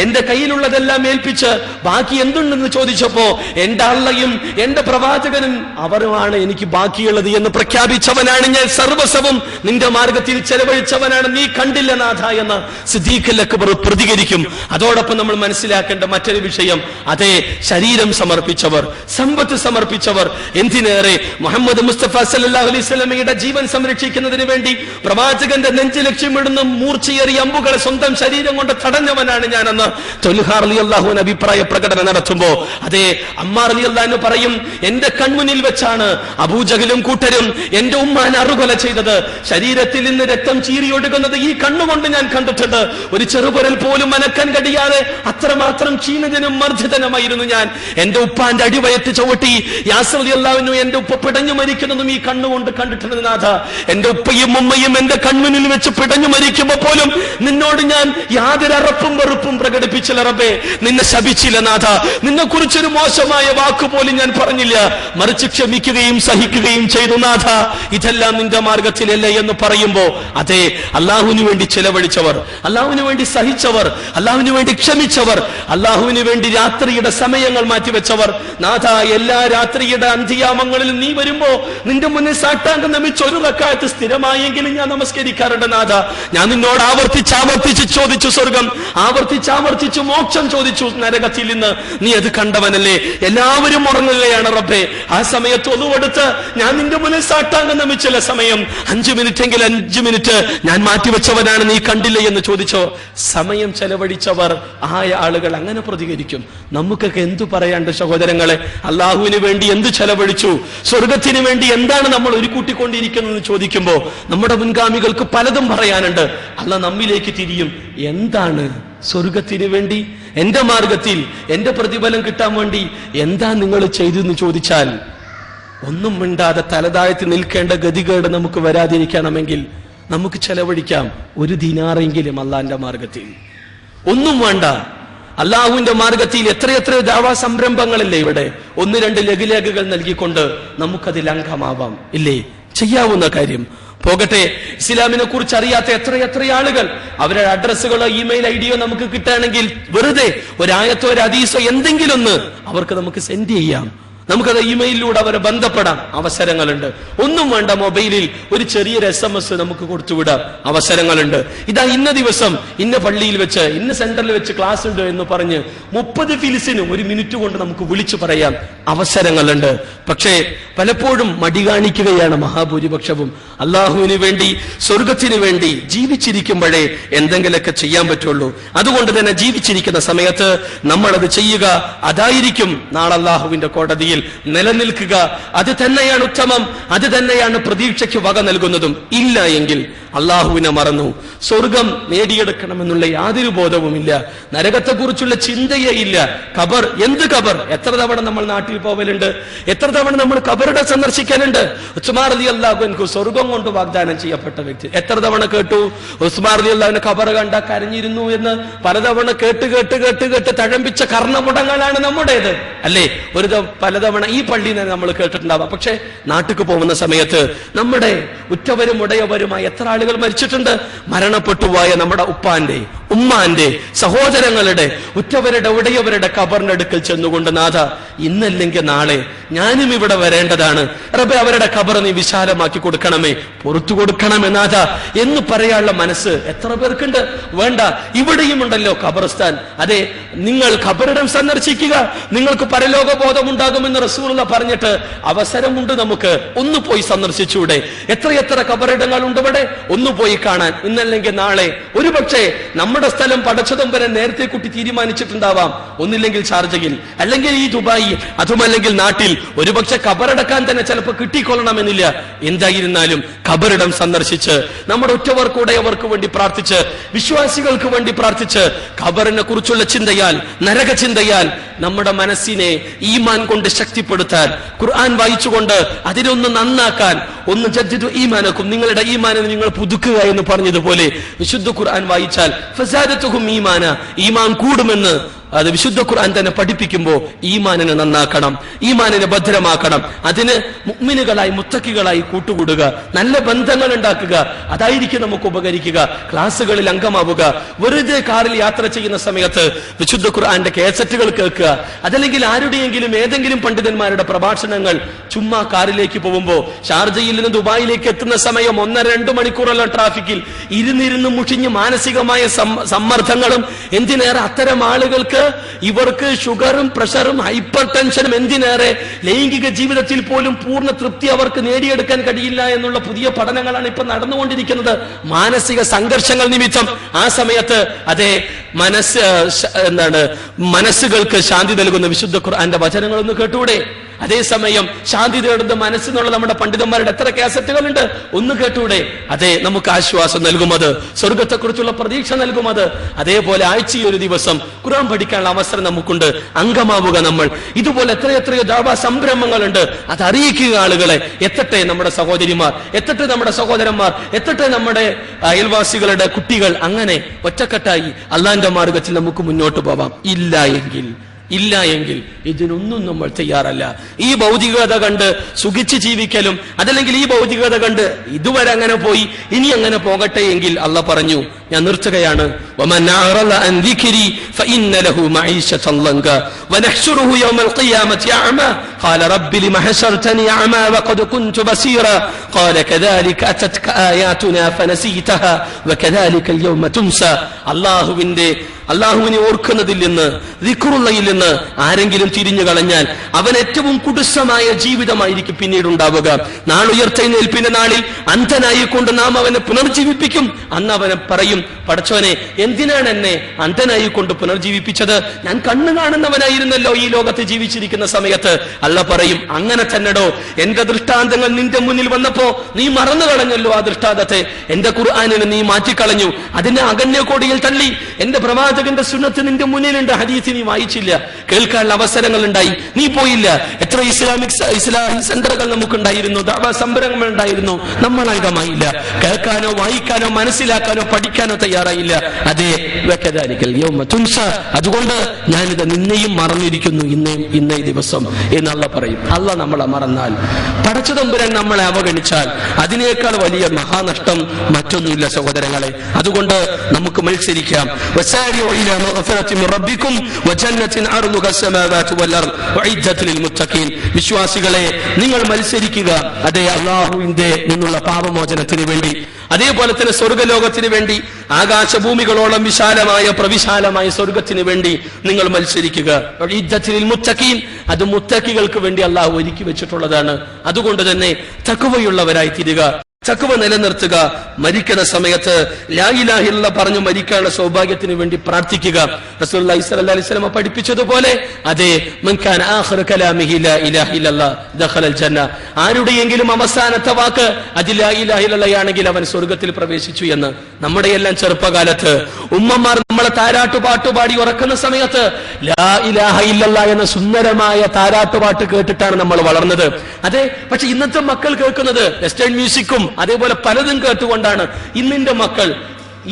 എന്റെ കയ്യിലുള്ളതെല്ലാം ഏൽപ്പിച്ച് ബാക്കി എന്തുണ്ടെന്ന് ചോദിച്ചപ്പോ എന്റെ അള്ളയും എന്റെ പ്രവാചകനും അവരുമാണ് എനിക്ക് ബാക്കിയുള്ളത് എന്ന് പ്രഖ്യാപിച്ചവനാണ് ഞാൻ. സർവസ്വവും നിന്റെ മാർഗത്തിൽ ചെലവഴിച്ചവനാണ്, നീ കണ്ടില്ല നാഥ എന്ന് സിദ്ദീഖുൽ അക്ബർ പ്രതികരിക്കും. അതോടൊപ്പം നമ്മൾ മനസ്സിലാക്കേണ്ട മറ്റൊരു വിഷയം, അതേ, ശരീരം സമർപ്പിച്ചവർ, സമ്പത്ത് സമർപ്പിച്ചവർ, എന്തിനേറെ മുഹമ്മദ് മുസ്തഫ സല്ലല്ലാഹു അലൈഹി വസല്ലമയുടെ ജീവൻ സംരക്ഷിക്കുന്നതിന് വേണ്ടി പ്രവാചകന്റെ നെഞ്ച് ലക്ഷ്യമിടുന്ന മൂർച്ചയേറിയ അമ്പുകളെ സ്വന്തം ശരീരം കൊണ്ട് തടഞ്ഞവനാണ് ഞാനെന്ന് ത്വൽഹാ റളിയല്ലാഹു അൻഹു അഭിപ്രായ പ്രകടനം നടത്തുമ്പോ, അതേ, അമ്മാർ റളിയല്ലാഹു അൻഹു പറയും, എന്റെ കൺമുന്നിൽ വെച്ചാണ് അബൂജഹലും കൂട്ടരും എന്റെ ഉമ്മാനെ അറുകൊല ചെയ്തത്. ശരീരത്തിൽ നിന്ന് രക്തം ചീറിയൊഴുകുന്നത് ഈ കണ്ണുകൊണ്ട് ഞാൻ കണ്ടിട്ടുണ്ട്. ഒരു ചെറുപുരൽ പോലും അനക്കാൻ കഴിയാതെ അത്രമാത്രം ക്ഷീണിതനും മർദ്ദിതനുമായിരുന്നു ഞാൻ. എന്റെ ഉപ്പാന്റെ അടിവയറ്റ് ചവിട്ടി യാസർ റളിയല്ലാഹു അൻഹു എന്റെ ഉപ്പ പിടഞ്ഞു മരിക്കുന്നതും ഈ കണ്ണുകൊണ്ട് കണ്ടിട്ടുണ്ട് നാഥ. എന്റെ ഉപ്പയും ഉമ്മയും എന്റെ കൺമുന്നിൽ വെച്ച് പിടഞ്ഞു മരിക്കുമ്പോ പോലും നിന്നോട് ഞാൻ യാതൊരു അറപ്പും വെറുപ്പും പ്രകടിപ്പിച്ചില്ല റബ്ബേ, നിന്നെ ശപിച്ചില്ല നാഥ, നിന്നെ കുറിച്ചൊരു മോശമായ വാക്കുപോലും ഞാൻ പറഞ്ഞില്ല, മറിച്ച് ക്ഷമിക്കുകയും സഹിക്കുകയും ചെയ്തു നാഥ. ഇതെല്ലാം നിന്റെ മാർഗത്തിലല്ലേ എന്ന് പറയുമ്പോ, അതെ, അള്ളാഹുവിന് വേണ്ടി ചെലവഴിച്ചവർ, അള്ളാഹുവിന് വേണ്ടി സഹിച്ചവർ, അള്ളാഹുവിന് വേണ്ടി ക്ഷമിച്ചവർ, അള്ളാഹുവിന് വേണ്ടി രാത്രിയുടെ സമയങ്ങൾ മാറ്റിവെച്ചവർ, നാഥ, എല്ലാ രാത്രിയുടെ അന്ത്യയാമങ്ങളിലും നീ വരുമ്പോ നിന്റെ മുന്നിൽ സാഷ്ടാംഗം നമിച്ച് ഒരു റക്അത്ത് സ്ഥിരമായെങ്കിലും ഞാൻ നമസ്കരിക്കാറുണ്ട് നാഥ. ഞാൻ നിന്നോട് ആവർത്തിച്ച് ചോദിച്ചു സ്വർഗം, ആവർത്തിച്ച് മോക്ഷം ചോദിച്ചു നരകത്തിൽ നിന്ന്. നീ അത് കണ്ടവനല്ലേ? എല്ലാവരും ഉറങ്ങുകയാണ് റബ്ബേ. ആ സമയത്ത് ഒന്നുകൊടുത്ത് ഞാൻ നിന്റെ മുന്നിൽ സാഷ്ടാംഗം നമിച്ചില്ല സമയം 5 മിനിറ്റെങ്കിൽ 5 മിനിറ്റ് ഞാൻ മാറ്റിവെച്ചവനാണ്, നീ കണ്ടില്ല എന്ന് ചോദിച്ചോ? സമയം ചെലവഴിച്ചവർ ആയ ആളുകൾ അങ്ങനെ പ്രതികരിക്കും. നമുക്കൊക്കെ എന്തു പറയാണ്ട് സഹോദരങ്ങളെ? അള്ളാഹുവിന് വേണ്ടി എന്ത് ചെലവഴിച്ചു, സ്വർഗത്തിന് വേണ്ടി എന്താണ് നമ്മൾ ഒരു കൂട്ടിക്കൊണ്ടിരിക്കുന്നതെന്ന് ചോദിക്കുമ്പോ നമ്മുടെ മുൻഗാമികൾക്ക് പലതും പറയാനുണ്ട്. അള്ളാഹ് നമ്മിലേക്ക് തിരിയും. എന്താണ് സ്വർഗത്തിന് വേണ്ടി, എന്റെ മാർഗത്തിൽ എന്റെ പ്രതിഫലം കിട്ടാൻ വേണ്ടി എന്താ നിങ്ങൾ ചെയ്തെന്ന് ചോദിച്ചാൽ ഒന്നും മിണ്ടാതെ തലതാഴ്ത്തി നിൽക്കേണ്ട ഗതികേട് നമുക്ക് വരാതിരിക്കണമെങ്കിൽ നമുക്ക് ചെലവഴിക്കാം 1 ദിനാറെങ്കിലും അള്ളാന്റെ മാർഗത്തിൽ. ഒന്നും വേണ്ട, അള്ളാഹുവിന്റെ മാർഗത്തിൽ എത്രയെത്ര ദഅവാ സംരംഭങ്ങളില്ലേ ഇവിടെ. 1-2 ലഘുലേഖകൾ നൽകിക്കൊണ്ട് നമുക്കതിൽ അംഗമാവാം. ഇല്ലേ? ചെയ്യാവുന്ന കാര്യം. പോകട്ടെ, ഇസ്ലാമിനെ കുറിച്ച് അറിയാത്ത എത്രയെത്ര ആളുകൾ, അവരുടെ അഡ്രസ്സുകളോ ഇമെയിൽ ഐഡിയോ നമുക്ക് കിട്ടുകയാണെങ്കിൽ വെറുതെ ഒരായത്തോ ഒരു ഹദീസോ എന്തെങ്കിലും ഒന്ന് അവർക്ക് നമുക്ക് സെൻഡ് ചെയ്യാം. നമുക്കത് ഇമെയിലിലൂടെ അവരെ ബന്ധപ്പെടാം. അവസരങ്ങളുണ്ട്. ഒന്നും വേണ്ട, മൊബൈലിൽ ഒരു ചെറിയൊരു SMS നമുക്ക് കൊടുത്തുവിടാം. അവസരങ്ങളുണ്ട്. ഇതാ ഇന്ന ദിവസം ഇന്ന പള്ളിയിൽ വെച്ച് ഇന്ന സെന്ററിൽ വെച്ച് ക്ലാസ് ഉണ്ട് എന്ന് പറഞ്ഞ് 30 ഫിലിസിന് 1 മിനിറ്റ് കൊണ്ട് നമുക്ക് വിളിച്ചു പറയാം. അവസരങ്ങളുണ്ട്. പക്ഷേ പലപ്പോഴും മടി കാണിക്കുകയാണ് മഹാഭൂരിപക്ഷവും. അള്ളാഹുവിന് വേണ്ടി, സ്വർഗത്തിന് വേണ്ടി ജീവിച്ചിരിക്കുമ്പോഴേ എന്തെങ്കിലുമൊക്കെ ചെയ്യാൻ പറ്റുള്ളൂ. അതുകൊണ്ട് തന്നെ ജീവിച്ചിരിക്കുന്ന സമയത്ത് നമ്മളത് ചെയ്യുക. അതായിരിക്കും നാളെ അള്ളാഹുവിന്റെ കോടതിയിൽ നിലനിൽക്കുക. അത് തന്നെയാണ് ഉത്തമം. അത് തന്നെയാണ് പ്രതീക്ഷയ്ക്ക് വക നൽകുന്നതും. ഇല്ല എങ്കിൽ അള്ളാഹുവിനെ മറന്നു, സ്വർഗം നേടിയെടുക്കണമെന്നുള്ള യാതൊരു ബോധവുമില്ല, നരകത്തെക്കുറിച്ചുള്ള ചിന്തയേ ഇല്ല. ഖബർ, എന്ത് ഖബർ? എത്ര തവണ നമ്മൾ നാട്ടിൽ പോവലുണ്ട്, എത്ര തവണ നമ്മൾ ഖബറുടെ സന്ദർശിക്കലുണ്ട്. ഉസ്മാൻ റളിയല്ലാഹു അൻഹു സ്വർഗം കൊണ്ട് വാഗ്ദാനം ചെയ്യപ്പെട്ട വ്യക്തി. എത്ര തവണ കേട്ടു ഉസ്മാൻ റളിയല്ലാഹു ഖബർ കണ്ട കരഞ്ഞിരുന്നു എന്ന്? പലതവണ കേട്ട് കേട്ട് കേട്ട് കേട്ട് തഴമ്പിച്ച കർണമുടങ്ങളാണ് നമ്മുടേത്, അല്ലേ? പലതവണ ഈ പള്ളിയിൽ നിന്ന് നമ്മൾ കേട്ടിട്ടുണ്ടാവാം. പക്ഷെ നാട്ടിക്ക് പോകുന്ന സമയത്ത് നമ്മുടെ ഉറ്റവരും ഉടയവരുമായി എത്ര ആളുകൾ മരിച്ചിട്ടുണ്ട്. മരണപ്പെട്ടുപോയ നമ്മുടെ ഉപ്പാന്റെ, ഉമ്മാന്റെ, സഹോദരങ്ങളുടെ, ഉറ്റവരുടെ, ഉടയവരുടെ ഖബറിന്റെ അടുക്കൽ ചെന്നുകൊണ്ട്, നാഥ, ഇന്നല്ലെങ്കിൽ നാളെ ഞാനും ഇവിടെ വരേണ്ടതാണ്, റബ്ബേ അവരുടെ ഖബർ നീ വിശാലമാക്കി കൊടുക്കണമേ, പുറത്തു കൊടുക്കണമേ നാഥ എന്ന് പറയാനുള്ള മനസ്സ് എത്ര പേർക്കുണ്ട്? വേണ്ട, ഇവിടെയും ഉണ്ടല്ലോ ഖബർസ്ഥാൻ. അതെ, നിങ്ങൾ ഖബറിടം സന്ദർശിക്കുക, നിങ്ങൾക്ക് പരലോക ബോധം ഉണ്ടാകുമെന്ന് റസൂലുള്ള പറഞ്ഞിട്ട് അവസരമുണ്ട്. നമുക്ക് ഒന്ന് പോയി സന്ദർശിച്ചൂടെ? എത്രയെത്ര ഖബറിടങ്ങൾ ഉണ്ട് ഇവിടെ. ഒന്ന് പോയി കാണാൻ. ഇന്നല്ലെങ്കിൽ നാളെ ഒരുപക്ഷെ നമ്മുടെ സ്ഥലം പടച്ചതമ്പനെ നേരത്തെ കുട്ടി തീരുമാനിച്ചിട്ടുണ്ടാവാം. ഒന്നില്ലെങ്കിൽ ഷാർജയിൽ, അല്ലെങ്കിൽ ഈ ദുബായിൽ, അതുമല്ലെങ്കിൽ നാട്ടിൽ. ഒരുപക്ഷെ ഖബറടക്കാൻ തന്നെ ചിലപ്പോൾ കിട്ടിക്കൊള്ളണമെന്നില്ല. എന്തായിരുന്നാലും ഖബറിടം സന്ദർശിച്ച് നമ്മുടെ ഉറ്റവർക്കുടയവർക്ക് വേണ്ടി പ്രാർത്ഥിച്ച്, വിശ്വാസികൾക്ക് വേണ്ടി പ്രാർത്ഥിച്ച്, ഖബറിനെ കുറിച്ചുള്ള ചിന്തയാൽ, നരക ചിന്തയാൽ നമ്മുടെ മനസ്സിനെ ഈമാൻ കൊണ്ട് ശക്തിപ്പെടുത്താൻ, ഖുർആൻ വായിച്ചുകൊണ്ട് അതിനൊന്ന് നന്നാക്കാൻ, ഒന്ന് ജദ്ദിദു ഈമാനക്കും, നിങ്ങളുടെ ഈമാനെ നിങ്ങൾ പുതുക്കുക എന്ന് പറഞ്ഞതുപോലെ വിശുദ്ധ ഖുർആൻ വായിച്ചാൽ ഫസാദത്തുഹും ഈമാന, ഈമാൻ കൂടുമെന്ന് അത് വിശുദ്ധ ഖുർആൻ തന്നെ പഠിപ്പിക്കുമ്പോൾ ഈമാനിനെ നന്നാക്കണം, ഈമാനിനെ ഭദ്രമാക്കണം. അതിന് മുഅ്മിനുകളായി, മുത്തഖികളായി കൂട്ടുകൂടുക, നല്ല ബന്ധങ്ങൾ ഉണ്ടാക്കുക. അതായിരിക്കും നമുക്ക് ഉപകരിക്കുക. ക്ലാസ്സുകളിൽ അംഗമാവുക. വെറുതെ കാറിൽ യാത്ര ചെയ്യുന്ന സമയത്ത് വിശുദ്ധ ഖുർആന്റെ കേസറ്റുകൾ കേൾക്കുക. അതല്ലെങ്കിൽ ആരുടെയെങ്കിലും ഏതെങ്കിലും പണ്ഡിതന്മാരുടെ പ്രഭാഷണങ്ങൾ ചുമ്മാ കാറിലേക്ക് പോകുമ്പോൾ, ഷാർജയിൽ നിന്ന് ദുബായിലേക്ക് എത്തുന്ന സമയം 1-2 മണിക്കൂറെല്ലാം ട്രാഫിക്കിൽ ഇരുന്നിരുന്ന് മുഷിഞ്ഞ് മാനസികമായ സമ്മർദ്ദങ്ങളും, എന്തിനേറെ അത്തരം ആളുകൾക്ക് ഇവർക്ക് ഷുഗറും പ്രഷറും ഹൈപ്പർ ടെൻഷനും, എന്തിനേറെ ലൈംഗിക ജീവിതത്തിൽ പോലും പൂർണ്ണ തൃപ്തി അവർക്ക് നേടിയെടുക്കാൻ കഴിയില്ല എന്നുള്ള പുതിയ പഠനങ്ങളാണ് ഇപ്പൊ നടന്നുകൊണ്ടിരിക്കുന്നത്. മാനസിക സംഘർഷങ്ങൾ നിമിത്തം ആ സമയത്ത് അതേ മനസ്സുകൾക്ക് ശാന്തി നൽകുന്ന വിശുദ്ധ ഖുർആന്റെ വചനങ്ങളൊന്ന് കേട്ടൂടെ? അതേസമയം ശാന്തി തേടുന്ന മനസ്സിനുള്ള നമ്മുടെ പണ്ഡിതന്മാരുടെ എത്ര കാസറ്റുകളുണ്ട്, ഒന്ന് കേട്ടൂടെ? അതെ, നമുക്ക് ആശ്വാസം നൽകുമത്, സ്വർഗത്തെക്കുറിച്ചുള്ള പ്രതീക്ഷ നൽകുമത്. അതേപോലെ ആഴ്ചയിൽ ഒരു ദിവസം ഖുർആൻ പഠിക്കാനുള്ള അവസരം നമുക്കുണ്ട്. അംഗമാവുക നമ്മൾ. ഇതുപോലെ എത്രയെത്രയോ ദഅവാ സംരംഭങ്ങളുണ്ട്. അത് അറിയിക്കുക ആളുകളെ. എത്തട്ടെ നമ്മുടെ സഹോദരിമാർ, എത്തട്ടെ നമ്മുടെ സഹോദരന്മാർ, എത്തട്ടെ നമ്മുടെ അയൽവാസികളുടെ കുട്ടികൾ. അങ്ങനെ ഒറ്റക്കെട്ടായി അള്ളാന്റെ മാർഗത്തിൽ നമുക്ക് മുന്നോട്ട് പോവാം. ഇല്ല എങ്കിൽ ഇതിനൊന്നും നമ്മൾ തയ്യാറല്ല. ഈ ഭൗതികത കണ്ട് സുഖിച്ച് ജീവിക്കലും, അതല്ലെങ്കിൽ ഈ ഭൗതികത കണ്ട് ഇതുവരെ അങ്ങനെ പോയി ഇനി അങ്ങനെ പോകട്ടെ എങ്കിൽ അള്ളാഹ് പറഞ്ഞു, ഞാൻ നിർത്തുകയാണ്, വമൻ അഅറള അൻ ദിക്രി ഫഇന്ന ലഹു മഈശതൻ ലങ്ക വനഹ്ശുറുഹു യൗമൽ ഖിയാമത്തി അഅമാ ഖാല റബ്ബി ലിമ ഹശർതനി അഅമാ വഖദ് കുൻതു ബസീറ ഖാല കദാലിക അതത്ക ആയാതുനാ ഫനസീതഹാ വകദാലിക അൽയൗമ തുൻസ. അള്ളാഹുവിനെ ഓർക്കുന്നതിൽ നിന്ന്, ദിക്റുള്ളയിൽ നിന്ന് ആരെങ്കിലും തിരിഞ്ഞു കളഞ്ഞാൽ അവൻ ഏറ്റവും കുടുസമായ ജീവിതമായിരിക്കും പിന്നീട് ഉണ്ടാവുക. നാളുയർത്തെഴുന്നേൽപ്പിന്റെ നാളിൽ അന്ധനായിക്കൊണ്ട് നാം അവനെ പുനർജീവിപ്പിക്കും. അന്ന് അവനെ പറയും, പടച്ചോനെ, എന്തിനാണ് എന്നെ അന്ധനായിക്കൊണ്ട് പുനർജീവിപ്പിച്ചത്? ഞാൻ കണ്ണു കാണുന്നവനായിരുന്നല്ലോ ഈ ലോകത്ത് ജീവിച്ചിരിക്കുന്ന സമയത്ത്. അല്ലാഹ് പറയും, അങ്ങനെ തന്നെടോ, എന്റെ ദൃഷ്ടാന്തങ്ങൾ നിന്റെ മുന്നിൽ വന്നപ്പോ നീ മറന്നു കളഞ്ഞല്ലോ ആ ദൃഷ്ടാന്തത്തെ. എന്റെ ഖുർആനിനെ നീ മാറ്റിക്കളഞ്ഞു, അതിനെ അകന്യ കോടിയിൽ തള്ളി. എന്റെ പ്രവാചകന്റെ സുന്നത്ത് നിന്റെ മുന്നിലുണ്ട്, ഹദീസ് നീ വായിച്ചില്ല, കേൾക്കാനുള്ള അവസരങ്ങൾ ഉണ്ടായി, നീ പോയില്ല. എത്ര ഇസ്ലാമിക് സെന്ററുകൾ നമുക്കുണ്ടായിരുന്നു, ദഅവാ സംരംഭങ്ങൾ ഉണ്ടായിരുന്നു, നമ്മൾ അംഗമായില്ല. കേൾക്കാനോ വായിക്കാനോ മനസ്സിലാക്കാനോ പഠിക്കാനോ തയ്യാറായില്ല. അതേ വകദാലികൽ യൗമ തുൻസ, അതുകൊണ്ട് ഞാനിത് നിന്നെയും മറന്നിരിക്കുന്നു ഇന്നേ ദിവസം എന്ന് അല്ലാഹ് പറയും. അല്ലാഹ് നമ്മളെ മറന്നാൽ, പടച്ചതമ്പുരാൻ നമ്മളെ അവഗണിച്ചാൽ അതിനേക്കാൾ വലിയ മഹാനഷ്ടം മറ്റൊന്നുമില്ല സഹോദരങ്ങളെ. അതുകൊണ്ട് നമുക്ക് മത്സരിക്കാം. വസാരിഉ ഇലാ മഗ്ഫിറത്തിൻ മിർ റബ്ബിക്കും വജന്നത്തിൻ അർളുഹാ അസ്സമാവാതു വൽ അർദ് ഉഇദ്ദത് ലിൽ മുത്തഖീൻ. വിശ്വാസികളെ, നിങ്ങൾ മത്സരിക്കുക അതേ അല്ലാഹുവിന്റെ നിന്നുള്ള പാപമോചനത്തിന് വേണ്ടി, അതേപോലെ തന്നെ സ്വർഗ്ഗലോകത്തിന് വേണ്ടി, ആകാശഭൂമികളോളം വിശാലമായ പ്രവിശാലമായ സ്വർഗത്തിന് വേണ്ടി നിങ്ങൾ മത്സരിക്കുക. ഉഇദ്ദത് ലിൽ മുത്തഖീൻ, അത് മുത്തഖികൾക്ക് വേണ്ടി അല്ലാഹു ഒരുക്കി വെച്ചിട്ടുള്ളതാണ്. അതുകൊണ്ട് തന്നെ തഖ്വയുള്ളവരായി തീരുക, തഖ്വ നിലനിർത്തുക. മരിക്കുന്ന സമയത്ത് ലാ ഇലാഹ ഇല്ലല്ലാഹ് പറഞ്ഞു മരിക്കാനുള്ള സൗഭാഗ്യത്തിന് വേണ്ടി പ്രാർത്ഥിക്കുക. റസൂലുള്ളാഹി സ്വല്ലല്ലാഹി അലൈഹി വസല്ലം പഠിപ്പിച്ചതുപോലെ അതേ മൻ കാന ആഖിറു കലാമിഹി ലാ ഇലാഹ ഇല്ലല്ലാഹ് ദഖലൽ ജന്ന, ആരുടെയെങ്കിലും അവസാനത്തെ വാക്ക് അത് ലാ ഇലാഹ ഇല്ലല്ലാഹ് ആണെങ്കിൽ അവൻ സ്വർഗ്ഗത്തിൽ പ്രവേശിച്ചു എന്ന്. നമ്മുടെ എല്ലാം ചെറുപ്പകാലത്ത് ഉമ്മമാർ നമ്മളെ താരാട്ടുപാട്ടുപാടി ഉറക്കുന്ന സമയത്ത് ലാ ഇലാഹ ഇല്ലല്ലാഹ് എന്ന സുന്ദരമായ താരാട്ടുപാട്ട് കേട്ടിട്ടാണ് നമ്മൾ വളർന്നത്. അതെ, പക്ഷെ ഇന്നത്തെ മക്കൾ കേൾക്കുന്നത് വെസ്റ്റേൺ മ്യൂസിക്കും അതേപോലെ പലതും കേട്ടുകൊണ്ടാണ്. ഇന്നിന്റെ മക്കൾ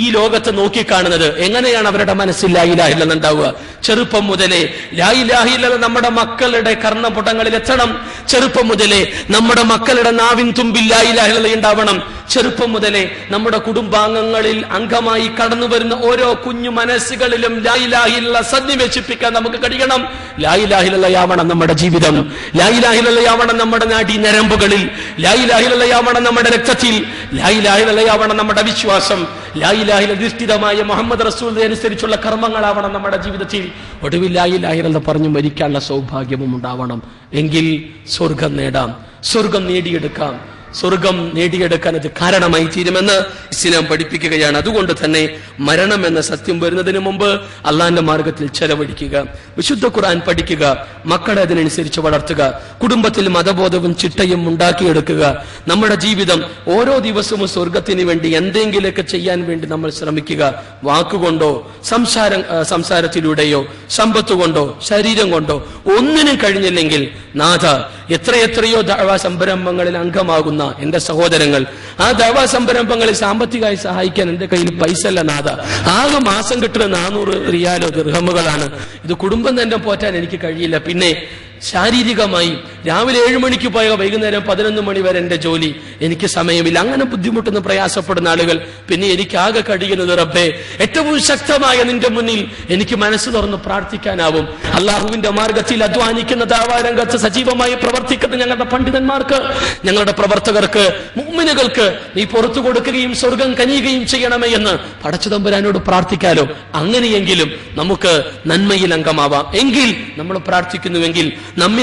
ഈ ലോകത്ത് നോക്കിക്കാണുന്നത്. എങ്ങനെയാണ് അവരുടെ മനസ്സിൽ ലാ ഇലാഹ ഇല്ലല്ലാഹ് ഉണ്ടാവുക? ചെറുപ്പം മുതലേ ലാ ഇലാഹ ഇല്ലല്ലാഹ് നമ്മുടെ മക്കളുടെ കർണപുടങ്ങളിൽ എത്തണം. ചെറുപ്പം മുതലേ നമ്മുടെ മക്കളുടെ നാവിൻ തുമ്പിൽ ലാ ഇലാഹ ഇല്ലല്ലാഹ് ഉണ്ടാവണം. ചെറുപ്പം മുതലേ നമ്മുടെ കുടുംബാംഗങ്ങളിൽ അംഗമായി കടന്നു വരുന്ന ഓരോ കുഞ്ഞു മനസ്സുകളിലും ലാ ഇലാഹ ഇല്ലല്ലാഹ് സന്നിവേശിപ്പിക്കാൻ നമുക്ക് കഴിയണം. ലാ ഇലാഹ ഇല്ലല്ലാഹ് ആവണം നമ്മുടെ ജീവിതം. ലാ ഇലാഹ ഇല്ലല്ലാഹ് ആവണം നമ്മുടെ നാഡീ നരമ്പുകളിൽ. ലാ ഇലാഹ ഇല്ലല്ലാഹ് ആവണം നമ്മുടെ രക്തത്തിൽ. ലാ ഇലാഹ ഇല്ലല്ലാഹ് ആവണം നമ്മുടെ വിശ്വാസം. ലാ ഇലാഹ ഇല്ലല്ലാഹ് അധിഷ്ഠിതമായ മുഹമ്മദ് റസൂലിനെ അനുസരിച്ചുള്ള കർമ്മങ്ങളാവണം നമ്മുടെ ജീവിതത്തിൽ. ഒടുവിൽ ലാ ഇലാഹ ഇല്ലല്ലാഹ് പറഞ്ഞു മരിക്കാനുള്ള സൗഭാഗ്യവും ഉണ്ടാവണം. എങ്കിൽ സ്വർഗം നേടാം, സ്വർഗം നേടിയെടുക്കാം. സ്വർഗം നേടിയെടുക്കാൻ അത് കാരണമായി തീരുമെന്ന് ഇസ്ലാം പഠിപ്പിക്കുകയാണ്. അതുകൊണ്ട് തന്നെ മരണം എന്ന സത്യം വരുന്നതിന് മുമ്പ് അള്ളാന്റെ മാർഗത്തിൽ ചെലവഴിക്കുക, വിശുദ്ധ ഖുർആൻ പഠിക്കുക, മക്കളെ അതിനനുസരിച്ച് വളർത്തുക, കുടുംബത്തിൽ മതബോധവും ചിട്ടയും ഉണ്ടാക്കിയെടുക്കുക. നമ്മുടെ ജീവിതം ഓരോ ദിവസവും സ്വർഗത്തിന് വേണ്ടി എന്തെങ്കിലുമൊക്കെ ചെയ്യാൻ വേണ്ടി നമ്മൾ ശ്രമിക്കുക. വാക്കുകൊണ്ടോ സംസാരത്തിലൂടെയോ സമ്പത്ത് കൊണ്ടോ ശരീരം കൊണ്ടോ ഒന്നിനും കഴിഞ്ഞില്ലെങ്കിൽ നാഥ, എത്രയെത്രയോ ദഅവാ സംരംഭങ്ങളിൽ അംഗമാകുന്ന എന്റെ സഹോദരങ്ങൾ, ആ ദഅവാ സംരംഭങ്ങളിൽ സാമ്പത്തികമായി സഹായിക്കാൻ എന്റെ കയ്യിൽ പൈസ അല്ല നാഥ, ആകെ മാസം കിട്ടുന്ന 400 റിയാലോ ദിർഹമുകളാണ്. ഇത് കുടുംബം തന്നെ പോറ്റാൻ എനിക്ക് കഴിയില്ല. പിന്നെ ശാരീരികമായി രാവിലെ 7 മണിക്ക് പോയ വൈകുന്നേരം 11 മണി വരെ എന്റെ ജോലി, എനിക്ക് സമയമില്ല. അങ്ങനെ ബുദ്ധിമുട്ടുന്ന പ്രയാസപ്പെടുന്ന ആളുകൾ, പിന്നെ എനിക്ക് ആകെ കഴിയുന്നത് റബ്ബേ ഏറ്റവും ശക്തമായ നിന്റെ മുന്നിൽ എനിക്ക് മനസ്സ് തുറന്ന് പ്രാർത്ഥിക്കാനാവും. അള്ളാഹുവിന്റെ മാർഗത്തിൽ അധ്വാനിക്കുന്ന ദഅവാ രംഗത്ത് സജീവമായി പ്രവർത്തിക്കുന്ന ഞങ്ങളുടെ പണ്ഡിതന്മാർക്ക്, ഞങ്ങളുടെ പ്രവർത്തകർക്ക്, മുഅ്മിനുകൾക്ക് നീ പുറത്തു കൊടുക്കുകയും സ്വർഗം കനിയുകയും ചെയ്യണമേ എന്ന് പടച്ചതമ്പുരാനോട് പ്രാർത്ഥിക്കാലോ. അങ്ങനെയെങ്കിലും നമുക്ക് നന്മയിൽ അംഗമാവാം. എങ്കിൽ നമ്മൾ പ്രാർത്ഥിക്കുന്നുവെങ്കിൽ നമ്മിൽ